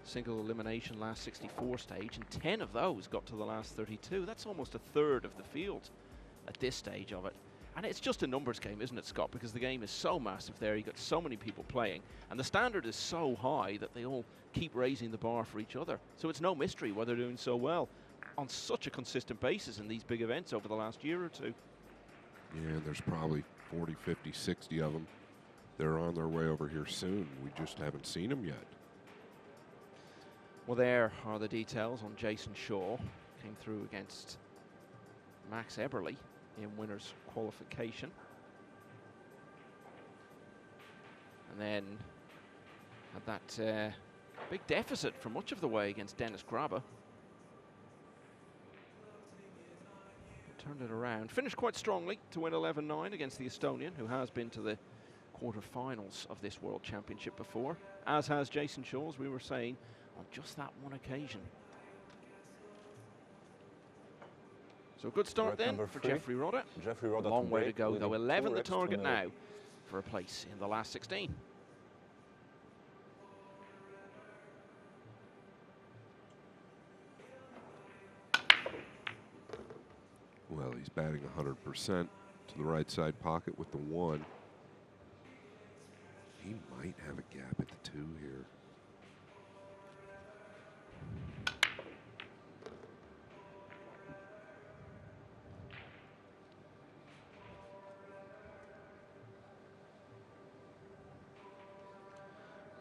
single elimination last 64 stage, and 10 of those got to the last 32. That's almost a third of the field at this stage of it. And it's just a numbers game, isn't it, Scott? Because the game is so massive there. You've got so many people playing, and the standard is so high that they all keep raising the bar for each other. So it's no mystery why they're doing so well on such a consistent basis in these big events over the last year or two. Yeah, there's probably 40, 50, 60 of them. They're on their way over here soon. We just haven't seen them yet. Well, there are the details on Jason Shaw. Came through against Max Eberle in winners qualification. And then had that big deficit for much of the way against Dennis Grabber. Turned it around. Finished quite strongly to win 11-9 against the Estonian, who has been to the quarterfinals of this World Championship before, as has Jason Shaw, as we were saying, on just that one occasion. So a good start then for Jeffrey Rodder. Jeffrey Rodder. Long way to go though. 11 the 2x target 2-0. now for a place in the last 16. Well, he's batting 100% to the right side pocket with the 1. He might have a gap at the 2 here.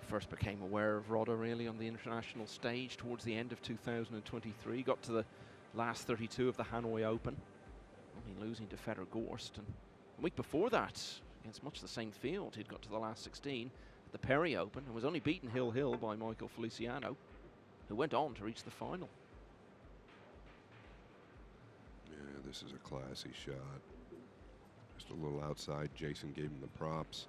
First became aware of Rodder really on the international stage towards the end of 2023. Got to the last 32 of the Hanoi Open, only losing to Fedor Gorst. And a week before that, against much the same field, he'd got to the last 16 at the Perry Open and was only beaten hill by Michael Feliciano, who went on to reach the final. Yeah, this is a classy shot. Just a little outside. Jason gave him the props.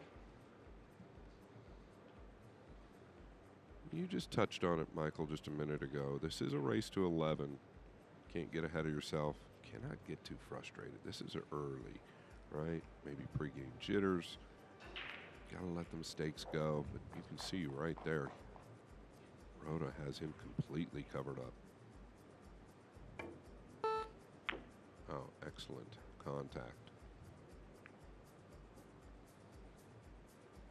You just touched on it, Michael, just a minute ago. This is a race to 11. Can't get ahead of yourself. Cannot get too frustrated. This is early, right? Maybe pregame jitters. Gotta let the mistakes go. But you can see right there, Rodder has him completely covered up. Oh, excellent contact.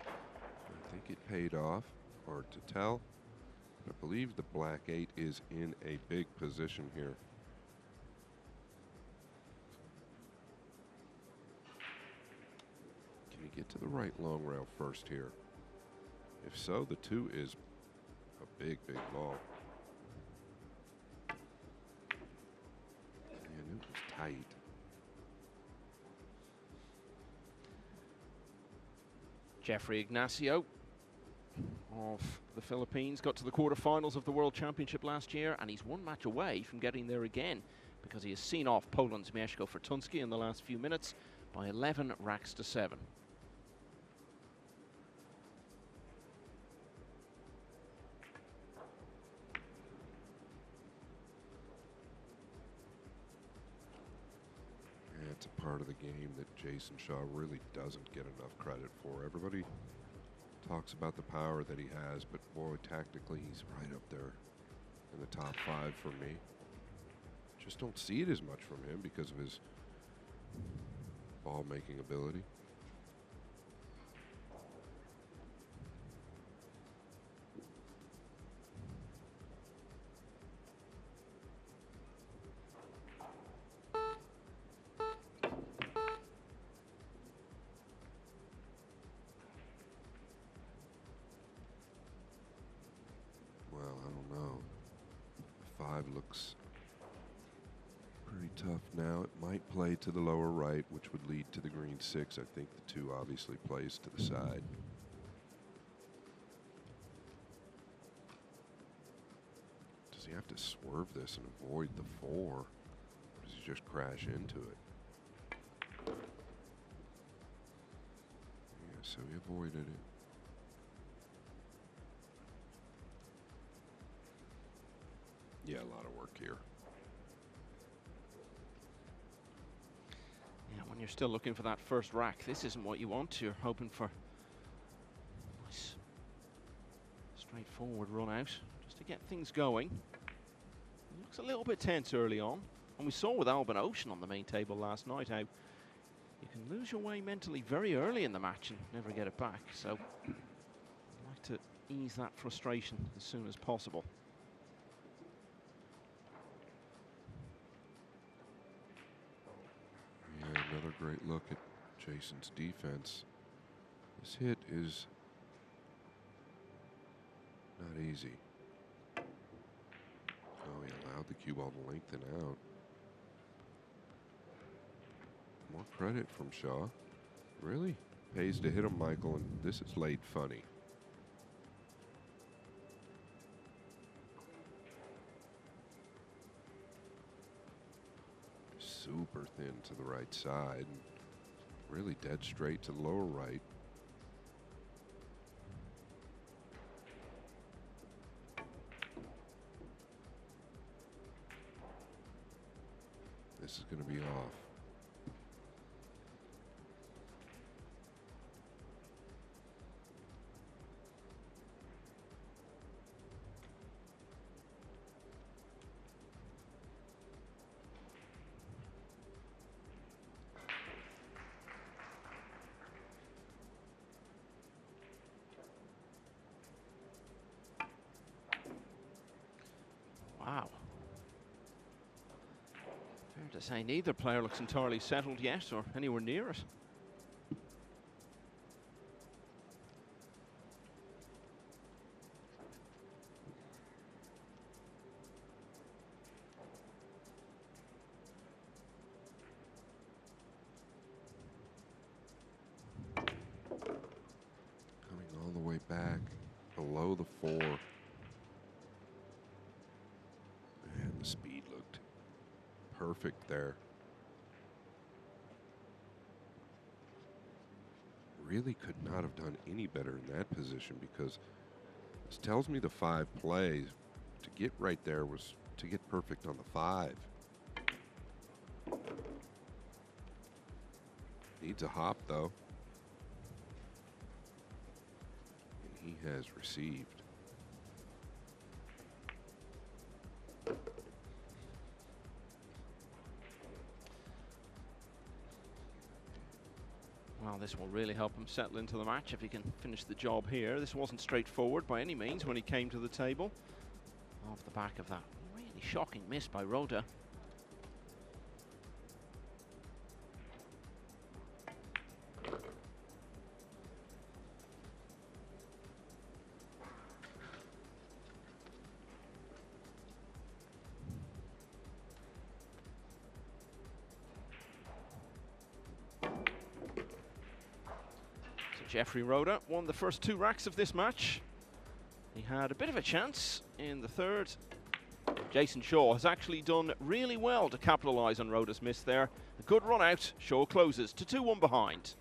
I think it paid off. Hard to tell. I believe the black 8 is in a big position here. Can he get to the right long rail first here? If so, the 2 is a big ball. And it was tight. Jeffrey Ignacio of the Philippines got to the quarterfinals of the World Championship last year, and he's one match away from getting there again because he has seen off Poland's Mieszko Fortunski in the last few minutes by 11 racks to 7. Yeah, it's a part of the game that Jason Shaw really doesn't get enough credit for. Everybody talks about the power that he has, but boy, tactically, he's right up there in the top 5 for me. Just don't see it as much from him because of his ball-making ability. Well, I don't know. 5 looks pretty tough now. It might play to the lower right, which would lead to the green 6. I think the 2 obviously plays to the side. Does he have to swerve this and avoid the 4? Or does he just crash into it? Yeah, so he avoided it. Yeah, a lot of work here. Yeah, when you're still looking for that first rack, this isn't what you want. You're hoping for a nice, straightforward run out just to get things going. It looks a little bit tense early on. And we saw with Albin Ocean on the main table last night how you can lose your way mentally very early in the match and never get it back. So I'd like to ease that frustration as soon as possible. Yeah, another great look at Jason's defense. This hit is not easy. Oh, he allowed the cue ball to lengthen out. More credit from Shaw. Really pays to hit him, Michael, and this is laid funny. Super thin to the right side. Really dead straight to the lower right. This is going to be off. Wow. Fair to say neither player looks entirely settled yet or anywhere near it. Coming all the way back below the 4. And the speed looked perfect there. Really could not have done any better in that position because this tells me the 5 plays. To get right there was to get perfect on the 5. Needs a hop though. And he has received. Well, this will really help him settle into the match if he can finish the job here. This wasn't straightforward by any means when he came to the table. Off the back of that really shocking miss by Rhoda. Jeffrey Rhoda won the first 2 racks of this match. He had a bit of a chance in the third, Jason Shaw has actually done really well to capitalise on Roda's miss there. A good run out. Shaw closes to 2-1 behind.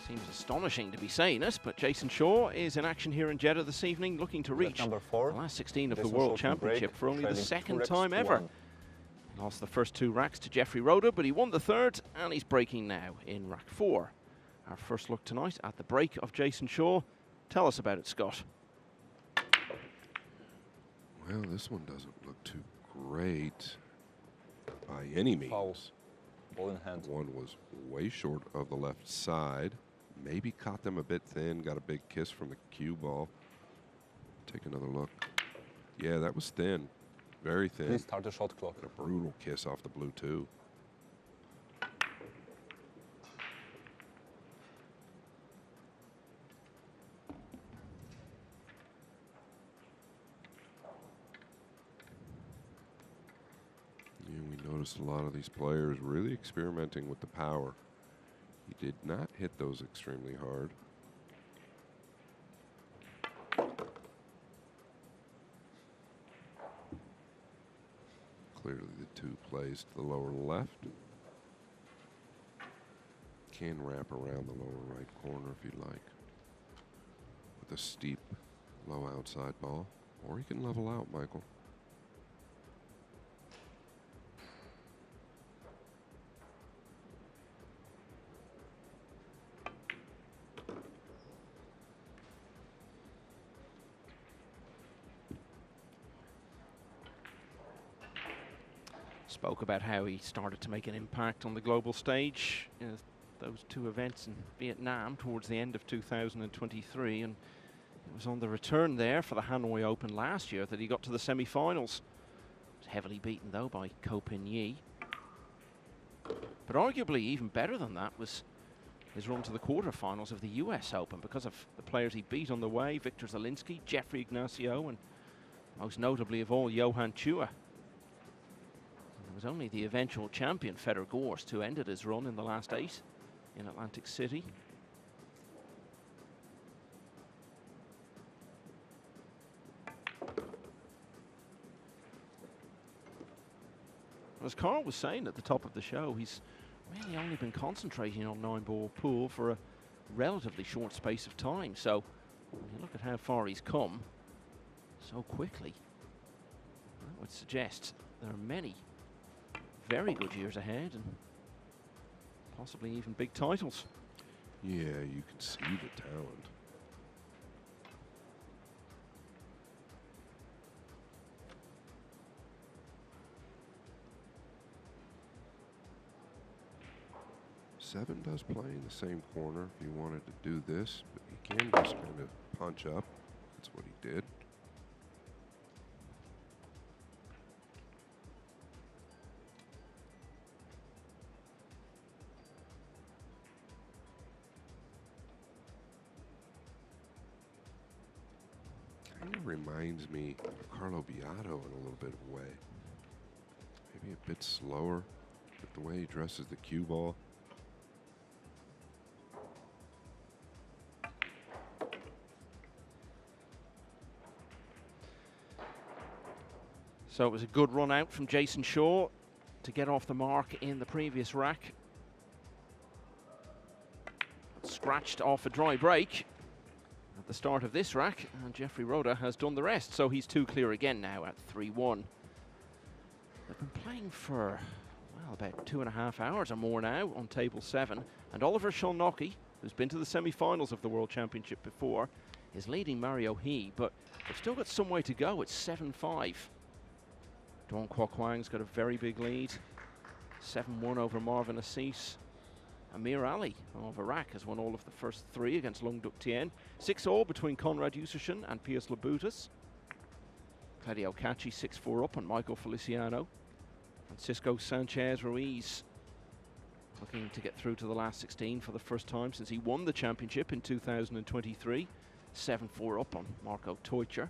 Seems astonishing to be saying it, but Jason Shaw is in action here in Jeddah this evening, looking to reach Number 4, the last 16 of the Jason World Shaw to break, Championship for only the trailing 2 second racks time to ever. 1. Lost the first 2 racks to Jeffrey Roda, but he won the third, and he's breaking now in rack 4. Our first look tonight at the break of Jason Shaw. Tell us about it, Scott. Well, this one doesn't look too great by any means. Foul. Ball in hand. One was way short of the left side. Maybe caught them a bit thin. Got a big kiss from the cue ball. Take another look. Yeah, that was thin. Very thin. Please start the shot clock. And a brutal kiss off the blue, too. We noticed a lot of these players really experimenting with the power. He did not hit those extremely hard. Clearly the 2 plays to the lower left. Can wrap around the lower right corner if you'd like. With a steep, low outside ball. Or he can level out, Michael. Spoke about how he started to make an impact on the global stage. Those two events in Vietnam towards the end of 2023, and it was on the return there for the Hanoi Open last year that he got to the semi-finals. Was heavily beaten though by Ko Pin Yi. But arguably even better than that was his run to the quarterfinals of the US Open because of the players he beat on the way: Victor Zielinski, Jeffrey Ignacio, and most notably of all, Johan Chua. It was only the eventual champion, Fedor Gorst, who ended his run in the last 8 in Atlantic City. As Carl was saying at the top of the show, he's really only been concentrating on 9-ball pool for a relatively short space of time. So when you look at how far he's come so quickly, that would suggest there are many very good years ahead and possibly even big titles. Yeah, you can see the talent. Seven does play in the same corner if he wanted to do this, but he can just kind of punch up. That's what he did. Kind of reminds me of Carlo Beato in a little bit of a way. Maybe a bit slower, but the way he dresses the cue ball. So it was a good run out from Jason Shaw to get off the mark in the previous rack. Scratched off a dry break at the start of this rack, and Jeffrey Roda has done the rest, so he's 2 clear again now at 3-1. They've been playing for, well, about 2.5 hours or more now on table 7, and Oliver Szolnocki, who's been to the semi-finals of the World Championship before, is leading Mario He, but they've still got some way to go. It's 7-5. Duong Kwok Wang's got a very big lead, 7-1 over Marvin Assis. Amir Ali of Iraq has won all of the first 3 against Lung Duk Tien. 6-all between Konrad Yusushin and Piers Labutas. Claudio Cacci 6-4 up on Michael Feliciano. Francisco Sanchez Ruiz looking to get through to the last 16 for the first time since he won the championship in 2023. 7-4 up on Marco Teucher.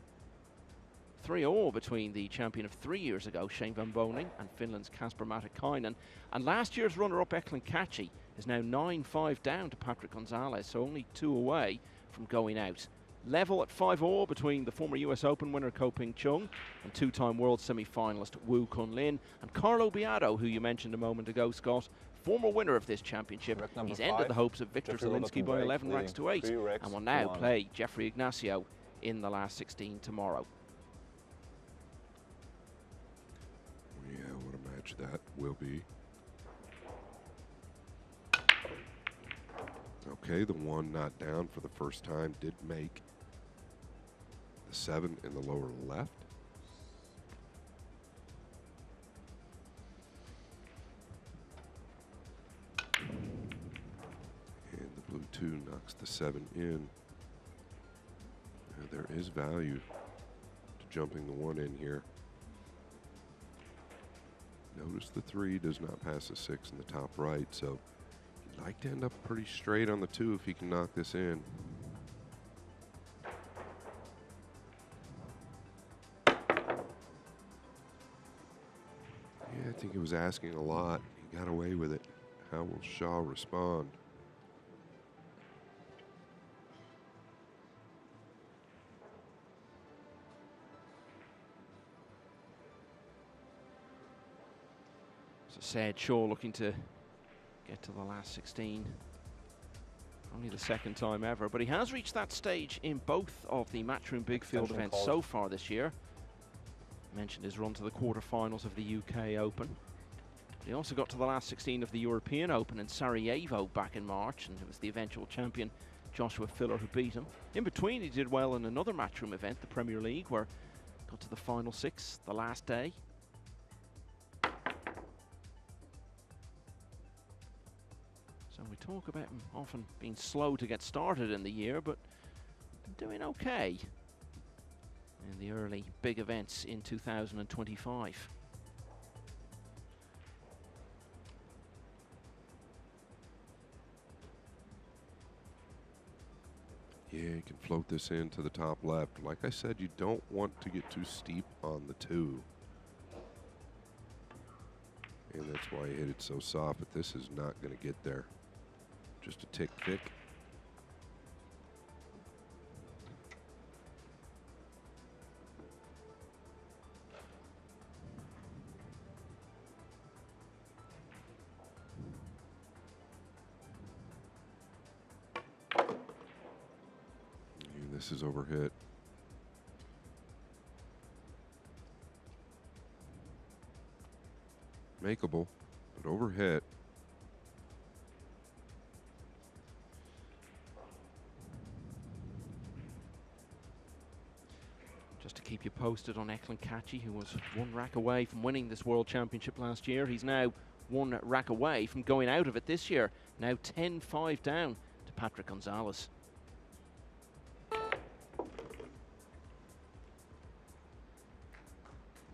3-all between the champion of 3 years ago, Shane Van Boning, and Finland's Kasper Matikainen. And last year's runner-up, Eklund Kachi, is now 9-5 down to Patrick Gonzalez, so only 2 away from going out. Level at 5-all between the former US Open winner Ko Ping Chung and 2-time world semi-finalist Wu Kun Lin, and Carlo Beato, who you mentioned a moment ago, Scott, former winner of this championship. He's ended the hopes of Victor Zielinski by 11 racks to 8, and will now play Jeffrey Ignacio in the last 16 tomorrow. Yeah, what a match that will be. Okay, the 1 not down for the first time did make the 7 in the lower left. And the blue 2 knocks the 7 in. Now, there is value to jumping the 1 in here. Notice the 3 does not pass the 6 in the top right, so he'd like to end up pretty straight on the 2 if he can knock this in. Yeah, I think he was asking a lot. He got away with it. How will Shaw respond? As I said, Shaw looking to get to the last 16. Only the 2nd time ever, but he has reached that stage in both of the Matchroom Big Field events so far this year. Mentioned his run to the quarterfinals of the UK Open. But he also got to the last 16 of the European Open in Sarajevo back in March, and it was the eventual champion Joshua Filler who beat him. In between, he did well in another Matchroom event, the Premier League, where he got to the final 6 the last day. talk about him often being slow to get started in the year, but doing okay in the early big events in 2025. Yeah, you can float this in to the top left. Like I said, you don't want to get too steep on the 2. And that's why I hit it so soft, but this is not going to get there. Just a tick thick. And this is overhit. Makeable, but overhit. Just to keep you posted on Eklund Kachi, who was 1 rack away from winning this World Championship last year. He's now 1 rack away from going out of it this year. Now 10-5 down to Patrick Gonzalez.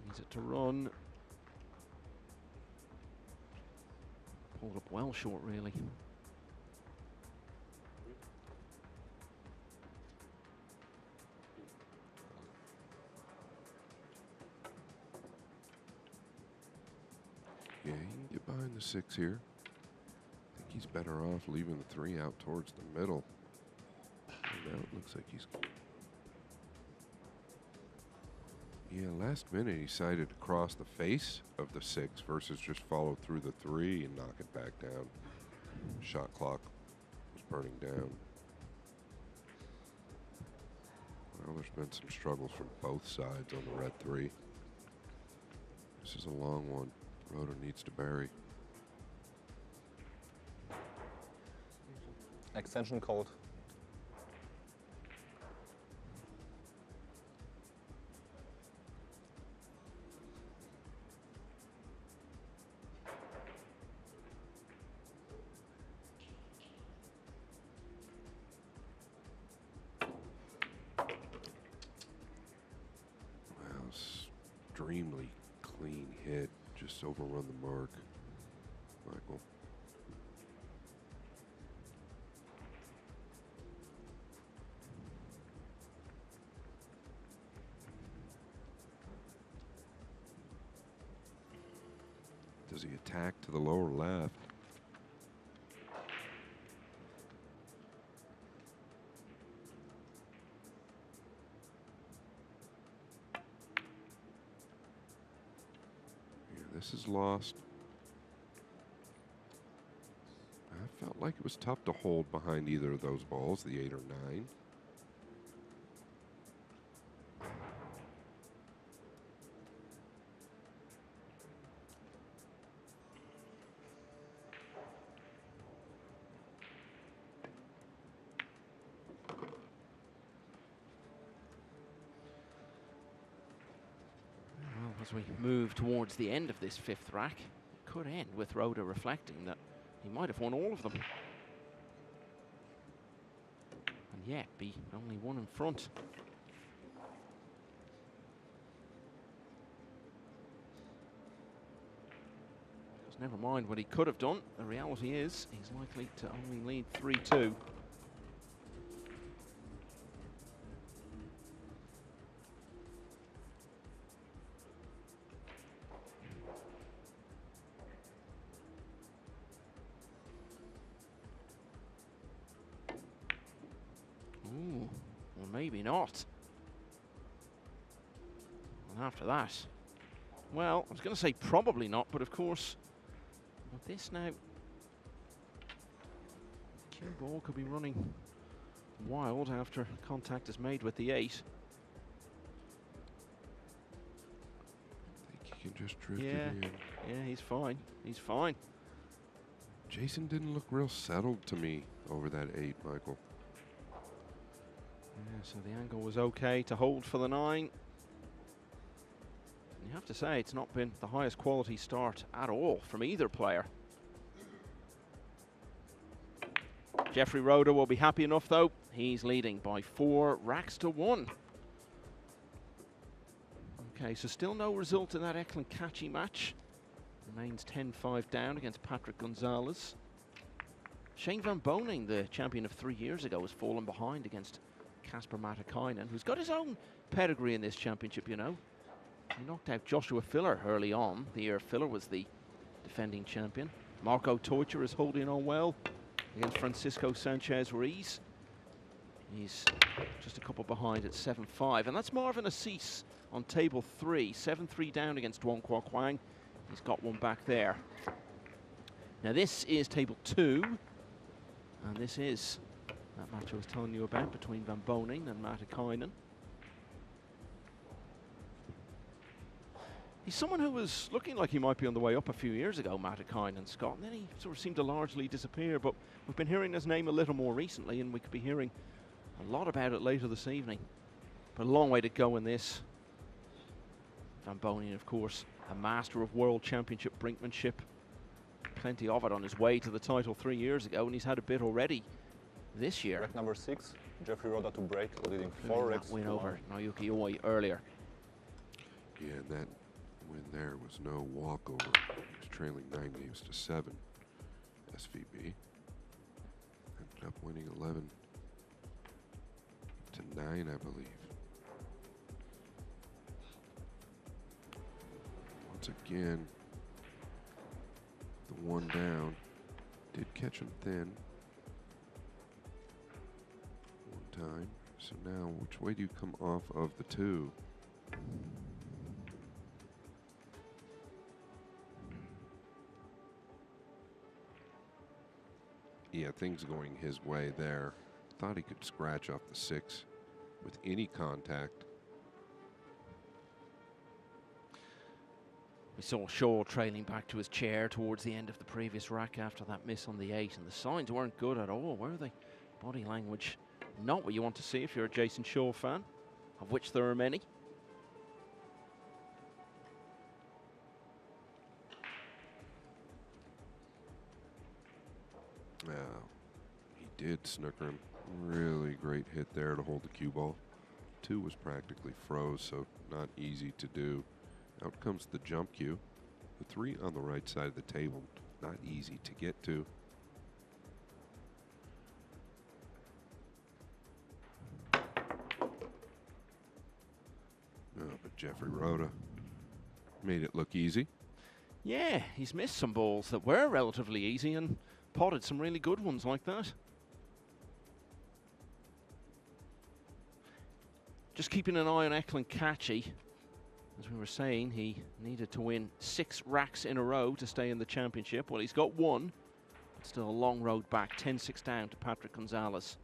Needs it to run. Pulled up well short, really. Yeah, he can get behind the 6 here. I think he's better off leaving the 3 out towards the middle. And now it looks like he's... Yeah, last minute he decided to cross the face of the 6 versus just follow through the 3 and knock it back down. Shot clock was burning down. Well, there's been some struggles from both sides on the red 3. This is a long one. Rotor needs to bury. Extension called. Wow, extremely clean hit. Just overrun the mark, Michael. Does he attack to the lower left? This is lost. I felt like it was tough to hold behind either of those balls, the 8 or 9. As we move towards the end of this 5th rack, it could end with Rhoda reflecting that he might have won all of them. And yet be only 1 in front. Just never mind what he could have done. The reality is he's likely to only lead 3-2. Ooh, well, maybe not. And after that, well, I was going to say probably not, but of course, with this now, cue ball could be running wild after contact is made with the 8. I think he can just drift it in. Yeah, he's fine. He's fine. Jason didn't look real settled to me over that 8, Michael. Yeah, so the angle was okay to hold for the 9. You have to say it's not been the highest quality start at all from either player. Jeffrey Roeder will be happy enough though. He's leading by 4 racks to 1. Okay, so still no result in that Eklund-Kachi match. Remains 10-5 down against Patrick Gonzalez. Shane Van Boning, the champion of 3 years ago, has fallen behind against Kasper Matikainen, who's got his own pedigree in this championship, you know. He knocked out Joshua Filler early on, the year Filler was the defending champion. Marco Teucher is holding on well against Francisco Sanchez Ruiz. He's just a couple behind at 7-5, and that's Marvin Assis on table 3, 7-3 down against Duong Kwa Kwang. He's got one back there. Now this is table 2, and this is that match I was telling you about between Van Boning and Matikainen. He's someone who was looking like he might be on the way up a few years ago, Matikainen, Scott, and then he sort of seemed to largely disappear, but we've been hearing his name a little more recently, and we could be hearing a lot about it later this evening. But a long way to go in this. Van Boning, of course, a master of World Championship brinkmanship. Plenty of it on his way to the title 3 years ago, and he's had a bit already this year. Rack number 6, Jeffrey Roeder to break, leading 4 racks. Win over Naoyuki Oi earlier. Yeah, and that win there was no walkover. He was trailing 9 games to 7. SVB ended up winning 11 to 9, I believe. Once again, the one down did catch him thin one time. So now, which way do you come off of the 2? Yeah, things going his way there. Thought he could scratch off the 6 with any contact. We saw Shaw trailing back to his chair towards the end of the previous rack after that miss on the 8, and the signs weren't good at all, were they? Body language, not what you want to see if you're a Jason Shaw fan, of which there are many. He did snooker him. Really great hit there to hold the cue ball. 2 was practically froze, so not easy to do. Out comes the jump cue. The 3 on the right side of the table, not easy to get to. But Jeffrey Roeder made it look easy. Yeah, he's missed some balls that were relatively easy and potted some really good ones like that. Just keeping an eye on Eklund-Kachi. As we were saying, he needed to win 6 racks in a row to stay in the championship. Well, he's got 1, but still a long road back, 10-6 down to Patrick Gonzalez.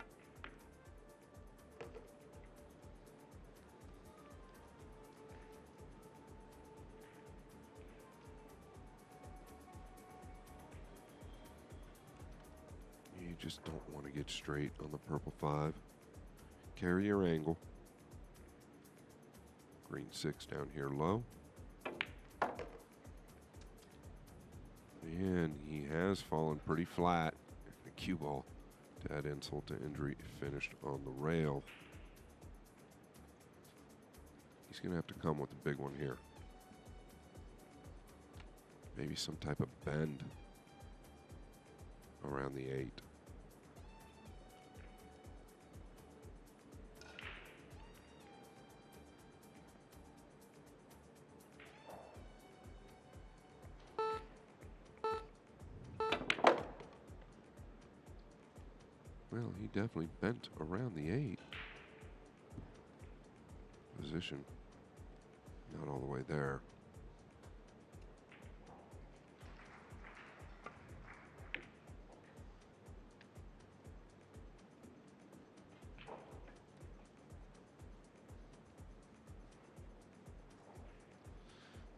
You just don't want to get straight on the purple 5. Carry your angle. Green 6 down here low. And he has fallen pretty flat. The cue ball, to add insult to injury, finished on the rail. He's going to have to come with a big one here. Maybe some type of bend around the 8. Well, he definitely bent around the 8. Position, not all the way there.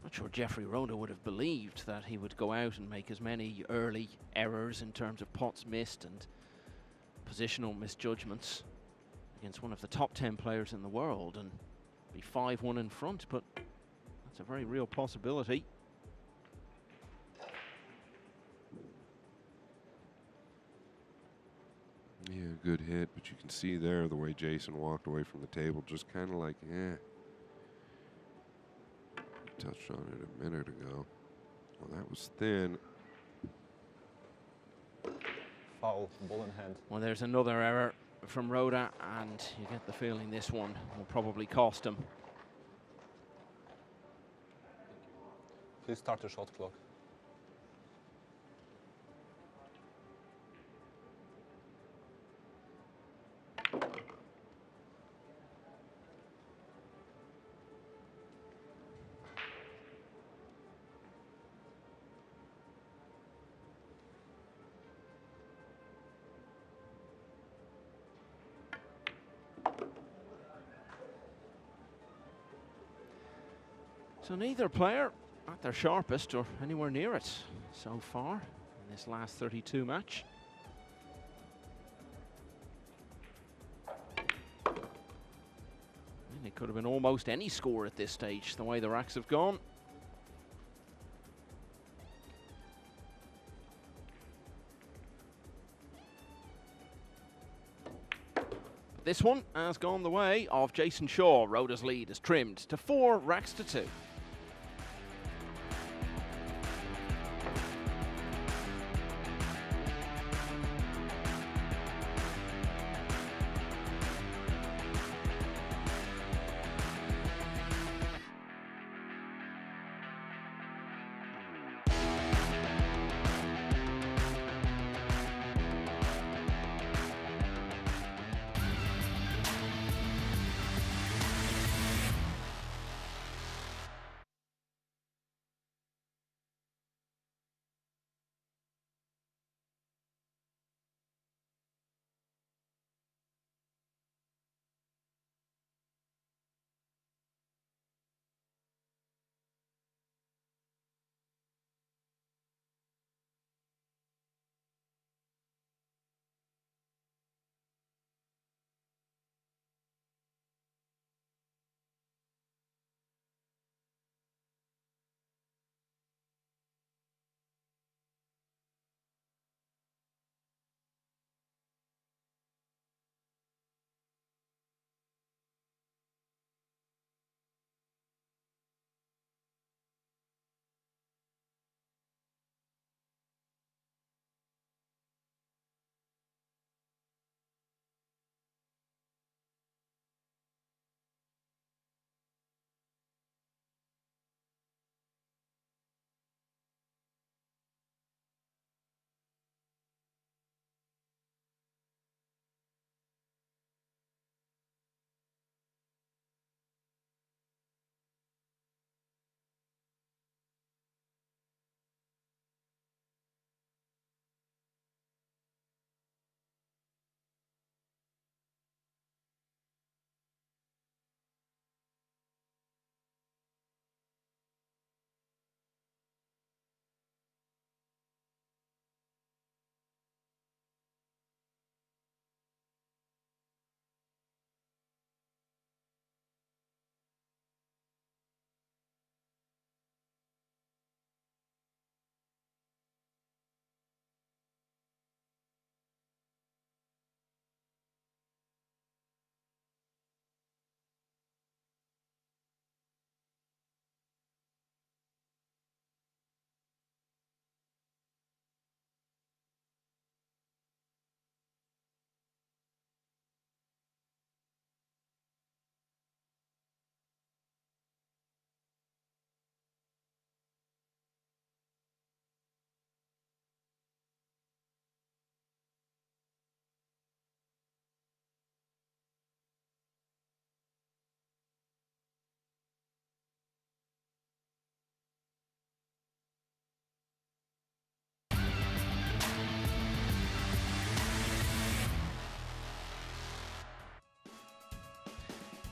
Not sure Jeffrey Roeder would have believed that he would go out and make as many early errors in terms of pots missed and positional misjudgments against one of the top 10 players in the world and be 5-1 in front, but that's a very real possibility. Yeah, good hit, but you can see there the way Jason walked away from the table, just kind of like, eh. Touched on it a minute ago. Well, that was thin. Foul, ball in hand. Well, there's another error from Rhoda, and you get the feeling this one will probably cost him. Please start the shot clock. So neither player at their sharpest or anywhere near it so far in this last 32 match. And it could have been almost any score at this stage, the way the racks have gone. This one has gone the way of Jason Shaw. Rhoda's lead is trimmed to 4 racks to 2.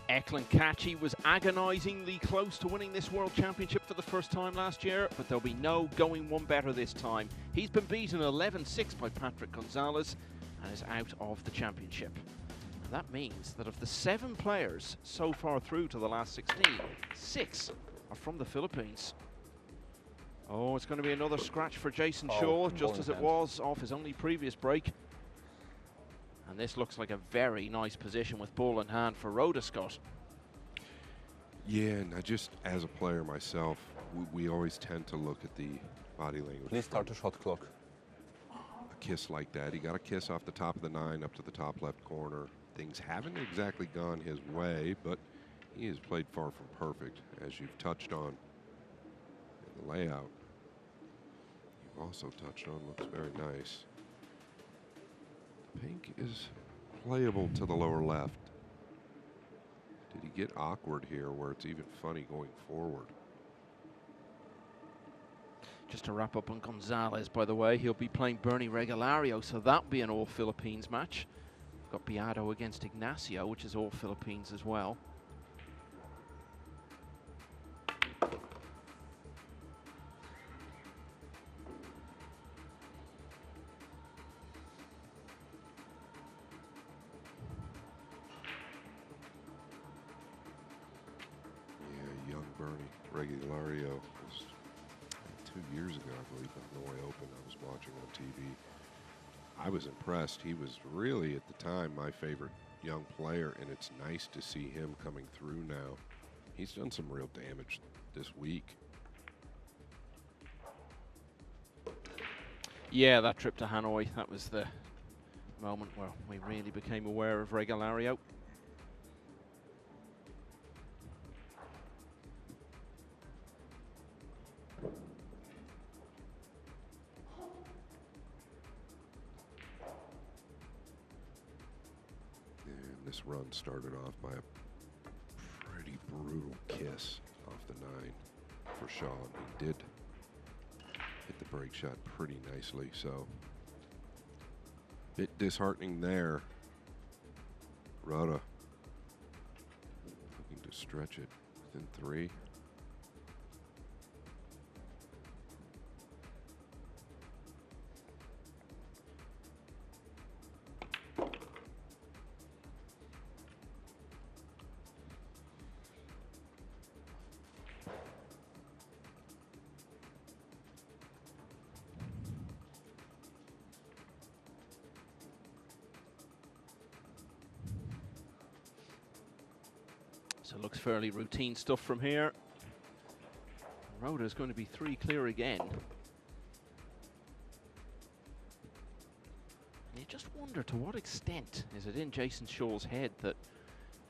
Eklund Kachi was agonisingly close to winning this World Championship for the first time last year, but there'll be no going one better this time. He's been beaten 11-6 by Patrick Gonzalez and is out of the championship. And that means that of the 7 players so far through to the last 16, 6 are from the Philippines. Oh, it's going to be another scratch for Jason Shaw, just as it was off his only previous break. And this looks like a very nice position with ball in hand for Rhoda, Scott. Yeah, and I just, as a player myself, we always tend to look at the body language. Please start the shot clock. A kiss like that. He got a kiss off the top of the 9 up to the top left corner. Things haven't exactly gone his way, but he has played far from perfect, as you've touched on in the layout. You've also touched on, looks very nice. Pink is playable to the lower left. Did he get awkward here where it's even funny going forward? Just to wrap up on Gonzalez, by the way, he'll be playing Bernie Regalario, so that'll be an all-Philippines match. Got Beato against Ignacio, which is all Philippines as well. Yeah, young Bernie Regalario was 2 years ago, I believe, at Norway Open. I was watching on TV. I was impressed. He was really, at the time, my favorite young player, and it's nice to see him coming through now. He's done some real damage this week. Yeah, that trip to Hanoi, that was the moment where we really became aware of Regalario. This run started off by a pretty brutal kiss off the 9 for Shaw. He did hit the break shot pretty nicely, so bit disheartening there. Rhoda looking to stretch it within 3. So it looks fairly routine stuff from here. Rhoda's going to be 3 clear again. And you just wonder, to what extent is it in Jason Shaw's head that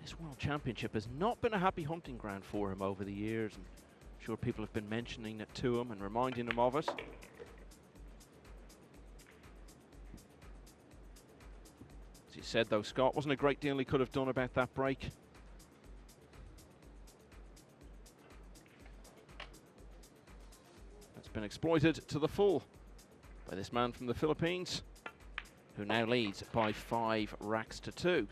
this World Championship has not been a happy hunting ground for him over the years, and I'm sure people have been mentioning it to him and reminding him of it. As you said though, Scott, wasn't a great deal he could have done about that break. Been exploited to the full by this man from the Philippines, who now leads by 5 racks to 2.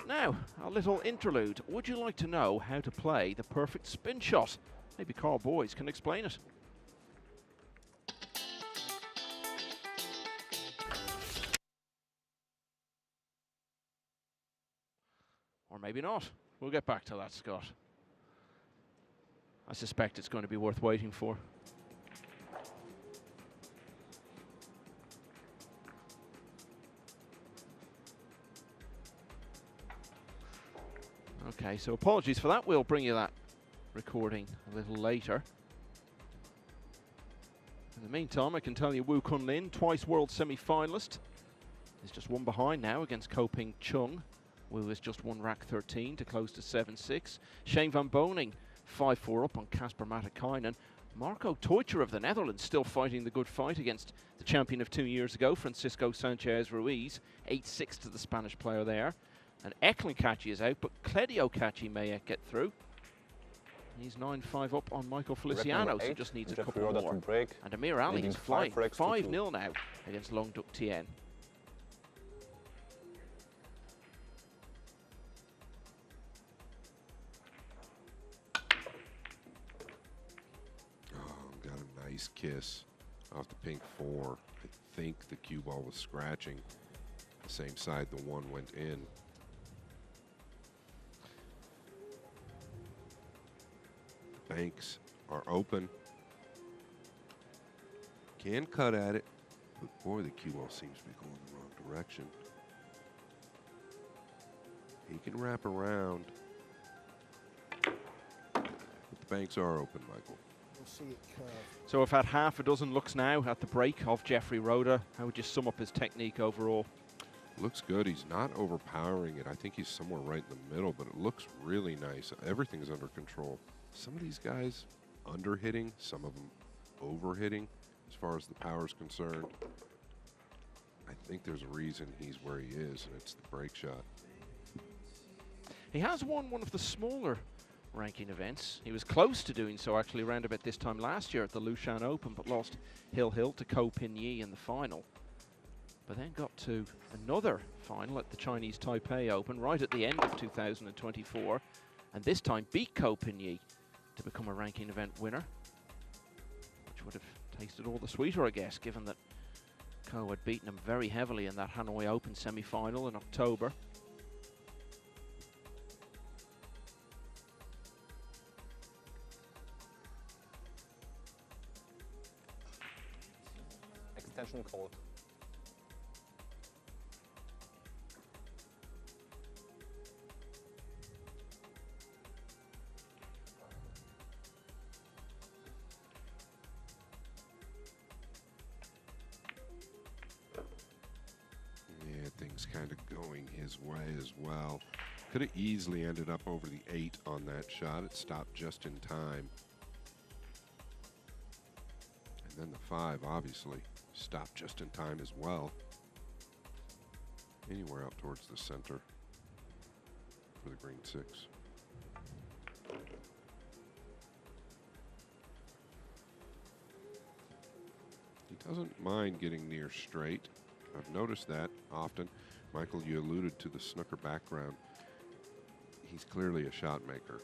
Now, a little interlude. Would you like to know how to play the perfect spin shot? Maybe Carl Boyes can explain it. Or maybe not. We'll get back to that, Scott. I suspect it's going to be worth waiting for. Okay, so apologies for that. We'll bring you that recording a little later. In the meantime, I can tell you Wu Kunlin, twice world semi-finalist, is just 1 behind now against Ko-Ping Chung. Wu is just 1 rack 13 to close to 7-6. Shane van Boning 5-4 up on Casper Matikainen. Marco Teutjer of the Netherlands still fighting the good fight against the champion of 2 years ago, Francisco Sanchez Ruiz. 8-6 to the Spanish player there. And Eklund Kachi is out, but Cledio Kachi may yet get through. He's 9-5 up on Michael Feliciano, so just needs a couple more. And Amir Ali is flying 5-0 now against Long Duc Tien. Oh, got a nice kiss off the pink 4. I think the cue ball was scratching the same side the 1 went in. Banks are open. Can cut at it, but boy, the cue ball seems to be going the wrong direction. He can wrap around. But the banks are open, Michael. We'll see it curve. So we've had half a dozen looks now at the break of Jeffrey Roeder. How would you sum up his technique overall? Looks good. He's not overpowering it. I think he's somewhere right in the middle, but it looks really nice. Everything's under control. Some of these guys under hitting, some of them over hitting as far as the power is concerned. I think there's a reason he's where he is, and it's the break shot. He has won one of the smaller ranking events. He was close to doing so actually around about this time last year at the Lushan Open, but lost Hill to Ko Pin Yi in the final. But then got to another final at the Chinese Taipei Open right at the end of 2024, and this time beat Ko Pin Yi to become a ranking event winner, which would have tasted all the sweeter, I guess, given that Ko had beaten him very heavily in that Hanoi Open semi-final in October. Extension called. Yeah, things kind of going his way as well. Could have easily ended up over the 8 on that shot. It stopped just in time. And then the 5, obviously, stopped just in time as well. Anywhere out towards the center for the green 6. He doesn't mind getting near straight. I've noticed that often. Michael, you alluded to the snooker background. He's clearly a shot maker.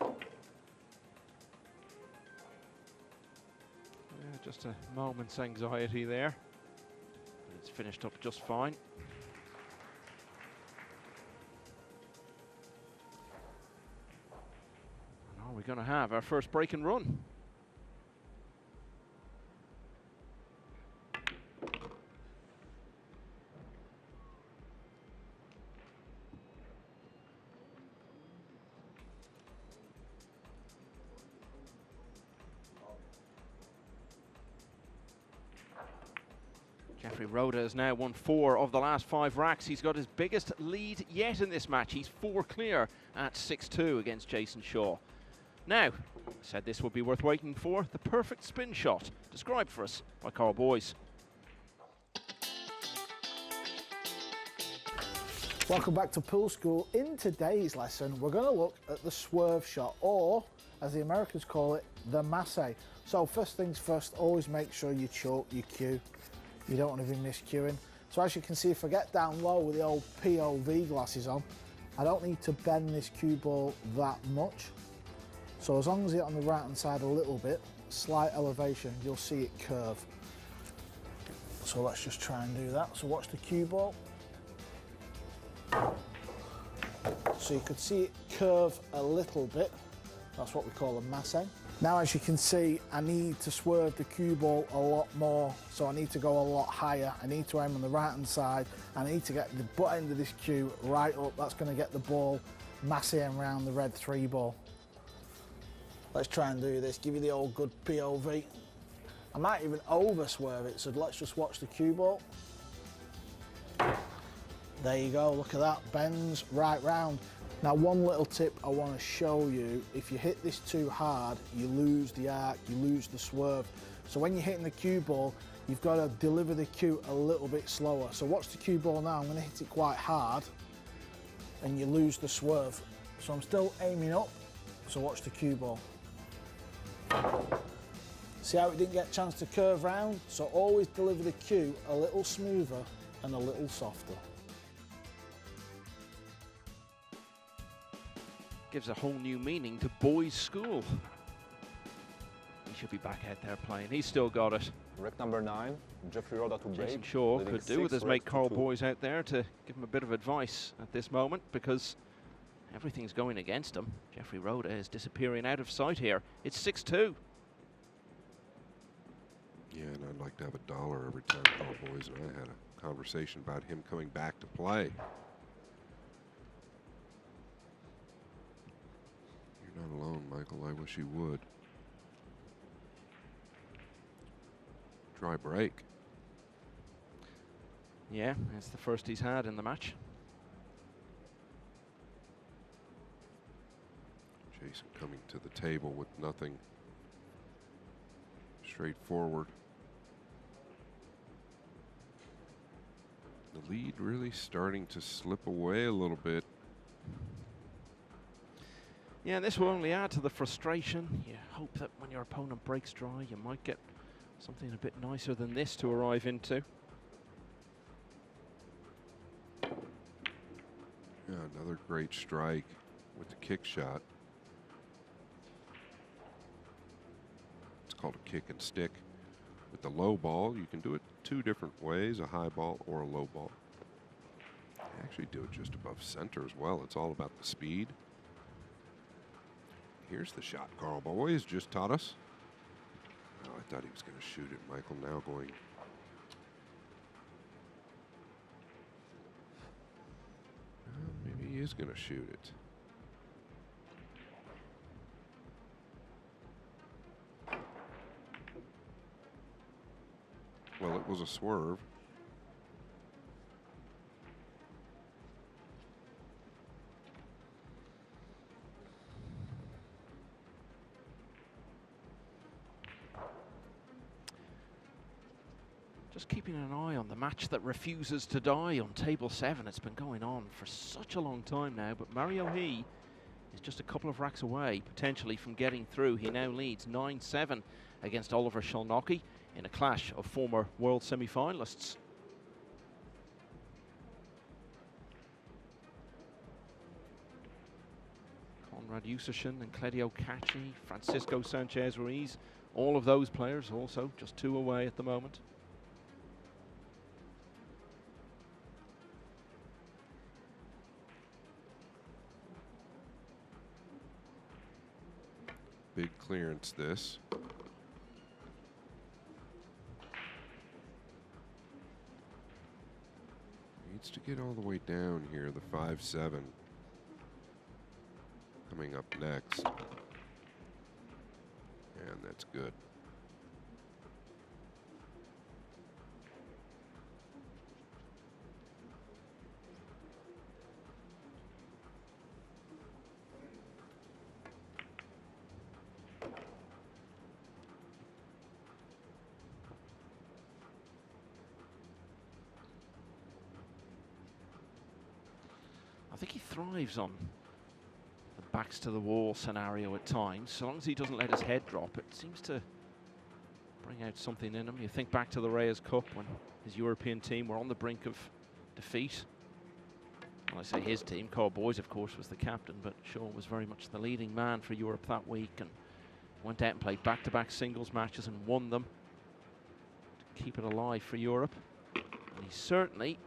Yeah, just a moment's anxiety there. But it's finished up just fine. And are we going to have our first break and run? Jeffrey Roeder has now won 4 of the last 5 racks. He's got his biggest lead yet in this match. He's 4 clear at 6-2 against Jason Shaw. Now, I said this would be worth waiting for. The perfect spin shot, described for us by Carl Boyes. Welcome back to Pool School. In today's lesson, we're going to look at the swerve shot, or as the Americans call it, the masse. So first things first, always make sure you chalk your cue. You don't want to be miscuing. So as you can see, if I get down low with the old POV glasses on, I don't need to bend this cue ball that much. So as long as it's on the right hand side a little bit, slight elevation, you'll see it curve. So let's just try and do that. So watch the cue ball. So you could see it curve a little bit. That's what we call a masse. Now, as you can see, I need to swerve the cue ball a lot more. So I need to go a lot higher. I need to aim on the right hand side. I need to get the butt end of this cue right up. That's going to get the ball massing around the red 3 ball. Let's try and do this. Give you the old good POV. I might even over swerve it. So let's just watch the cue ball. There you go. Look at that. Bends right round. Now, one little tip I want to show you, if you hit this too hard, you lose the arc, you lose the swerve. So when you're hitting the cue ball, you've got to deliver the cue a little bit slower. So watch the cue ball now. I'm going to hit it quite hard, and you lose the swerve. So I'm still aiming up, so watch the cue ball. See how it didn't get a chance to curve round? So always deliver the cue a little smoother and a little softer. Gives a whole new meaning to Boyes School. He should be back out there playing. He's still got it. Rec number 9, Jeffrey Roeder to break. Jason Shaw leading could do with 6 his mate rec to Carl 2. Boyes out there to give him a bit of advice at this moment, because everything's going against him. Jeffrey Roeder is disappearing out of sight here. It's 6-2. Yeah, and I'd like like to have $1 every time Carl Boys and I had a conversation about him coming back to play. You're not alone, Michael. I wish you would. Dry break. Yeah, it's the first he's had in the match. Jason coming to the table with nothing straightforward. The lead really starting to slip away a little bit. Yeah, this will only add to the frustration. You hope that when your opponent breaks dry, you might get something a bit nicer than this to arrive into. Yeah, another great strike with the kick shot. It's called a kick and stick. With the low ball, you can do it 2 different ways, a high ball or a low ball. You actually do it just above center as well. It's all about the speed. Here's the shot Carl Boys just taught us. Oh, I thought he was going to shoot it. Michael now going. Maybe he is going to shoot it. Well, it was a swerve. Just keeping an eye on the match that refuses to die on table 7. It's been going on for such a long time now, but Mario He is just a couple of racks away, potentially, from getting through. He now leads 9-7 against Oliver Szolnocki in a clash of former world semi-finalists. Conrad Usershin and Claudio Cacci, Francisco Sanchez Ruiz, all of those players also just 2 away at the moment. Big clearance this. Needs to get all the way down here, the 5-7. Coming up next. And that's good. I think he thrives on the backs to the wall scenario at times. So long as he doesn't let his head drop, it seems to bring out something in him. You think back to the Reyes Cup when his European team were on the brink of defeat. Well, I say his team, Carl Boys, of course, was the captain, but Sean was very much the leading man for Europe that week and went out and played back-to-back singles matches and won them to keep it alive for Europe. And he's certainly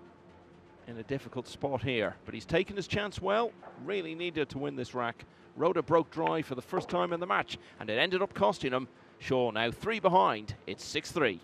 in a difficult spot here, but he's taken his chance well. Really needed to win this rack. Rhoda broke dry for the first time in the match, and it ended up costing him. Shaw now 3 behind. It's 6-3.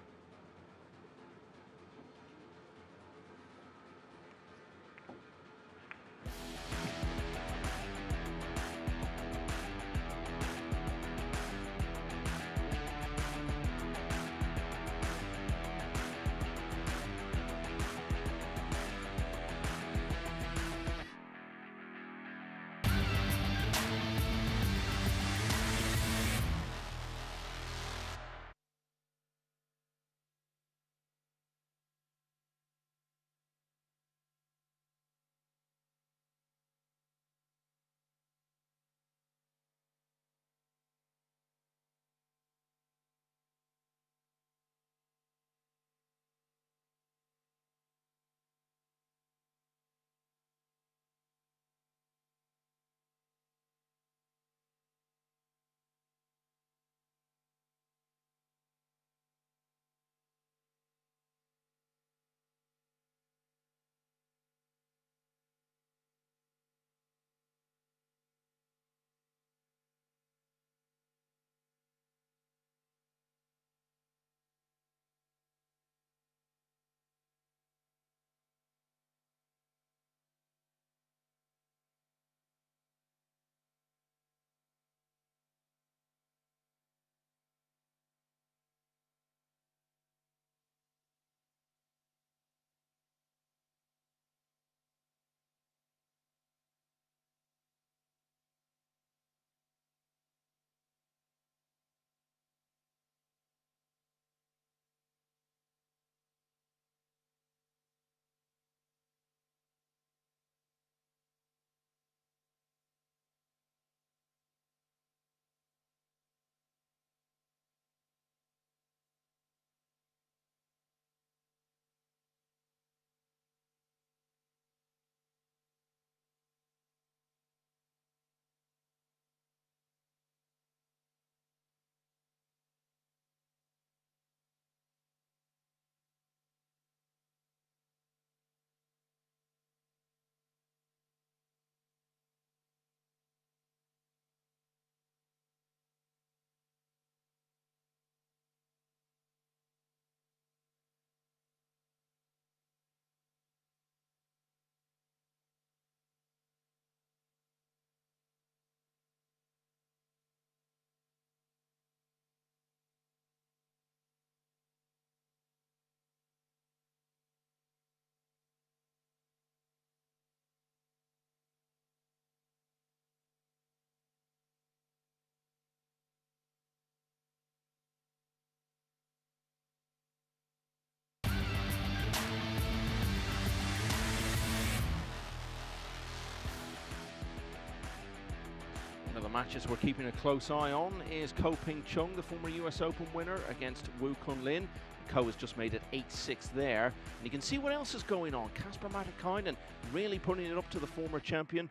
matches we're keeping a close eye on is Ko Ping Chung, the former US Open winner, against Wu Kunlin. Ko has just made it 8-6 there. And you can see what else is going on. Casper Matikainen really putting it up to the former champion.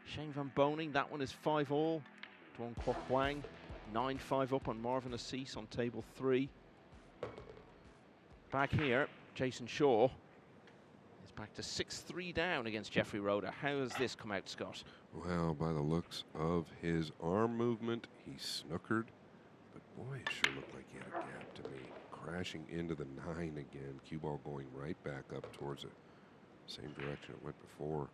Shane Van Boning, that one is 5-all. Duong Kwok Hwang, 9-5 up on Marvin Assis on table 3. Back here, Jason Shaw is back to 6-3 down against Jeffrey Roeder. How has this come out, Scott? Well, by the looks of his arm movement, he snookered. But boy, it sure looked like he had a gap to me. Crashing into the 9 again. Cue ball going right back up towards the same direction it went before.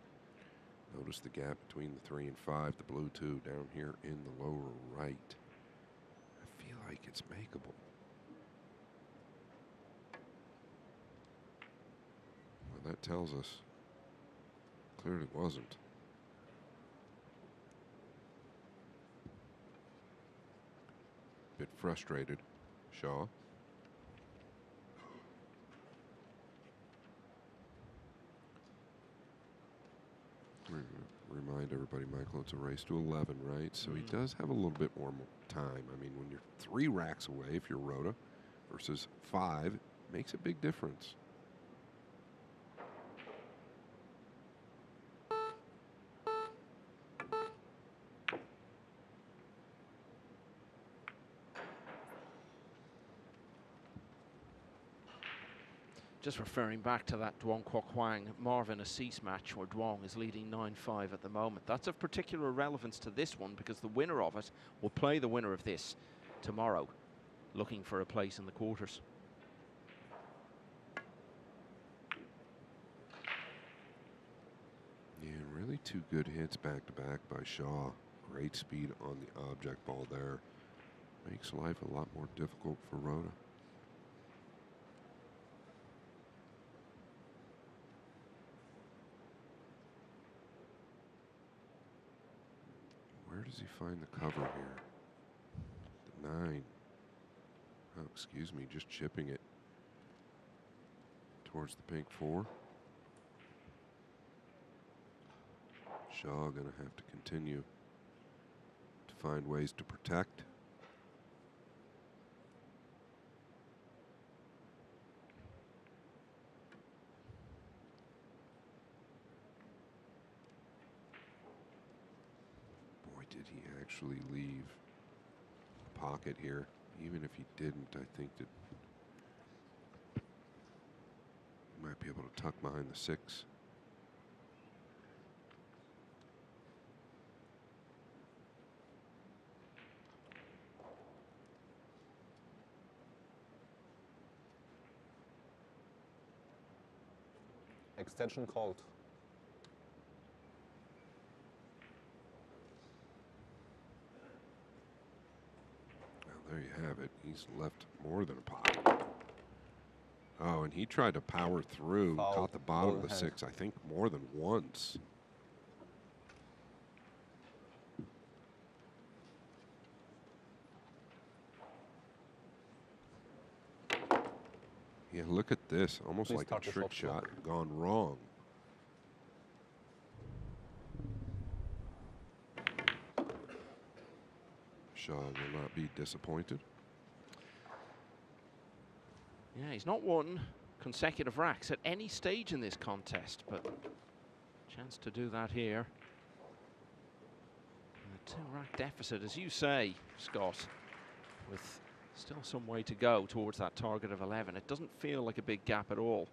Notice the gap between the 3 and 5, the blue 2 down here in the lower right. I feel like it's makeable. Well, that tells us clearly wasn't. Bit frustrated, Shaw. Remind everybody, Michael, it's a race to 11, right? So he does have a little bit more time. I mean, when you're 3 racks away, if you're Rhoda, versus 5, it makes a big difference. Just referring back to that Duong Kwok Hwang Marvin Assis match where Duong is leading 9-5 at the moment. That's of particular relevance to this one because the winner of it will play the winner of this tomorrow, looking for a place in the quarters. Yeah, really 2 good hits back to back by Shaw. Great speed on the object ball there. Makes life a lot more difficult for Rhoda. Where does he find the cover here? The 9. Oh, excuse me, just chipping it towards the pink 4. Shaw gonna have to continue to find ways to protect. Did he actually leave a pocket here? Even if he didn't, I think that he might be able to tuck behind the 6. Extension called. There you have it. He's left more than a pocket. Oh, and he tried to power through, caught the bottom of the 6, I think, more than once. Yeah, look at this. Almost like a trick shot gone wrong. Shaw will not be disappointed. Yeah, he's not won consecutive racks at any stage in this contest, but chance to do that here. A 2-rack deficit, as you say, Scott, with still some way to go towards that target of 11. It doesn't feel like a big gap at all.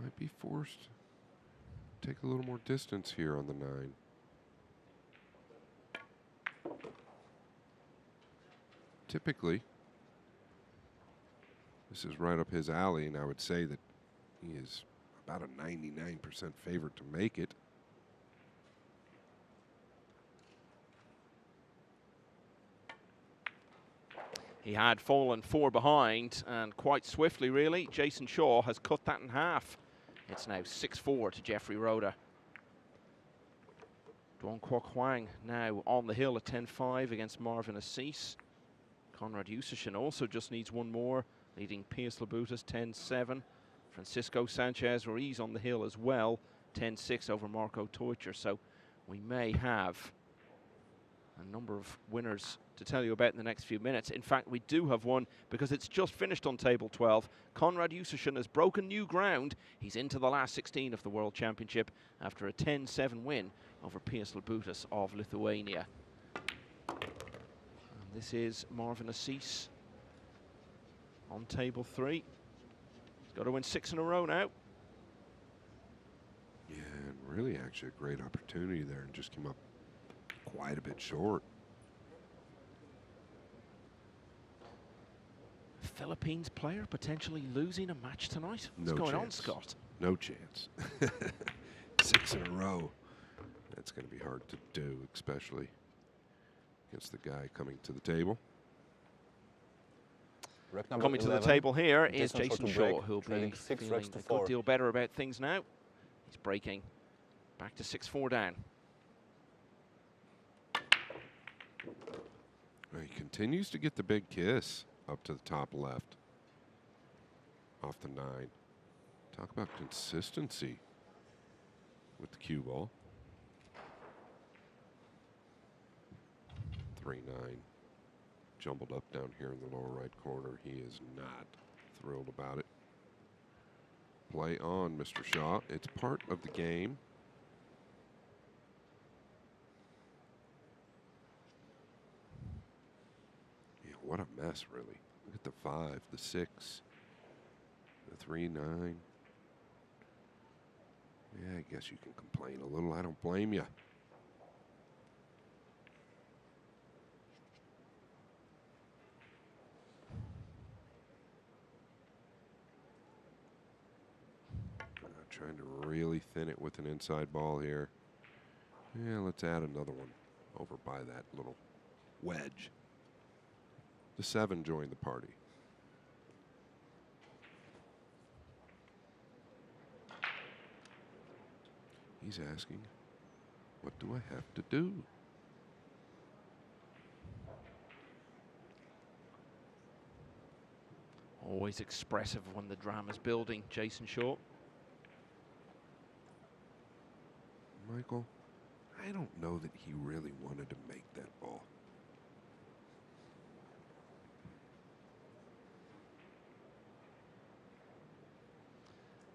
Might be forced to take a little more distance here on the 9. Typically, this is right up his alley, and I would say that he is about a 99% favorite to make it. He had fallen 4 behind, and quite swiftly, really, Jason Shaw has cut that in half. It's now 6-4 to Jeffrey Roda. Duong Kwok Hwang now on the hill at 10-5 against Marvin Assis. Conrad Yusishin also just needs one more, leading Piers Labutas 10-7. Francisco Sanchez Ruiz on the hill as well, 10-6 over Marco Teucher. So we may have a number of winners to tell you about in the next few minutes. In fact, we do have one because it's just finished on table 12. Conrad Yusishin has broken new ground. He's into the last 16 of the World Championship after a 10-7 win over Piers Labutas of Lithuania. And this is Marvin Assis on table 3. He's got to win 6 in a row now. Yeah, and really actually a great opportunity there and just came up quite a bit short. Philippines player potentially losing a match tonight. What's No going on, chance. Scott? No chance. 6 in a row. That's going to be hard to do, especially against the guy coming to the table. Coming to the table here is Jason Jason Shaw to Shaw, break, who'll be trading 6 feeling racks to a 4. good deal better about things now. He's breaking back to 6-4 down. He continues to get the big kiss up to the top left. Off the 9. Talk about consistency with the cue ball. 3-9. Jumbled up down here in the lower right corner. He is not thrilled about it. Play on, Mr. Shaw. It's part of the game. Yeah, what a mess, really. Look at the 5, the 6, the 3-9. Yeah, I guess you can complain a little. I don't blame you. Trying to really thin it with an inside ball here. Yeah, let's add another one over by that little wedge. The 7 joined the party. He's asking, what do I have to do? Always expressive when the drama's building, Jason Shaw. Michael, I don't know that he really wanted to make that ball.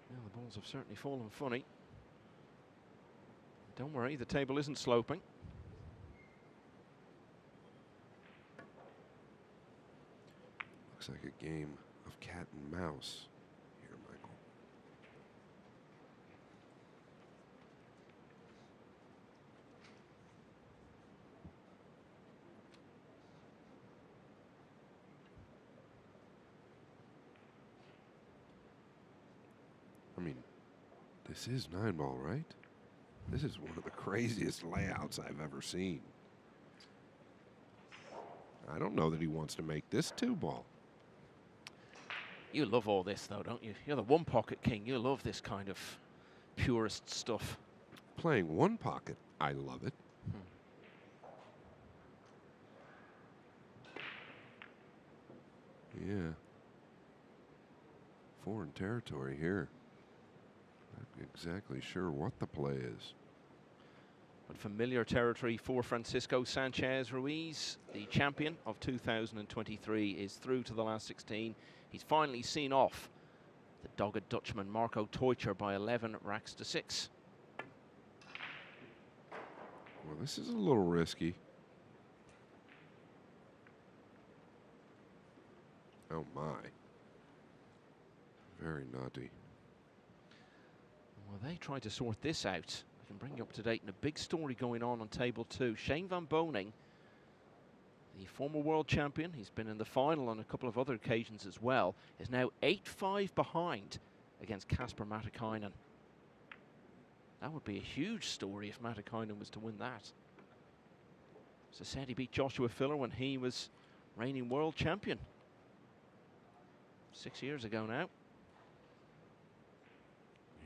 Well, the balls have certainly fallen funny. Don't worry, the table isn't sloping. Looks like a game of cat and mouse here, Michael. I mean, this is 9-ball, right? This is one of the craziest layouts I've ever seen. I don't know that he wants to make this 2-ball. You love all this, though, don't you? You're the one-pocket king. You love this kind of purist stuff. Playing one pocket, I love it. Yeah. Foreign territory here. Not exactly sure what the play is. But familiar territory for Francisco Sanchez Ruiz, the champion of 2023, is through to the last 16. He's finally seen off the dogged Dutchman Marco Teucher by 11 racks to 6. Well, this is a little risky. Oh my. Very naughty. Well, they tried to sort this out. I can bring you up to date in a big story going on table 2. Shane Van Boning, the former world champion, he's been in the final on a couple of other occasions as well, is now 8-5 behind against Kasper Matikainen. That would be a huge story if Matikainen was to win that. As I said, he beat Joshua Filler when he was reigning world champion 6 years ago now.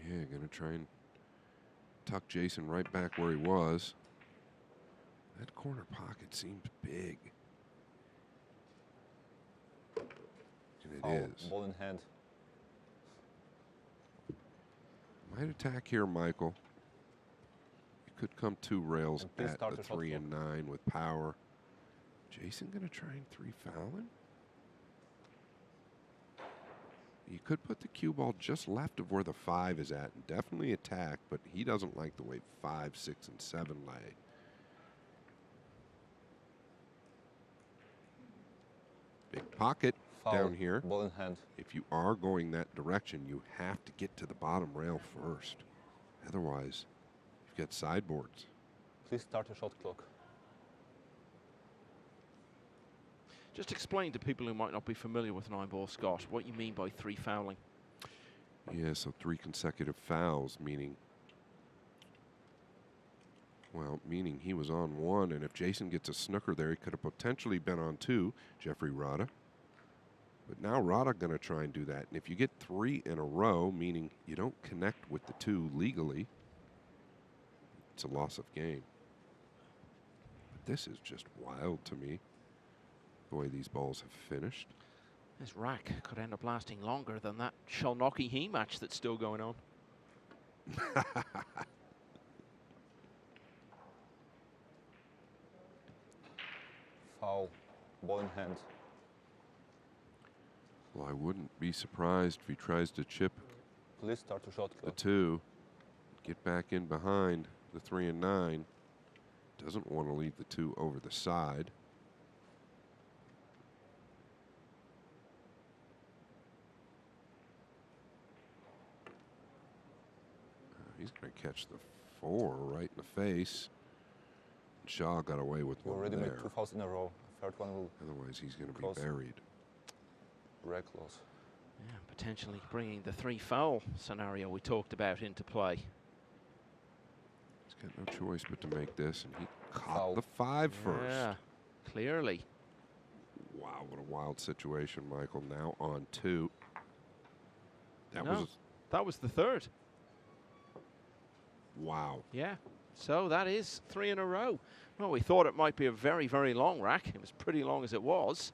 Yeah, going to try and tuck Jason right back where he was. That corner pocket seems big. And it Foul, is. ball in hand. Might attack here, Michael. You could come 2 rails And please at start the the shot 3 clock. and 9 with power. Jason going to try and 3 foul him? You could put the cue ball just left of where the 5 is at and definitely attack, but he doesn't like the way 5, 6, and 7 lay. Big pocket Foul, down here. ball in hand. If you are going that direction, you have to get to the bottom rail first. Otherwise, you've got sideboards. Please start the shot clock. Just explain to people who might not be familiar with 9-ball, Scott, what you mean by 3 fouling. Yeah, so 3 consecutive fouls, meaning, well, meaning he was on 1, and if Jason gets a snooker there, he could have potentially been on 2, Jeffrey Rada. But now Rada going to try and do that. And if you get 3 in a row, meaning you don't connect with the 2 legally, it's a loss of game. But this is just wild to me, the way these balls have finished. This rack could end up lasting longer than that Shalnocky He match that's still going on. Foul, ball in hand. Well, I wouldn't be surprised if he tries to chip Please start the shot the clock. 2, get back in behind the 3 and 9. Doesn't want to leave the 2 over the side. He's going to catch the 4 right in the face. Shaw got away with You one already made there. 2 fouls in a row. Third one will Otherwise, he's going to be Close. buried. break loss. Yeah, potentially bringing the 3 foul scenario we talked about into play. He's got no choice but to make this, and he caught Foul. the 5 first. Yeah, clearly. Wow, what a wild situation, Michael. Now on 2. That No. was That was the 3rd. wow. Yeah, so that is 3 in a row. Well, we thought it might be a very, very long rack. It was pretty long as it was.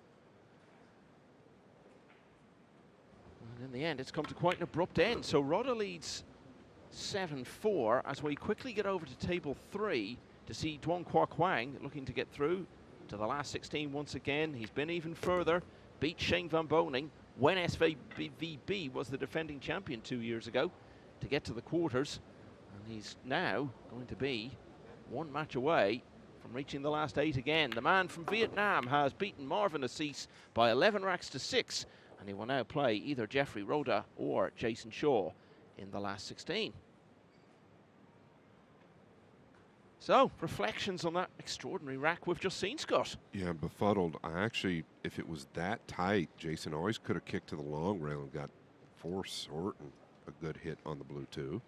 And in the end, it's come to quite an abrupt end. So Rada leads 7-4 as we quickly get over to table 3 to see Duong Kwa Kwang looking to get through to the last 16 once again. He's been even further, beat Shane Van Boning when SVB was the defending champion 2 years ago to get to the quarters. And he's now going to be 1 match away from reaching the last 8 again. The man from Vietnam has beaten Marvin Assis by 11 racks to 6, and he will now play either Jeffrey Rhoda or Jason Shaw in the last 16. So, reflections on that extraordinary rack we've just seen, Scott. Yeah, I'm befuddled. I actually, if it was that tight, Jason always could have kicked to the long rail and got 4 short and a good hit on the blue 2.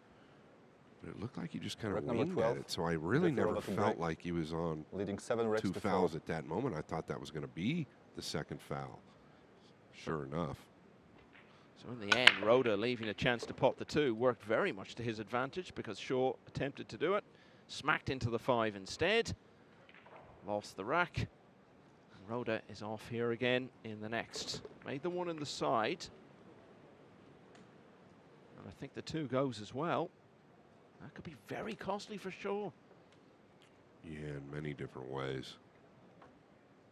But it looked like he just kind of Rack number winged at 12. it. So I really Jeffrey never Rhoda to felt break. like he was on Leading 7 racks 2 to fouls 4. at that moment. I thought that was going to be the second foul. Sure enough. So in the end, Rhoda leaving a chance to pot the 2 worked very much to his advantage because Shaw attempted to do it, smacked into the 5 instead, lost the rack, and Rhoda is off here again in the next. Made the 1 in the side, and I think the 2 goes as well. That could be very costly for Shaw. Yeah, in many different ways.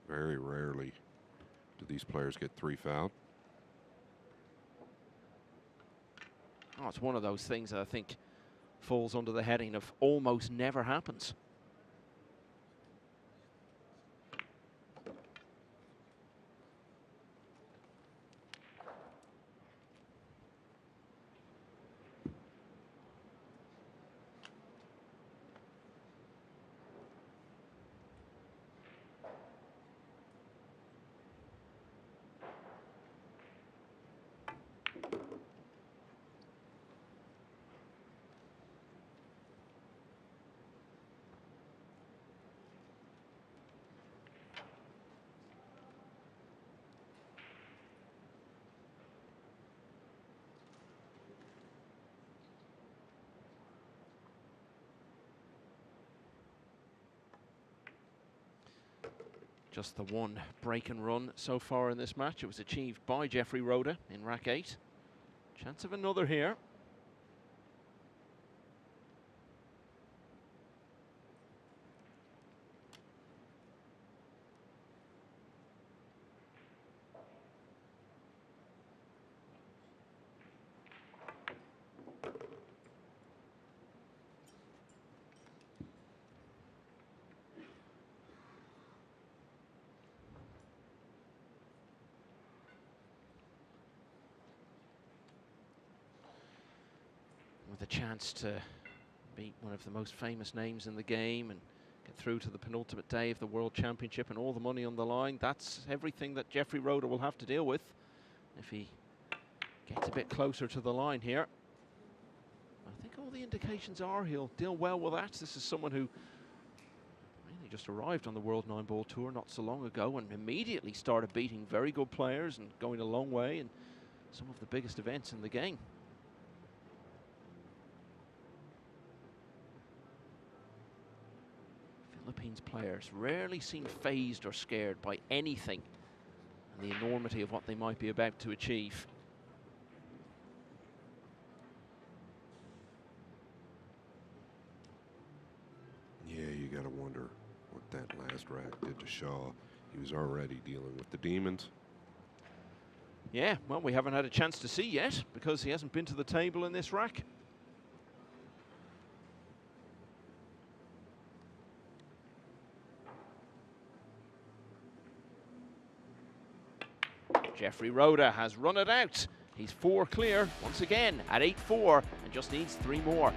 Very rarely do these players get 3 fouled. Oh, it's one of those things that I think falls under the heading of almost never happens. Just the one break and run so far in this match. It was achieved by Jeffrey Rhoda in rack 8. Chance of another here. With a chance to beat one of the most famous names in the game and get through to the penultimate day of the World Championship and all the money on the line. That's everything that Jeffrey Rhoda will have to deal with if he gets a bit closer to the line here. I think all the indications are he'll deal well with that. This is someone who really just arrived on the World 9-Ball Tour not so long ago and immediately started beating very good players and going a long way in some of the biggest events in the game. Philippines players rarely seem fazed or scared by anything and the enormity of what they might be about to achieve. Yeah, you got to wonder what that last rack did to Shaw. He was already dealing with the demons. Yeah, well, we haven't had a chance to see yet because he hasn't been to the table in this rack. Jeffrey Rhoda has run it out. He's 4 clear once again at 8-4 and just needs 3 more.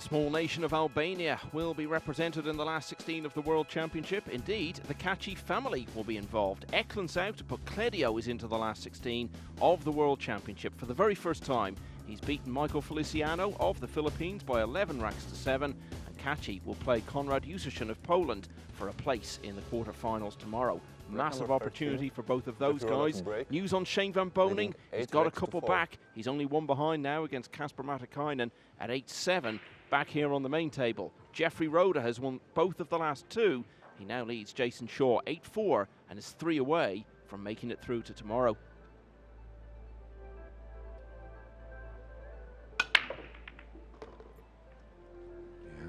The small nation of Albania will be represented in the last 16 of the World Championship. Indeed, the Kaci family will be involved. Eklund's out, but Cledio is into the last 16 of the World Championship. For the very first time, he's beaten Michael Feliciano of the Philippines by 11 racks to 7, and Kaci will play Konrad Jusicin of Poland for a place in the quarter-finals tomorrow. Massive opportunity for both of those guys. News on Shane Van Boning. He's got a couple back. He's only one behind now against Kasper Matikainen at 8-7. Back here on the main table, Jeffrey Roda has won both of the last 2. He now leads Jason Shaw 8-4 and is 3 away from making it through to tomorrow. Yeah,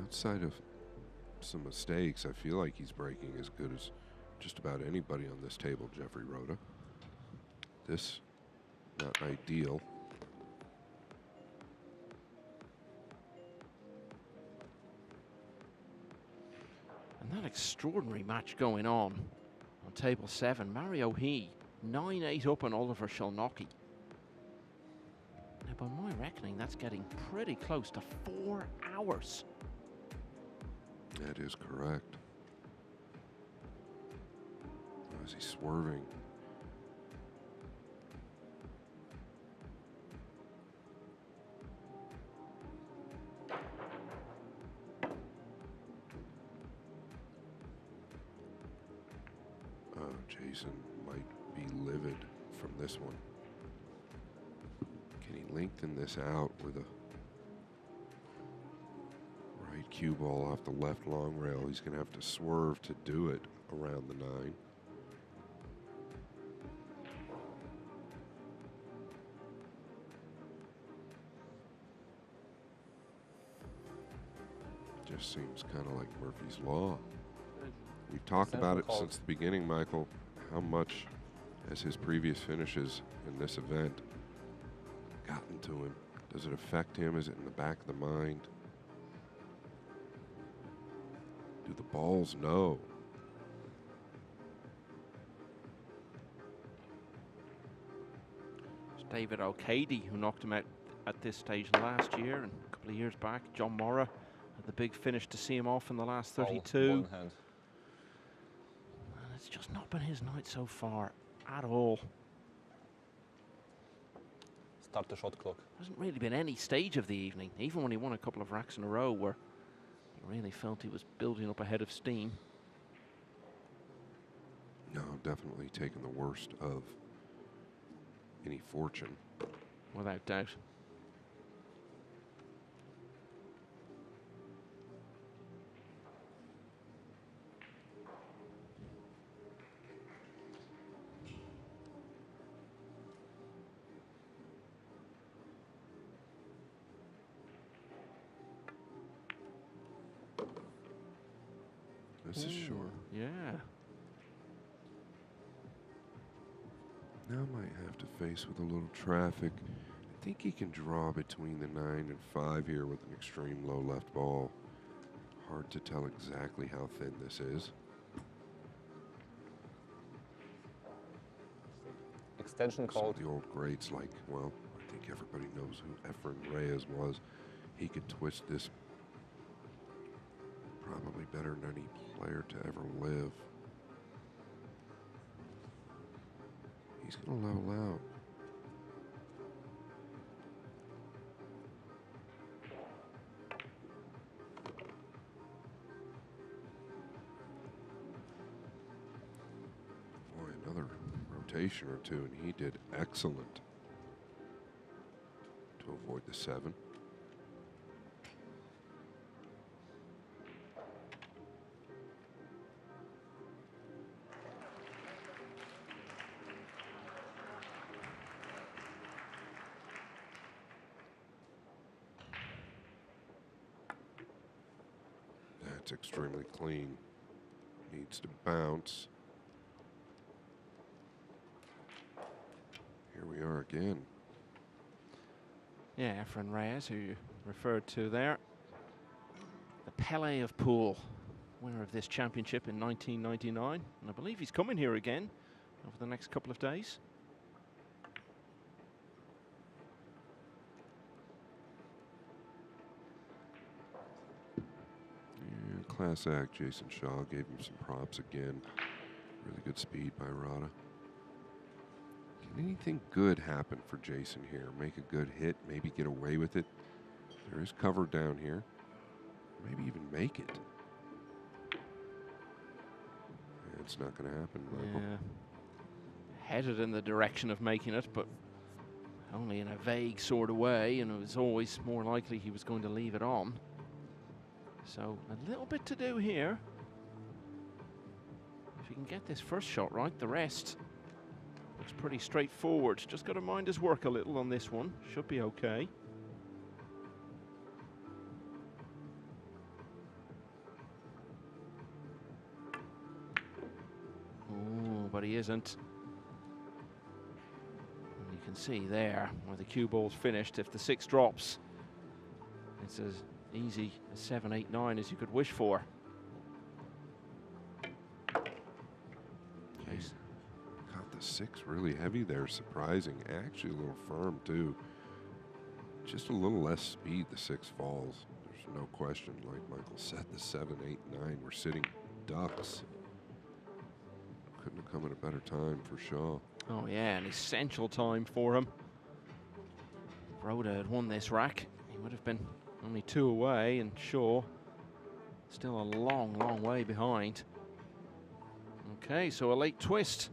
outside of some mistakes, I feel like he's breaking as good as just about anybody on this table, Jeffrey Roda. This, not ideal. And that extraordinary match going on table 7. Mario He, 9-8 up on Oliver Shalnocki. Now, by my reckoning, that's getting pretty close to 4 hours. That is correct. How is he swerving? Jason might be livid from this one. Can he lengthen this out with a right cue ball off the left long rail? He's going to have to swerve to do it around the 9. Just seems kind of like Murphy's Law. We've talked about it since the beginning, Michael. How much has his previous finishes in this event gotten to him? Does it affect him? Is it in the back of the mind? Do the balls know? It's David O'Cady who knocked him out at this stage last year, and a couple of years back, John Morra had the big finish to see him off in the last 32. It's just not been his night so far at all. Start the shot clock. Hasn't really been any stage of the evening, even when he won a couple of racks in a row where he really felt he was building up a head of steam. No, definitely taking the worst of any fortune. Without doubt. This is short. Yeah. Now might have to face with a little traffic. I think he can draw between the 9 and 5 here with an extreme low left ball. Hard to tell exactly how thin this is. Extension called. The old greats like, well, I think everybody knows who Efren Reyes was. He could twist this probably better than any player to ever live. He's going to level out. Boy, another rotation or two, and he did excellent to avoid the 7. That's extremely clean. Needs to bounce. Here we are again. Yeah, Efren Reyes, who you referred to there. The Pele of pool, winner of this championship in 1999. And I believe he's coming here again over the next couple of days. class act. Jason Shaw gave him some props again. Really good speed by Rada. Can anything good happen for Jason here? Make a good hit, maybe get away with it. There is cover down here. Maybe even make it. It's not going to happen, Michael. Yeah. Headed in the direction of making it, but only in a vague sort of way, and it was always more likely he was going to leave it on. So a little bit to do here. If he can get this first shot right, the rest looks pretty straightforward. Just got to mind his work a little on this one. Should be okay. Oh, but he isn't. And you can see there where the cue ball's finished. If the 6 drops, it's as easy as 7, 8, 9 as you could wish for. He's got the 6 really heavy there, surprising. Actually a little firm too. Just a little less speed, the 6 falls. There's no question, like Michael said, the 7, 8, 9 were sitting ducks. Couldn't have come at a better time for Shaw. Oh yeah, an essential time for him. If Rhoda had won this rack, he would have been only 2 away, and Shaw still a long, long way behind. Okay, so a late twist.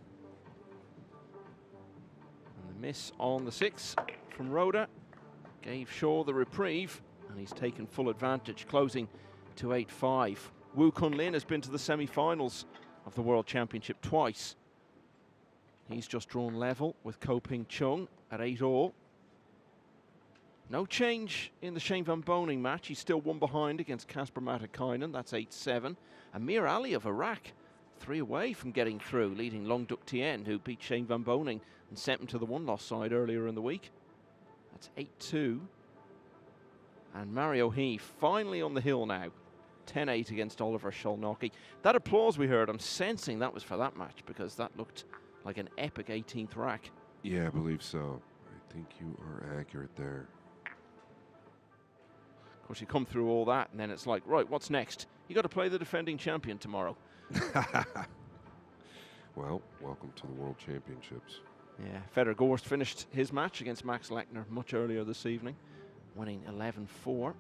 And the miss on the 6 from Rhoda gave Shaw the reprieve, and he's taken full advantage, closing to 8-5. Woo Kun Lin has been to the semi-finals of the World Championship twice. He's just drawn level with Ko Ping Chung at 8-all. No change in the Shane Van Boening match. He's still 1 behind against Kasper Matikainen. That's 8-7. Amir Ali of Iraq, 3 away from getting through, leading Long Duc Tien, who beat Shane Van Boening and sent him to the 1-loss side earlier in the week. That's 8-2. And Mario He finally on the hill now. 10-8 against Oliver Szolnocki. That applause we heard, I'm sensing that was for that match, because that looked like an epic 18th rack. Yeah, I believe so. I think you are accurate there. Of course, you come through all that, and then it's like, right, what's next? You got to play the defending champion tomorrow. Well, welcome to the World Championships. Yeah, Fedor Gorst finished his match against Max Lechner much earlier this evening, winning 11-4.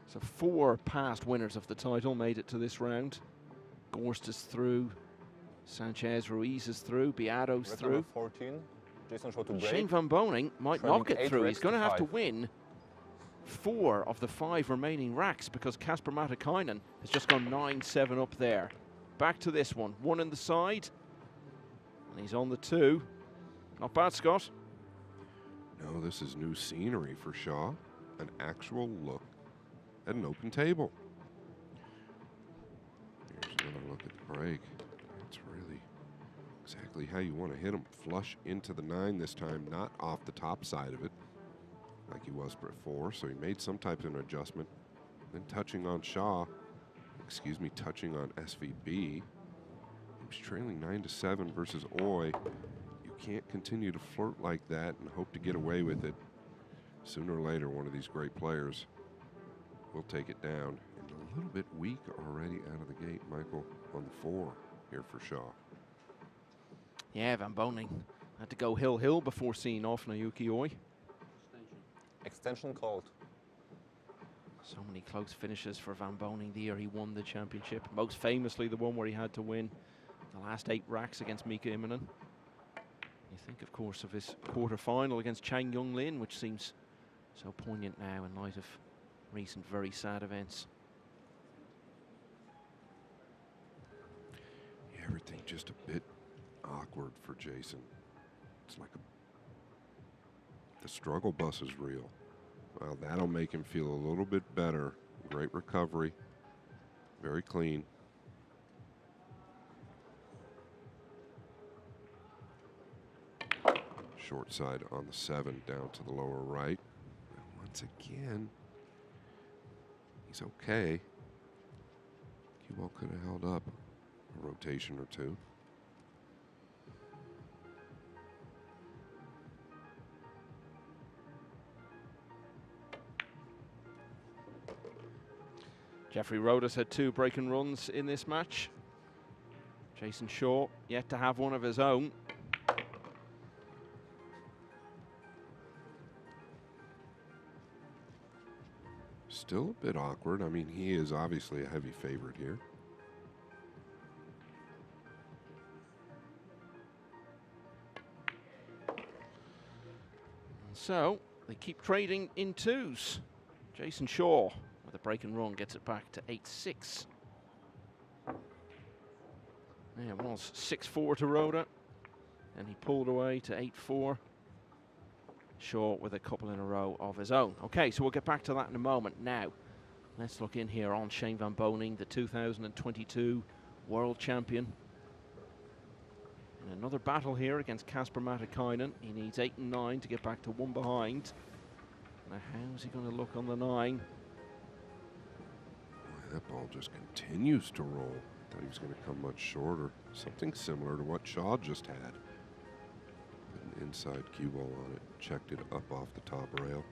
So 4 past winners of the title made it to this round. Gorst is through, Sanchez Ruiz is through, Beato's Red through. number 14, Jason Shaw to break. Shane Van Boening might Trailing not get 8 through. racks He's going to to have to 5. win 4 of the 5 remaining racks, because Kasper Matikainen has just gone 9-7 up there. Back to this one. 1 in the side, and he's on the 2. Not bad, Scott. No, this is new scenery for Shaw. An actual look at an open table. Here's another look at the break. It's really exactly how you want to hit him. Flush into the 9 this time, not off the top side of it like he was before. So he made some type of an adjustment. Then touching on Shaw, touching on SVB. He was trailing 9-7 versus Oy. You can't continue to flirt like that and hope to get away with it. Sooner or later, one of these great players will take it down. And a little bit weak already out of the gate, Michael, on the 4 here for Shaw. Yeah, Van Boening had to go hill before seeing off Naoki Oy. Extension called. So many close finishes for Van Boening the year he won the championship. Most famously the one where he had to win the last 8 racks against Mika Immonen. You think, of course, of his quarter-final against Chang Young Lin, which seems so poignant now in light of recent very sad events. Yeah, everything just a bit awkward for Jason. It's like the struggle bus is real. Well, that'll make him feel a little bit better. Great recovery. Very clean. Short side on the 7 down to the lower right. And once again, he's okay. Cue ball could have held up a rotation or 2. Jeffrey Rodas had 2 breaking runs in this match. Jason Shaw yet to have one of his own. Still a bit awkward. I mean, he is obviously a heavy favorite here. So they keep trading in 2s. Jason Shaw with a break and run gets it back to 8-6. Yeah, it was 6-4 to Rhoda, and he pulled away to 8-4. Shaw with a couple in a row of his own. Okay, so we'll get back to that in a moment. Now, let's look in here on Shane Van Boening, the 2022 world champion. In another battle here against Kasper Matikainen. He needs 8 and 9 to get back to 1 behind. Now, how's he going to look on the 9? Boy, that ball just continues to roll. I thought he was going to come much shorter. Something similar to what Shaw just had. Put an inside cue ball on it, checked it up off the top rail.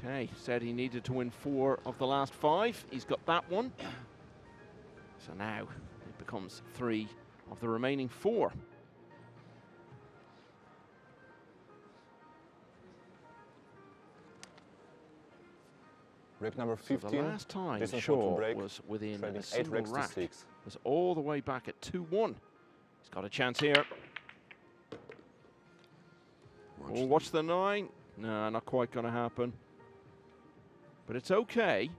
Okay, said he needed to win 4 of the last 5. He's got that one. So now it becomes 3 of the remaining 4. Break number So 15. the last time Jason Shaw break, was within trading a 8 single racks to rack 6. was all the way back at 2-1. He's got a chance here. Watch the 9. No, not quite going to happen. But it's okay.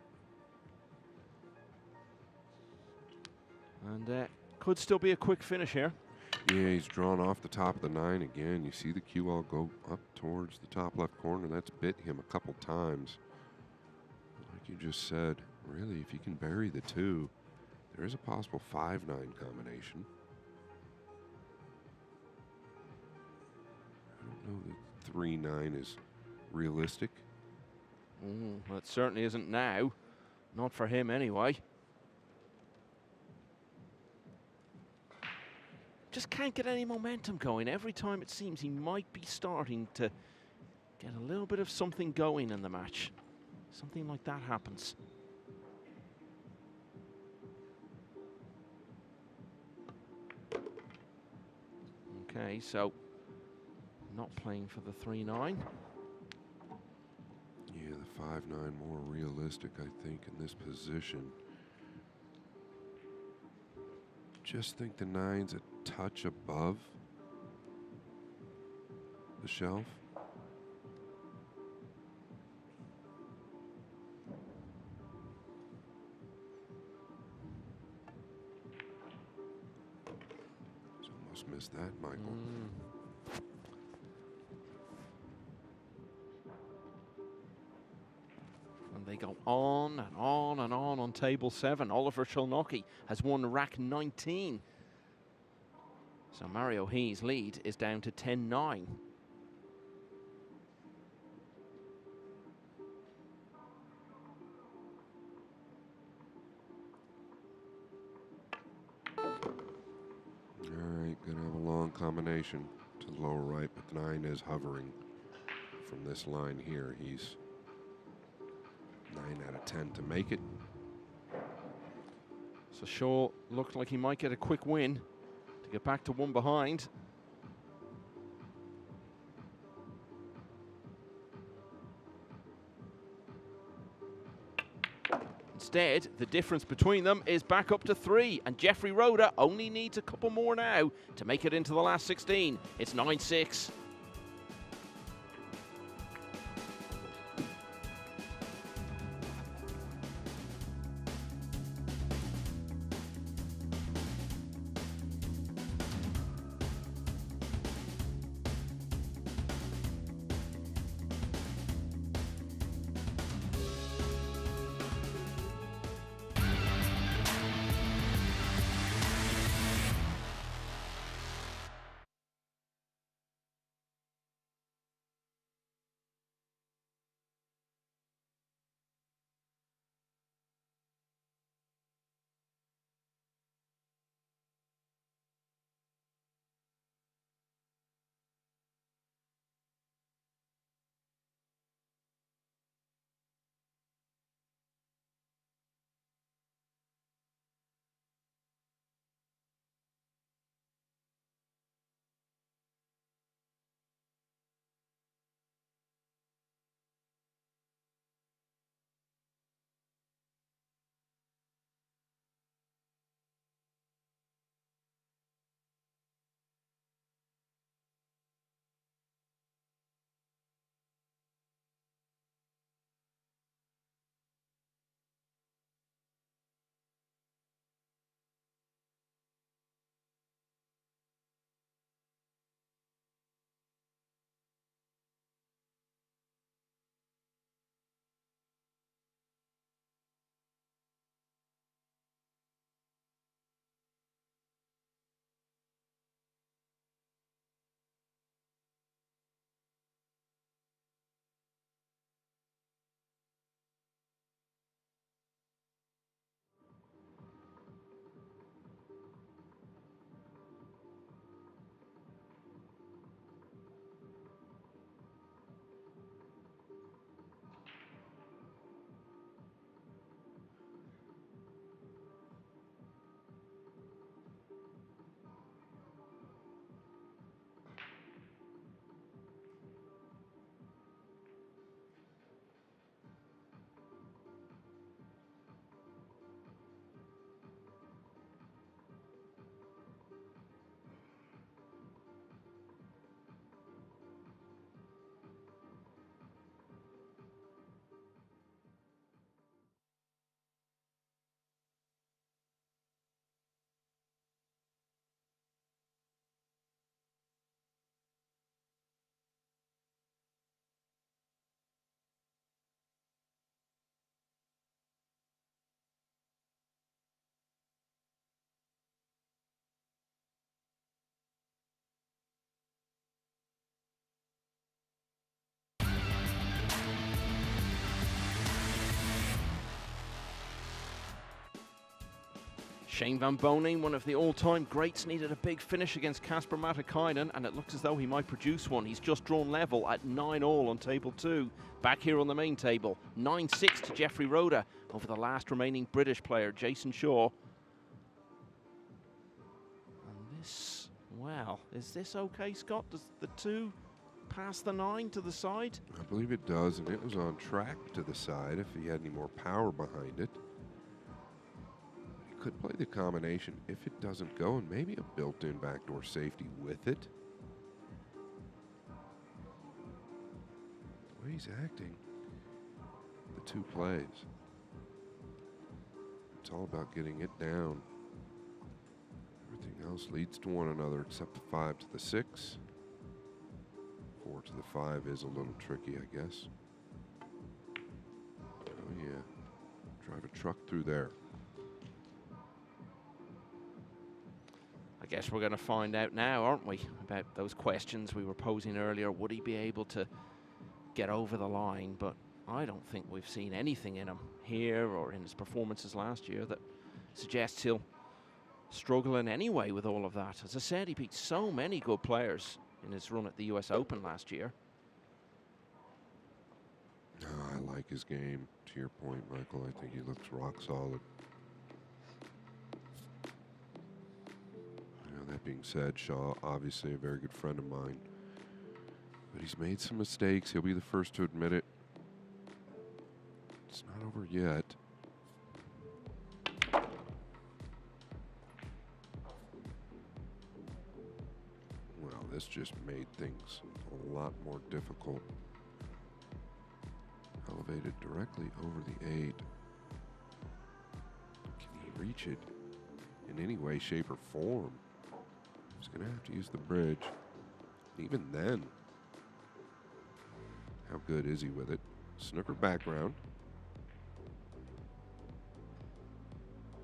And could still be a quick finish here. Yeah, he's drawn off the top of the 9 again. You see the cue ball go up towards the top left corner. That's bit him a couple times. Like you just said, really, if you can bury the 2, there is a possible 5-9 combination. I don't know that 3-9 is realistic. Well, it certainly isn't now. Not for him anyway. Just can't get any momentum going. Every time it seems he might be starting to get a little bit of something going in the match. Something like that happens. Okay, so not playing for the 3-9. Yeah, the 5-9 more realistic, I think, in this position. Just think the 9's a touch above the shelf. He's almost missed that, Michael. And they go on and on and on table 7. Oliver Sholnocki has won rack 19. So Mario He's lead is down to 10-9. All right, gonna have a long combination to the lower right, but the 9 is hovering from this line here. He's 9 out of 10 to make it. So Shaw looked like he might get a quick win to get back to 1 behind. Instead, the difference between them is back up to 3, and Jeffrey Rhoda only needs a couple more now to make it into the last 16. It's 9-6. Shane Van Bonen, one of the all-time greats, needed a big finish against Kasper Matikainen, and it looks as though he might produce one. He's just drawn level at 9-all on table 2. Back here on the main table, 9-6 to Jeffrey Rhoda over the last remaining British player, Jason Shaw. And this, well, is this okay, Scott? Does the 2 pass the 9 to the side? I believe it does, and it was on track to the side if he had any more power behind it. He could play the combination if it doesn't go, and maybe a built-in backdoor safety with it. The way he's acting, the 2 plays. It's all about getting it down. Everything else leads to one another except the 5 to the 6. 4 to the 5 is a little tricky, I guess. Oh yeah, drive a truck through there. I guess we're going to find out now, aren't we, about those questions we were posing earlier. Would he be able to get over the line? But I don't think we've seen anything in him here or in his performances last year that suggests he'll struggle in any way with all of that. As I said, he beat so many good players in his run at the US Open last year. Oh, I like his game. To your point, Michael, I think he looks rock solid. That being said, Shaw, obviously a very good friend of mine, but he's made some mistakes. He'll be the first to admit it. It's not over yet. Well, this just made things a lot more difficult. Elevated directly over the 8. Can he reach it in any way, shape, or form? He's going to have to use the bridge. Even then, how good is he with it? Snooker background.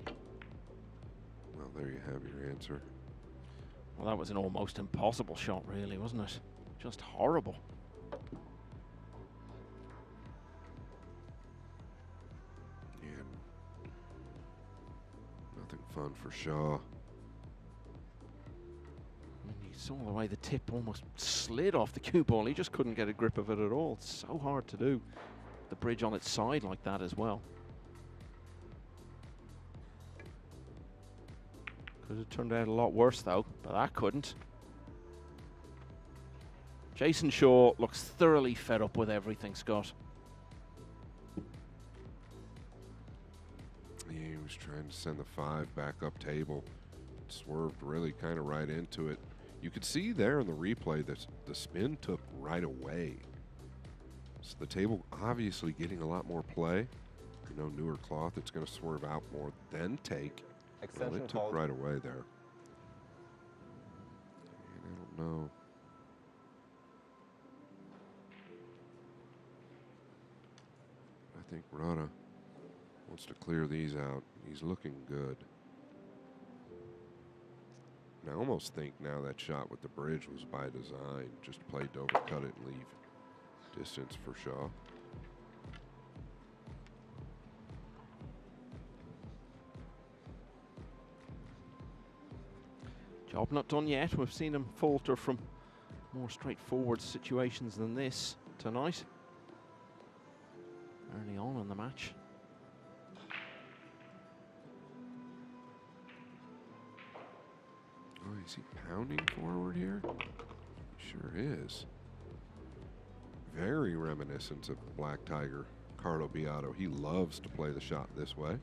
Well, there you have your answer. Well, that was an almost impossible shot, really, wasn't it? Just horrible. Yeah. Nothing fun for Shaw. You saw the way the tip almost slid off the cue ball. He just couldn't get a grip of it at all. It's so hard to do. The bridge on its side like that as well. Could have turned out a lot worse though, but that couldn't. Jason Shaw looks thoroughly fed up with everything, Scott. Yeah, he was trying to send the 5 back up table. Swerved really kind of right into it. You could see there in the replay that the spin took right away. So the table obviously getting a lot more play. You know, newer cloth, it's going to swerve out more, then take. Well, it took right away there. And I don't know. I think Rada wants to clear these out. He's looking good. And I almost think now that shot with the bridge was by design, just played to overcut it and leave distance for Shaw. Job not done yet. We've seen him falter from more straightforward situations than this tonight. Early on in the match. Oh, is he pounding forward here? He sure is. Very reminiscent of Black Tiger, Carlo Beato. He loves to play the shot this way. I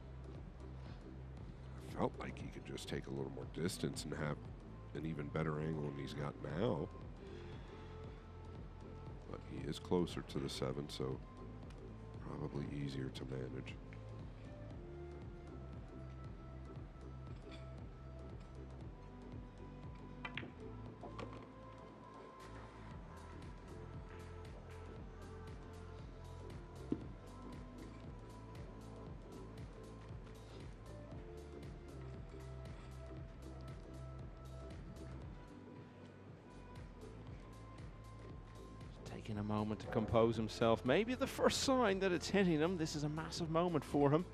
felt like he could just take a little more distance and have an even better angle than he's got now. But he is closer to the 7, so probably easier to manage. Taking a moment to compose himself. Maybe the first sign that it's hitting him. This is a massive moment for him.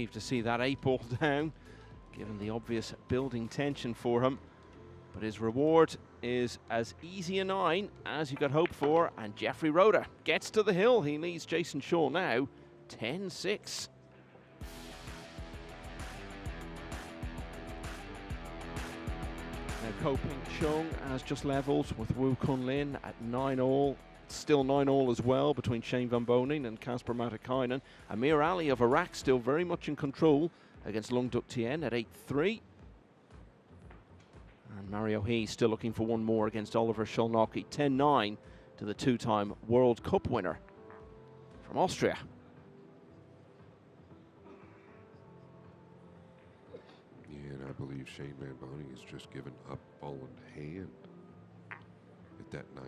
relieved to see that 8-ball down, given the obvious building tension for him. But his reward is as easy a 9 as you could hope for, and Jeffrey Roeder gets to the hill. He leads Jason Shaw now 10-6. Now Ko Ping Chung has just levelled with Wu Kun Lin at 9-all. Still 9-all as well between Shane Van Boning and Casper Matakainen. Amir Ali of Iraq still very much in control against Lung Duk Tien at 8-3. And Mario He still looking for one more against Oliver Szolnocki. 10-9 to the two-time World Cup winner from Austria. Yeah, and I believe Shane Van Boning has just given up ball in hand at that 9-9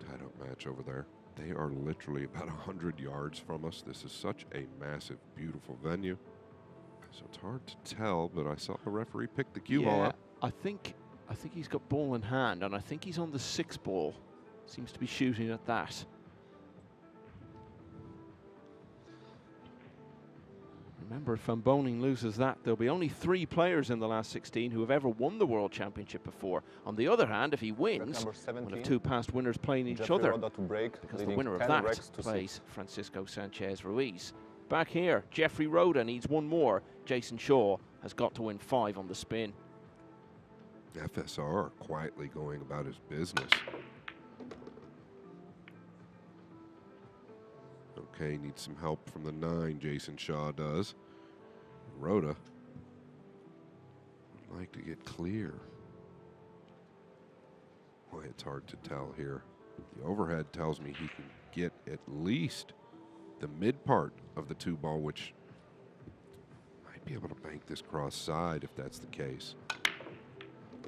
tied-up match over there. They are literally about 100 yards from us. This is such a massive, beautiful venue. So it's hard to tell, but I saw the referee pick the cue ball up. I think he's got ball in hand, and I think he's on the 6-ball. Seems to be shooting at that. Remember, if Van Boning loses that, there'll be only 3 players in the last 16 who have ever won the World Championship before. On the other hand, if he wins, we'll have 2 past winners playing each other, because the winner of that plays Francisco Sanchez Ruiz. Back here, Jeffrey Roeder needs one more. Jason Shaw has got to win 5 on the spin. FSR quietly going about his business. Okay, needs some help from the 9, Jason Shaw does. Roeder would like to get clear. Boy, it's hard to tell here. The overhead tells me he can get at least the mid part of the 2-ball, which might be able to bank this cross side if that's the case.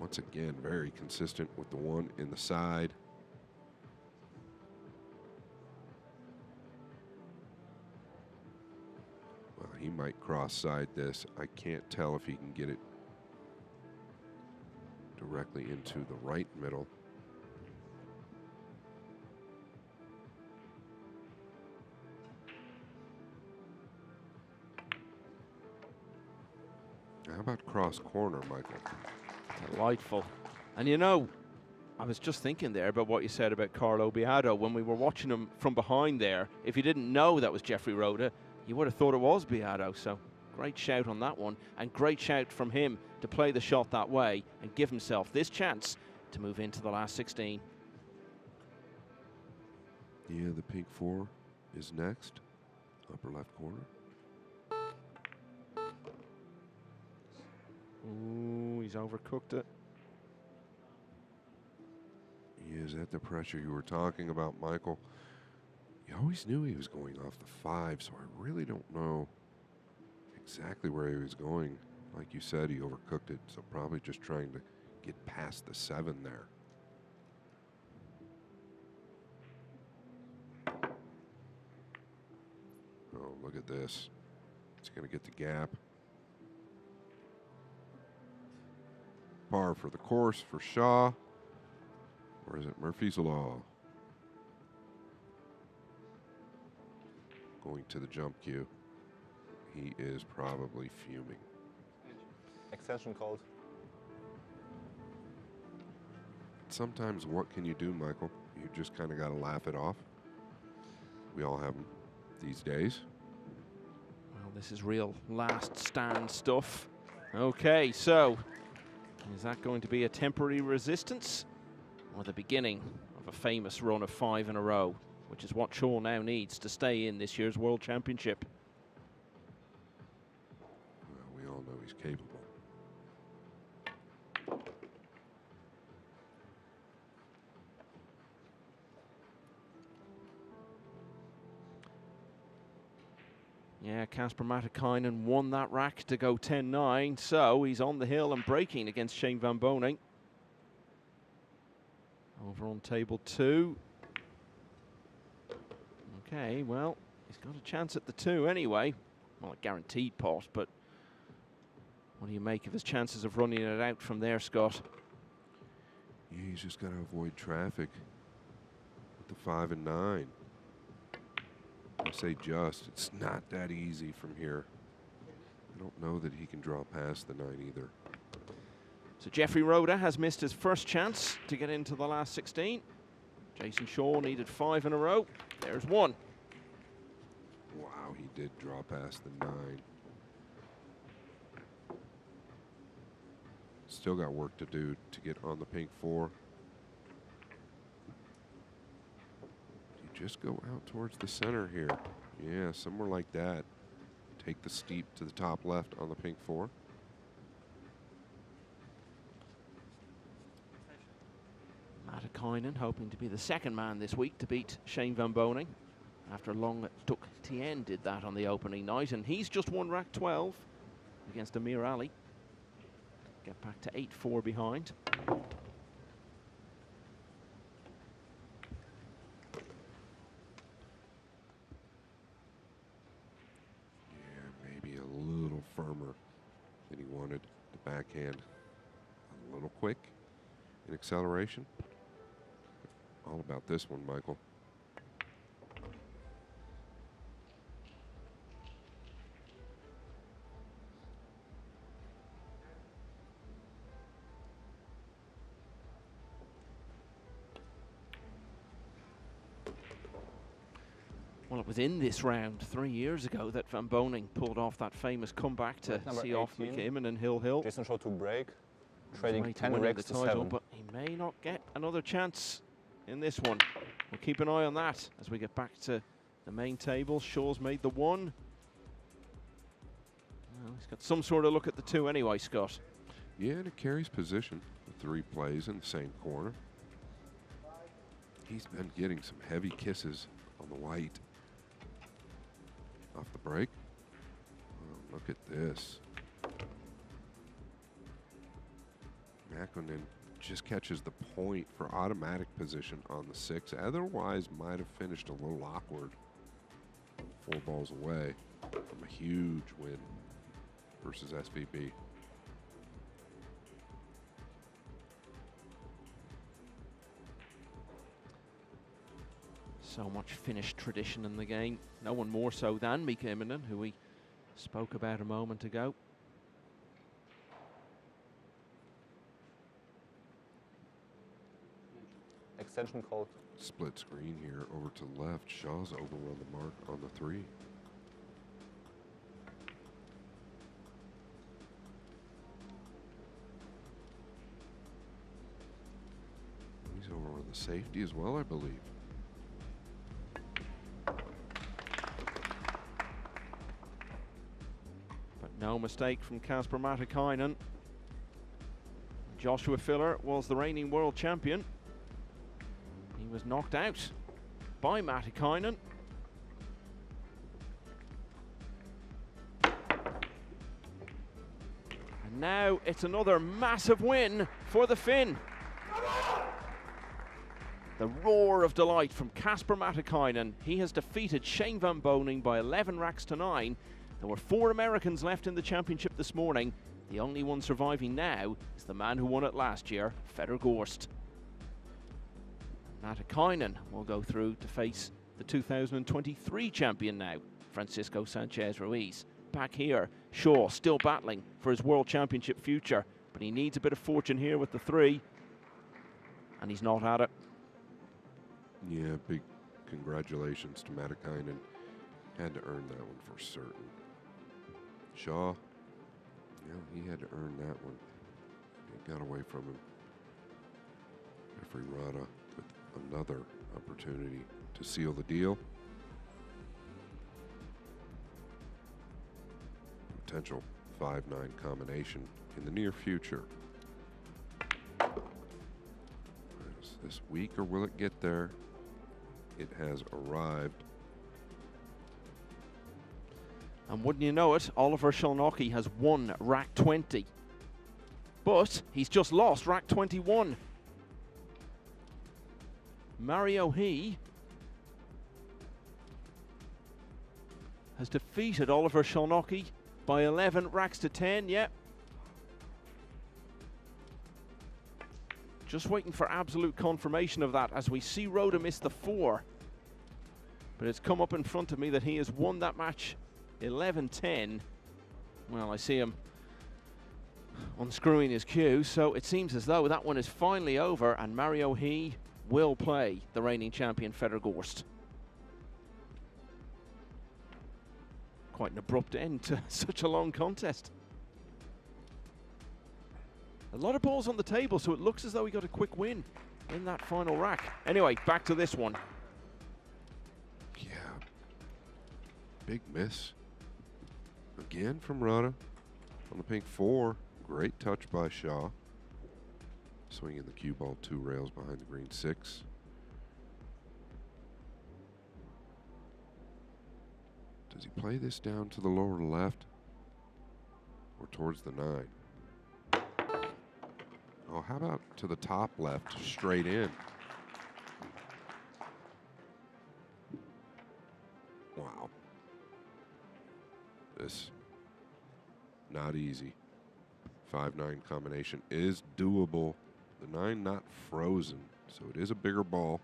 Once again, very consistent with the 1 in the side. Well, he might cross side this. I can't tell if he can get it directly into the right middle. How about cross corner, Michael? Delightful. And you know, I was just thinking there about what you said about Carlo Biado. When we were watching him from behind there, if you didn't know that was Jeffrey Roeder, you would have thought it was Biado. So great shout on that one, and great shout from him to play the shot that way and give himself this chance to move into the last 16. Yeah, the pink 4 is next, upper left corner. Ooh, he's overcooked it. Is that the pressure you were talking about, Michael? You always knew he was going off the 5, so I really don't know exactly where he was going. Like you said, he overcooked it, so probably just trying to get past the 7 there. Oh, look at this. He's going to get the gap. Par for the course for Shaw. Or is it Murphy's Law? Going to the jump cue. He is probably fuming. Extension called. Sometimes what can you do, Michael? You just kind of got to laugh it off. We all have them these days. Well, this is real last stand stuff. Okay, so is that going to be a temporary resistance or the beginning of a famous run of 5 in a row, which is what Shaw now needs to stay in this year's World Championship? Well, we all know he's capable. Yeah, Casper Matakainen won that rack to go 10-9, so he's on the hill and breaking against Shane Van Boning. Over on table 2. Okay, well, he's got a chance at the 2 anyway. Well, a guaranteed pot, but what do you make of his chances of running it out from there, Scott? Yeah, he's just got to avoid traffic with the 5 and 9. I say just, it's not that easy from here. I don't know that he can draw past the 9 either. So Jeffrey Roda has missed his first chance to get into the last 16. Jason Shaw needed 5 in a row. There's 1. Wow, he did draw past the 9. Still got work to do to get on the pink 4. You just go out towards the center here. Yeah, somewhere like that. Take the steep to the top left on the pink 4. Matikainen hoping to be the second man this week to beat Shane Van Boning after Long Duk Tien did that on the opening night, and he's just won rack 12 against Amir Ali. Get back to 8-4 behind. Yeah, maybe a little firmer than he wanted. The backhand a little quick in acceleration. All about this one, Michael. Well, it was in this round 3 years ago that Van Boning pulled off that famous comeback to Number see off 18. McKimmon and Hill. Jason Shaw to break, Way trading to 10 win racks the to title, 7. but he may not get another chance in this one. We'll keep an eye on that as we get back to the main table. Shaw's made the 1. Well, he's got some sort of look at the 2 anyway, Scott. Yeah, and it carries position. The 3 plays in the same corner. He's been getting some heavy kisses on the white. Off the break. Oh, look at this. Mäkinen just catches the point for automatic position on the 6. Otherwise, might have finished a little awkward. 4 balls away from a huge win versus SVB. So much Finnish tradition in the game. No one more so than Mika Immonen, who we spoke about a moment ago. Extension called. Split screen here over to left. Shaw's overrun the mark on the 3. He's overrun the safety as well, I believe. But no mistake from Kasper Matikainen. Joshua Filler was the reigning world champion. He was knocked out by Matikainen. And now it's another massive win for the Finn. The roar of delight from Kasper Matikainen. He has defeated Shane Van Boning by 11 racks to 9. There were 4 Americans left in the championship this morning. The only one surviving now is the man who won it last year, Fedor Gorst. Matikainen will go through to face the 2023 champion now, Francisco Sanchez Ruiz. Back here, Shaw still battling for his world championship future, but he needs a bit of fortune here with the 3, and he's not at it. Yeah, big congratulations to Matikainen. Had to earn that one for certain. Shaw, yeah, he had to earn that one. It got away from him. Jeffrey Rada with another opportunity to seal the deal. Potential 5-9 combination in the near future. Is this week or will it get there? It has arrived. And wouldn't you know it, Oliver Shalnocki has won rack 20. But he's just lost rack 21. Mario He has defeated Oliver Shalnocki by 11 racks to 10, yep. Just waiting for absolute confirmation of that as we see Rhoda miss the 4. But it's come up in front of me that he has won that match 11-10. Well, I see him unscrewing his cue, so it seems as though that one is finally over, and Mario He will play the reigning champion Fedor Gorst. Quite an abrupt end to such a long contest. A lot of balls on the table, so it looks as though he got a quick win in that final rack. Anyway, back to this one. Yeah. Big miss. Again from Rada on the pink 4. Great touch by Shaw. Swinging the cue ball 2 rails behind the green 6. Does he play this down to the lower left or towards the 9? Oh, how about to the top left, straight in? Wow. This, not easy. 5-9 combination is doable. The 9 not frozen, so it is a bigger ball.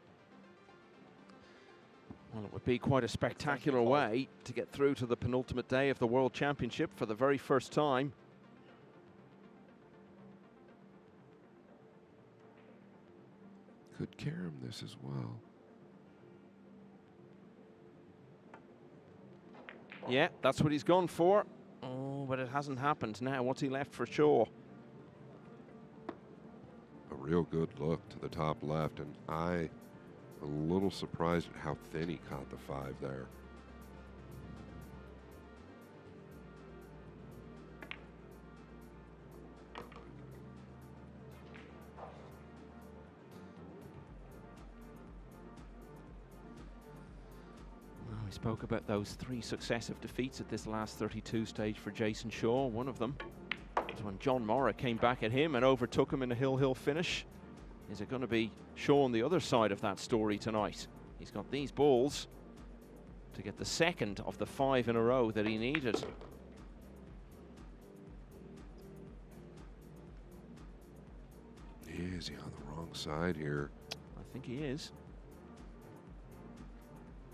Well, it would be quite a spectacular way to get through to the penultimate day of the World Championship for the very first time. Could Karam this as well. Yeah, that's what he's gone for. Oh, but it hasn't happened. Now, what's he left for Shaw? A real good look to the top left, and I a little surprised at how thin he caught the 5 there. Well, we spoke about those 3 successive defeats at this last 32 stage for Jason Shaw. One of them was when John Morra came back at him and overtook him in a hill-hill finish. Is it going to be Shaw on the other side of that story tonight? He's got these balls to get the second of the 5 in a row that he needed. Is he on the wrong side here? I think he is.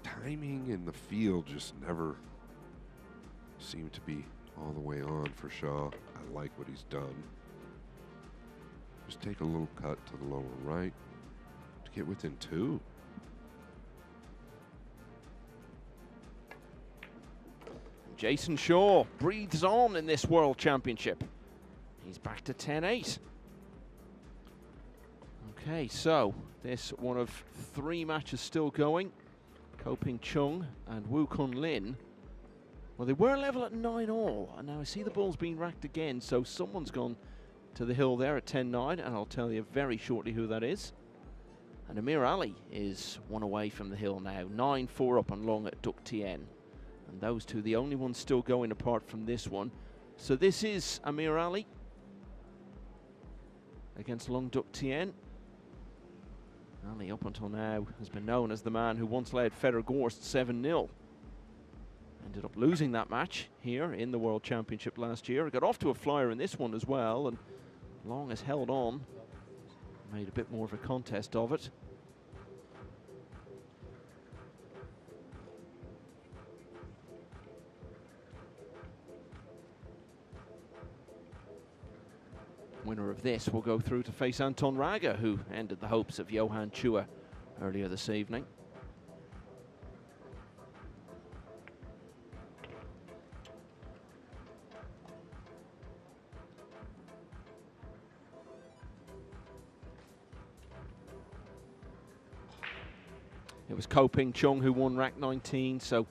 Timing in the field just never seemed to be all the way on for Shaw. I like what he's done. Just take a little cut to the lower right to get within 2. Jason Shaw breathes on in this World Championship. He's back to 10-8. Okay, so this one of 3 matches still going. Ko Ping Chung and Woo Kun Lin. Well, they were level at 9-all, and now I see the ball's being racked again, so someone's gone to the hill there at 10-9, and I'll tell you very shortly who that is. And Amir Ali is 1 away from the hill now, 9-4 up on long at Duc Tien. And those 2, the only ones still going apart from this one. So this is Amir Ali against Long Duc Tien. Ali, up until now, has been known as the man who once led Fedor Gorst 7-0. Ended up losing that match here in the World Championship last year. Got off to a flyer in this one as well, and Long has held on. Made a bit more of a contest of it. Winner of this will go through to face Anton Raga, who ended the hopes of Johan Chua earlier this evening. It was Ko Ping Chung who won rack 19, so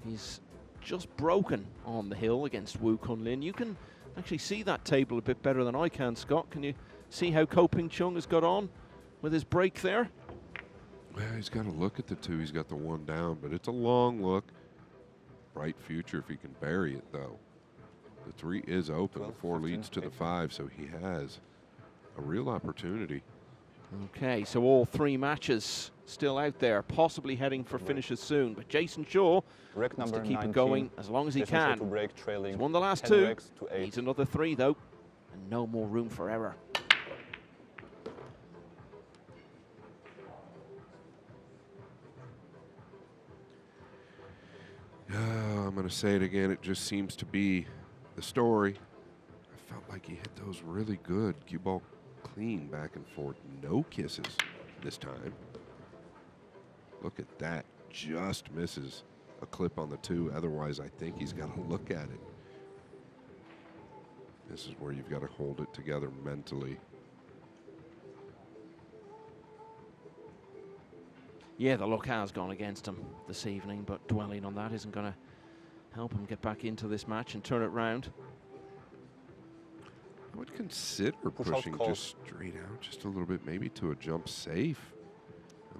he's just broken on the hill against Woo Kun Lin. You can actually see that table a bit better than I can, Scott. Can you see how Ko Ping Chung has got on with his break there? Well, he's got to look at the 2. He's got the 1 down, but it's a long look. Bright future if he can bury it, though. The 3 is open. The 4 leads to the 5, so he has a real opportunity. Okay, so all 3 matches still out there, possibly heading for finishes soon. But Jason Shaw wants to keep it going as long as he can. He's won the last 2. Needs another 3, though, and no more room for error. I'm going to say it again. It just seems to be the story. I felt like he hit those really good. Cue ball clean back and forth. No kisses this time. Look at that. Just misses a clip on the 2. Otherwise, I think he's got to look at it. This is where you've got to hold it together mentally. Yeah, the luck has gone against him this evening, but dwelling on that isn't going to help him get back into this match and turn it round. I would consider pushing just straight out just a little bit, maybe to a jump safe.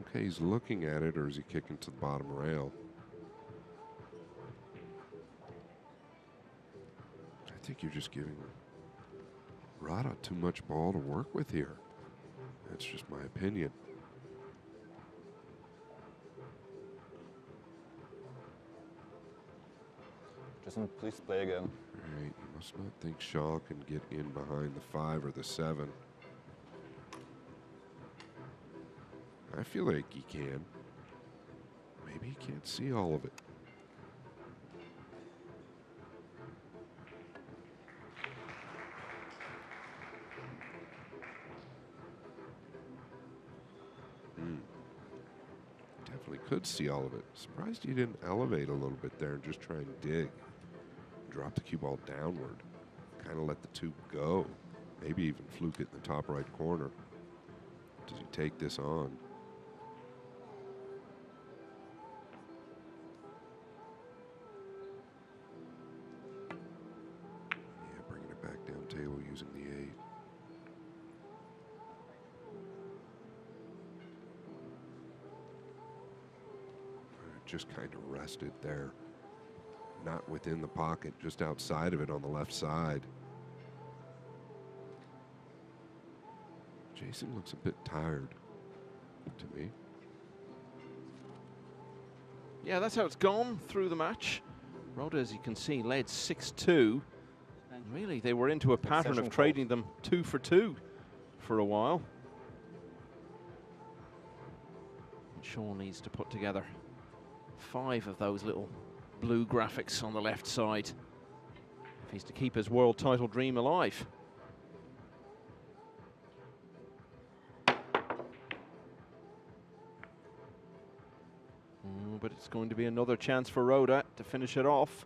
Okay, he's looking at it, or is he kicking to the bottom rail? I think you're just giving Rada too much ball to work with here. That's just my opinion. Jason, please play again. All right, you must not think Shaw can get in behind the 5 or the 7. I feel like he can. Maybe he can't see all of it. Definitely could see all of it. Surprised he didn't elevate a little bit there and just try and dig. Drop the cue ball downward. Kind of let the 2 go. Maybe even fluke it in the top right corner. Does he take this on? Yeah, bringing it back down table using the 8. Just kind of rested there. Not within the pocket, just outside of it on the left side. Jason looks a bit tired to me. Yeah, that's how it's gone through the match. Rhoda, as you can see, led 6-2. And really, they were into a pattern of trading them 2 for 2 for a while. And Sean needs to put together 5 of those little blue graphics on the left side if he's to keep his world title dream alive. But it's going to be another chance for Rhoda to finish it off.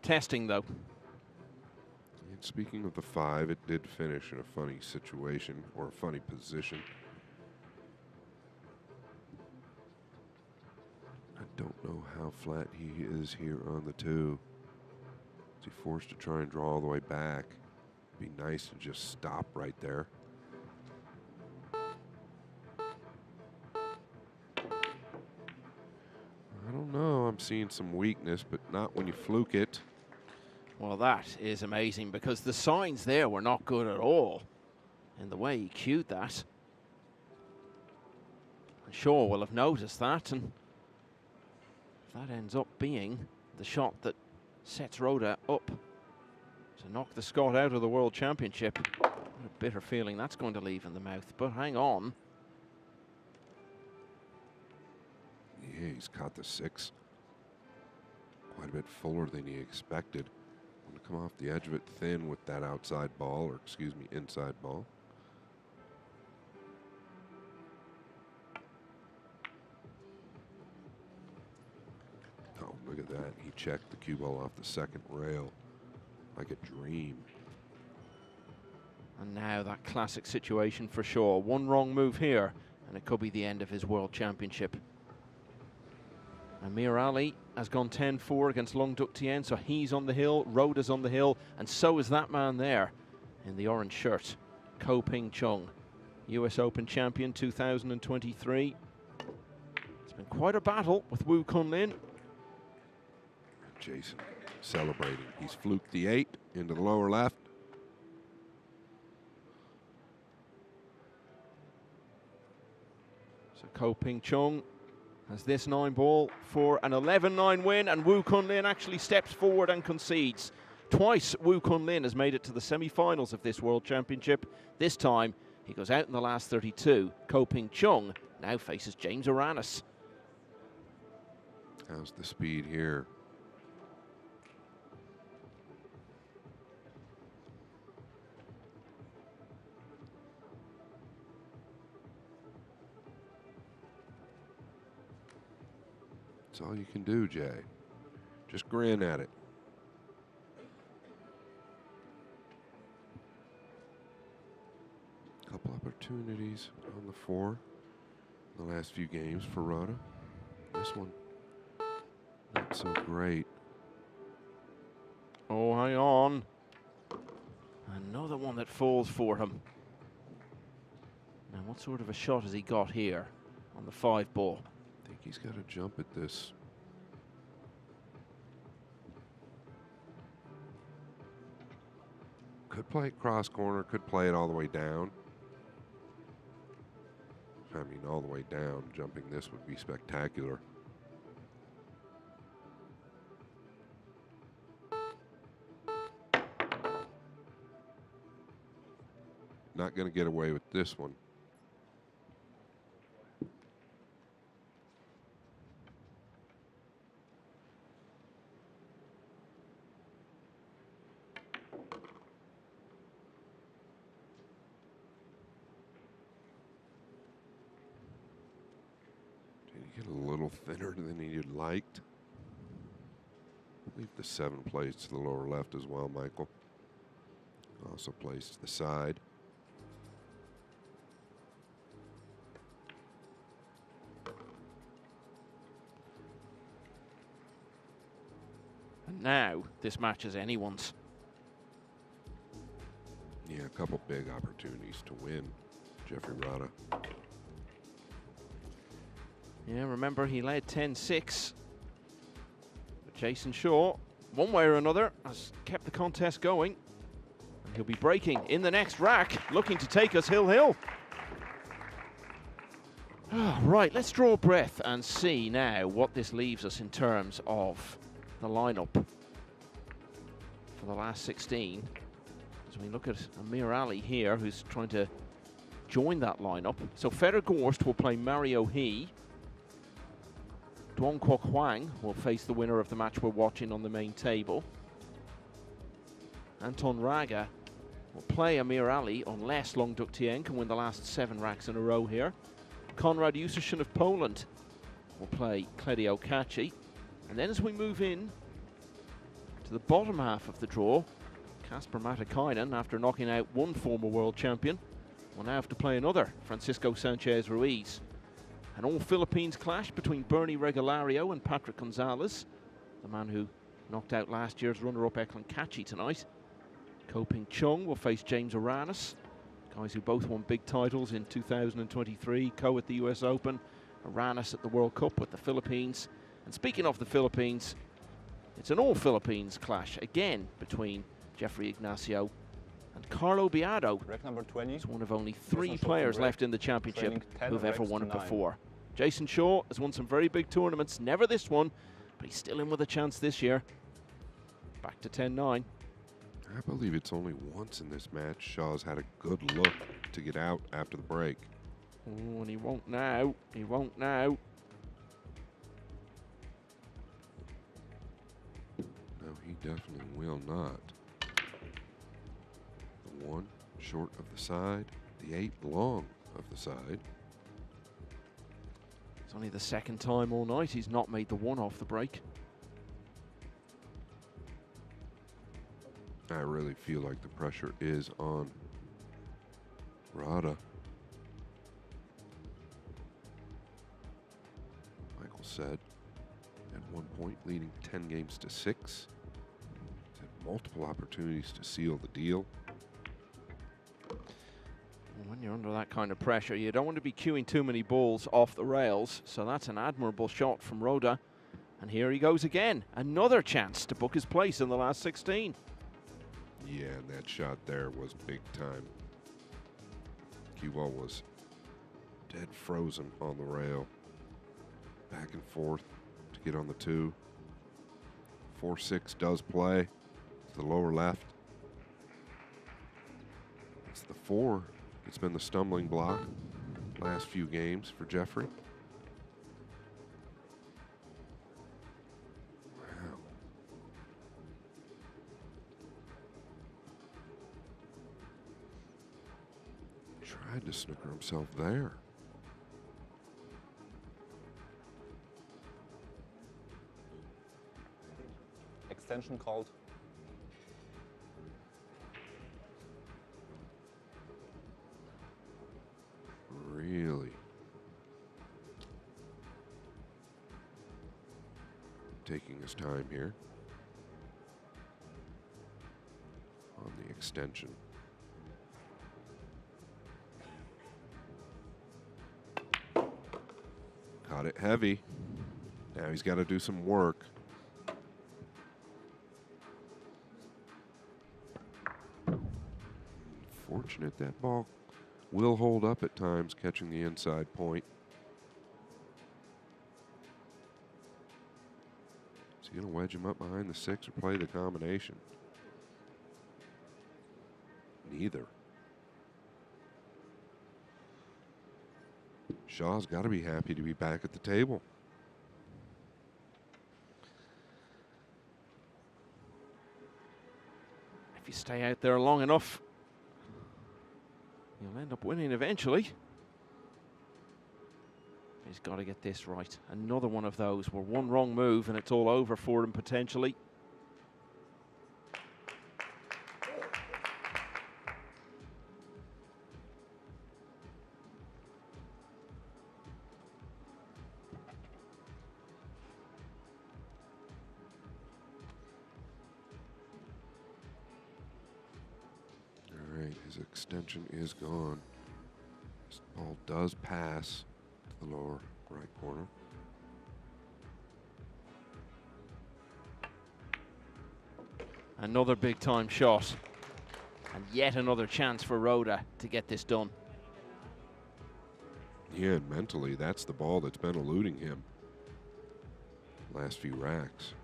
Testing though. And speaking of the 5, it did finish in a funny situation or a funny position. I don't know how flat he is here on the 2. Is he forced to try and draw all the way back? Be nice to just stop right there. I don't know. I'm seeing some weakness, but not when you fluke it. Well, that is amazing because the signs there were not good at all in the way he cued that. And Shaw will have noticed that, and that ends up being the shot that sets Rhoda up to knock the Scot out of the World Championship. What a bitter feeling that's going to leave in the mouth, but hang on. Yeah, he's caught the 6. Quite a bit fuller than he expected. Want to come off the edge of it thin with that outside ball, or excuse me, inside ball. Oh, look at that. He checked the cue ball off the second rail like a dream. And now that classic situation for Shaw. One wrong move here, and it could be the end of his World Championship. Amir Ali has gone 10-4 against Long Duc Tien, so he's on the hill, Rhoda's on the hill, and so is that man there in the orange shirt, Ko Ping Chung, US Open champion 2023. It's been quite a battle with Wu Kunlin. Jason celebrating. He's fluked the 8 into the lower left. So Ko Ping Chung has this 9 ball for an 11-9 win, and Wu Kunlin actually steps forward and concedes. Twice Wu Kunlin has made it to the semi-finals of this World Championship. This time he goes out in the last 32. Ko Ping Chung now faces James Aranis. How's the speed here? That's all you can do, Jay. Just grin at it. Couple opportunities on the 4 in the last few games for Rada. This one, not so great. Oh, hang on. Another one that falls for him. Now, what sort of a shot has he got here on the 5 ball? I think he's got to jump at this. Could play it cross corner, could play it all the way down. I mean, all the way down. Jumping this would be spectacular. Not going to get away with this one. Get a little thinner than he'd liked. Leave the 7 plays to the lower left as well, Michael. Also plays to the side. And now this match is anyone's. Yeah, a couple big opportunities to win, Jeffrey Rada. Yeah, remember he led 10-6. But Jason Shaw, one way or another, has kept the contest going. And he'll be breaking in the next rack, looking to take us hill-hill. Right, let's draw a breath and see now what this leaves us in terms of the lineup for the last 16. As we look at Amir Ali here, who's trying to join that lineup. So Feder Gorst will play Mario He. Duong Kwok Hwang will face the winner of the match we're watching on the main table. Anton Raga will play Amir Ali unless Long Duk Tien can win the last 7 racks in a row here. Konrad Jusicin of Poland will play Kledio Kaci. And then as we move in to the bottom half of the draw, Kasper Matikainen, after knocking out one former world champion, will now have to play another, Francisco Sanchez Ruiz. An all-Philippines clash between Bernie Regalario and Patrick Gonzalez, the man who knocked out last year's runner-up Eklan Kaci tonight. Ko Ping Chung will face James Aranis, guys who both won big titles in 2023. Ko at the US Open, Aranis at the World Cup with the Philippines. And speaking of the Philippines, it's an all-Philippines clash again between Jeffrey Ignacio and Carlo Biado. Rack number 20. It's one of only 3 players left in the championship who've ever won it before. Jason Shaw has won some very big tournaments, never this one, but he's still in with a chance this year. Back to 10-9. I believe it's only once in this match Shaw's had a good look to get out after the break. Oh, and he won't now. He won't now. No, he definitely will not. The 1 short of the side, the 8 long of the side. It's only the 2nd time all night he's not made the 1 off the break. I really feel like the pressure is on Rada. Michael said at one point leading 10 games to 6. He's had multiple opportunities to seal the deal. When you're under that kind of pressure, you don't want to be queuing too many balls off the rails. So that's an admirable shot from Roda. And here he goes again. Another chance to book his place in the last 16. Yeah, and that shot there was big time. Kiwal was dead frozen on the rail. Back and forth to get on the 2. 4-6 does play to the lower left. It's the 4. It's been the stumbling block. last few games for Jeffrey. Wow. Tried to snooker himself there. Extension called. Really taking his time here on the extension. Caught it heavy. Now he's got to do some work. Fortunate that ball will hold up at times, catching the inside point. Is he going to wedge him up behind the 6 or play the combination? Neither. Shaw's got to be happy to be back at the table. If you stay out there long enough, you'll end up winning eventually. He's got to get this right. Another one of those where one wrong move and it's all over for him potentially. His extension is gone. This ball does pass to the lower right corner. Another big time shot. And yet another chance for Rhoda to get this done. Yeah, and mentally, that's the ball that's been eluding him last few racks.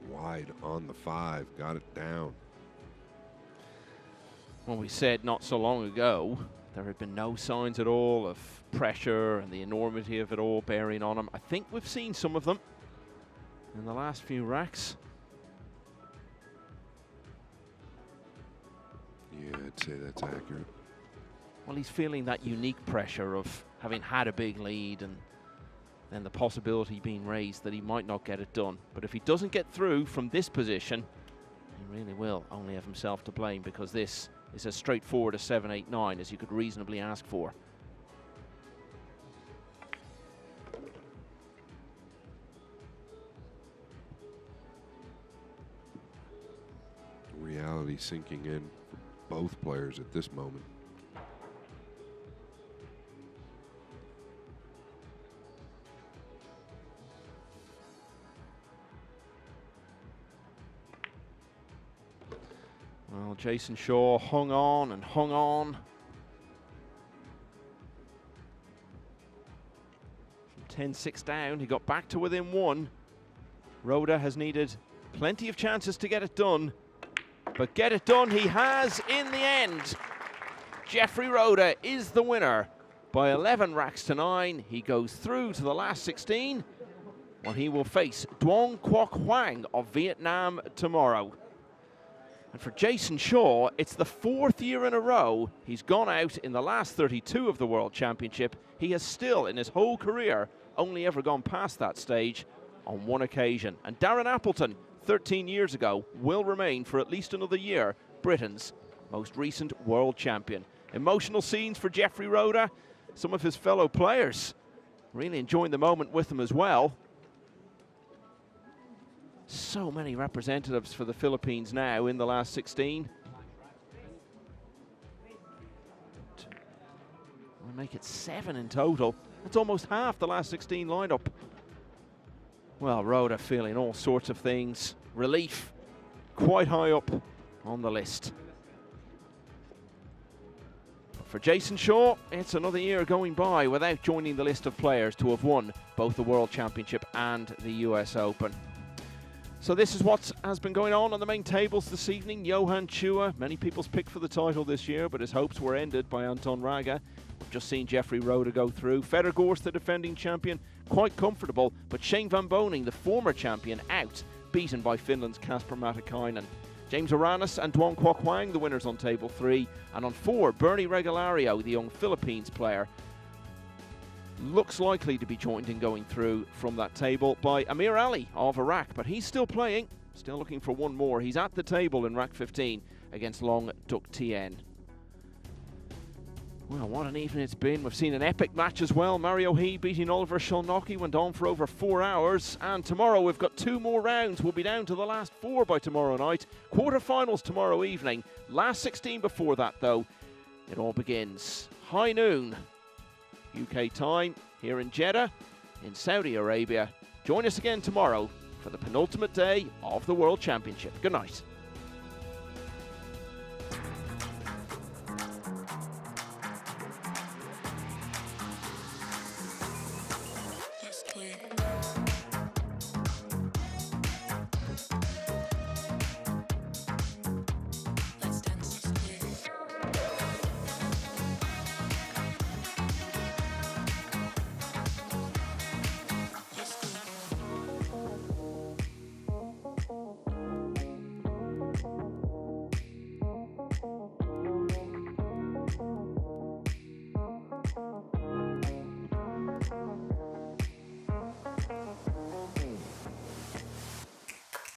Wide on the 5, got it down. Well, we said not so long ago there had been no signs at all of pressure and the enormity of it all bearing on him. I think we've seen some of them in the last few racks. Yeah, I'd say that's accurate. Well, he's feeling that unique pressure of having had a big lead and then the possibility being raised that he might not get it done. But if he doesn't get through from this position, he really will only have himself to blame, because this is as straightforward a 7-8-9 as you could reasonably ask for. Reality sinking in for both players at this moment. Well, Jason Shaw hung on and hung on. From 10-6 down, he got back to within 1. Rhoda has needed plenty of chances to get it done, but get it done he has in the end. Jeffrey Rhoda is the winner by 11 racks to 9. He goes through to the last 16, when he will face Duong Quoc Hoang of Vietnam tomorrow. And for Jason Shaw, it's the 4th year in a row he's gone out in the last 32 of the World Championship. He has still, in his whole career, only ever gone past that stage on one occasion. And Darren Appleton, 13 years ago, will remain for at least another year Britain's most recent world champion. Emotional scenes for Jeffrey Rhoda. Some of his fellow players really enjoying the moment with him as well. So many representatives for the Philippines now in the last 16. We'll make it 7 in total. That's almost half the last 16 lineup. Well, Rhoda feeling all sorts of things. Relief, quite high up on the list. For Jason Shaw, it's another year going by without joining the list of players to have won both the World Championship and the US Open. So this is what has been going on the main tables this evening. Johan Chua, many people's pick for the title this year, but his hopes were ended by Anton Raga. We've just seen Jeffrey Roder go through. Fedor Gorst, the defending champion, quite comfortable, but Shane Van Boning, the former champion, out, beaten by Finland's Kasper Matikainen. James Aranis and Duong Kwok Wang, the winners on table 3. And on 4, Bernie Regalario, the young Philippines player, looks likely to be joined in going through from that table by Amir Ali of Iraq, but he's still playing, still looking for one more. He's at the table in rack 15 against Long Duk Tien. Well, what an evening it's been. We've seen an epic match as well. Mario He beating Oliver Szolnocki went on for over 4 hours. And tomorrow we've got 2 more rounds. We'll be down to the last 4 by tomorrow night. Quarterfinals tomorrow evening. Last 16 before that, though. It all begins high noon UK time here in Jeddah in Saudi Arabia. Join us again tomorrow for the penultimate day of the World Championship. Good night.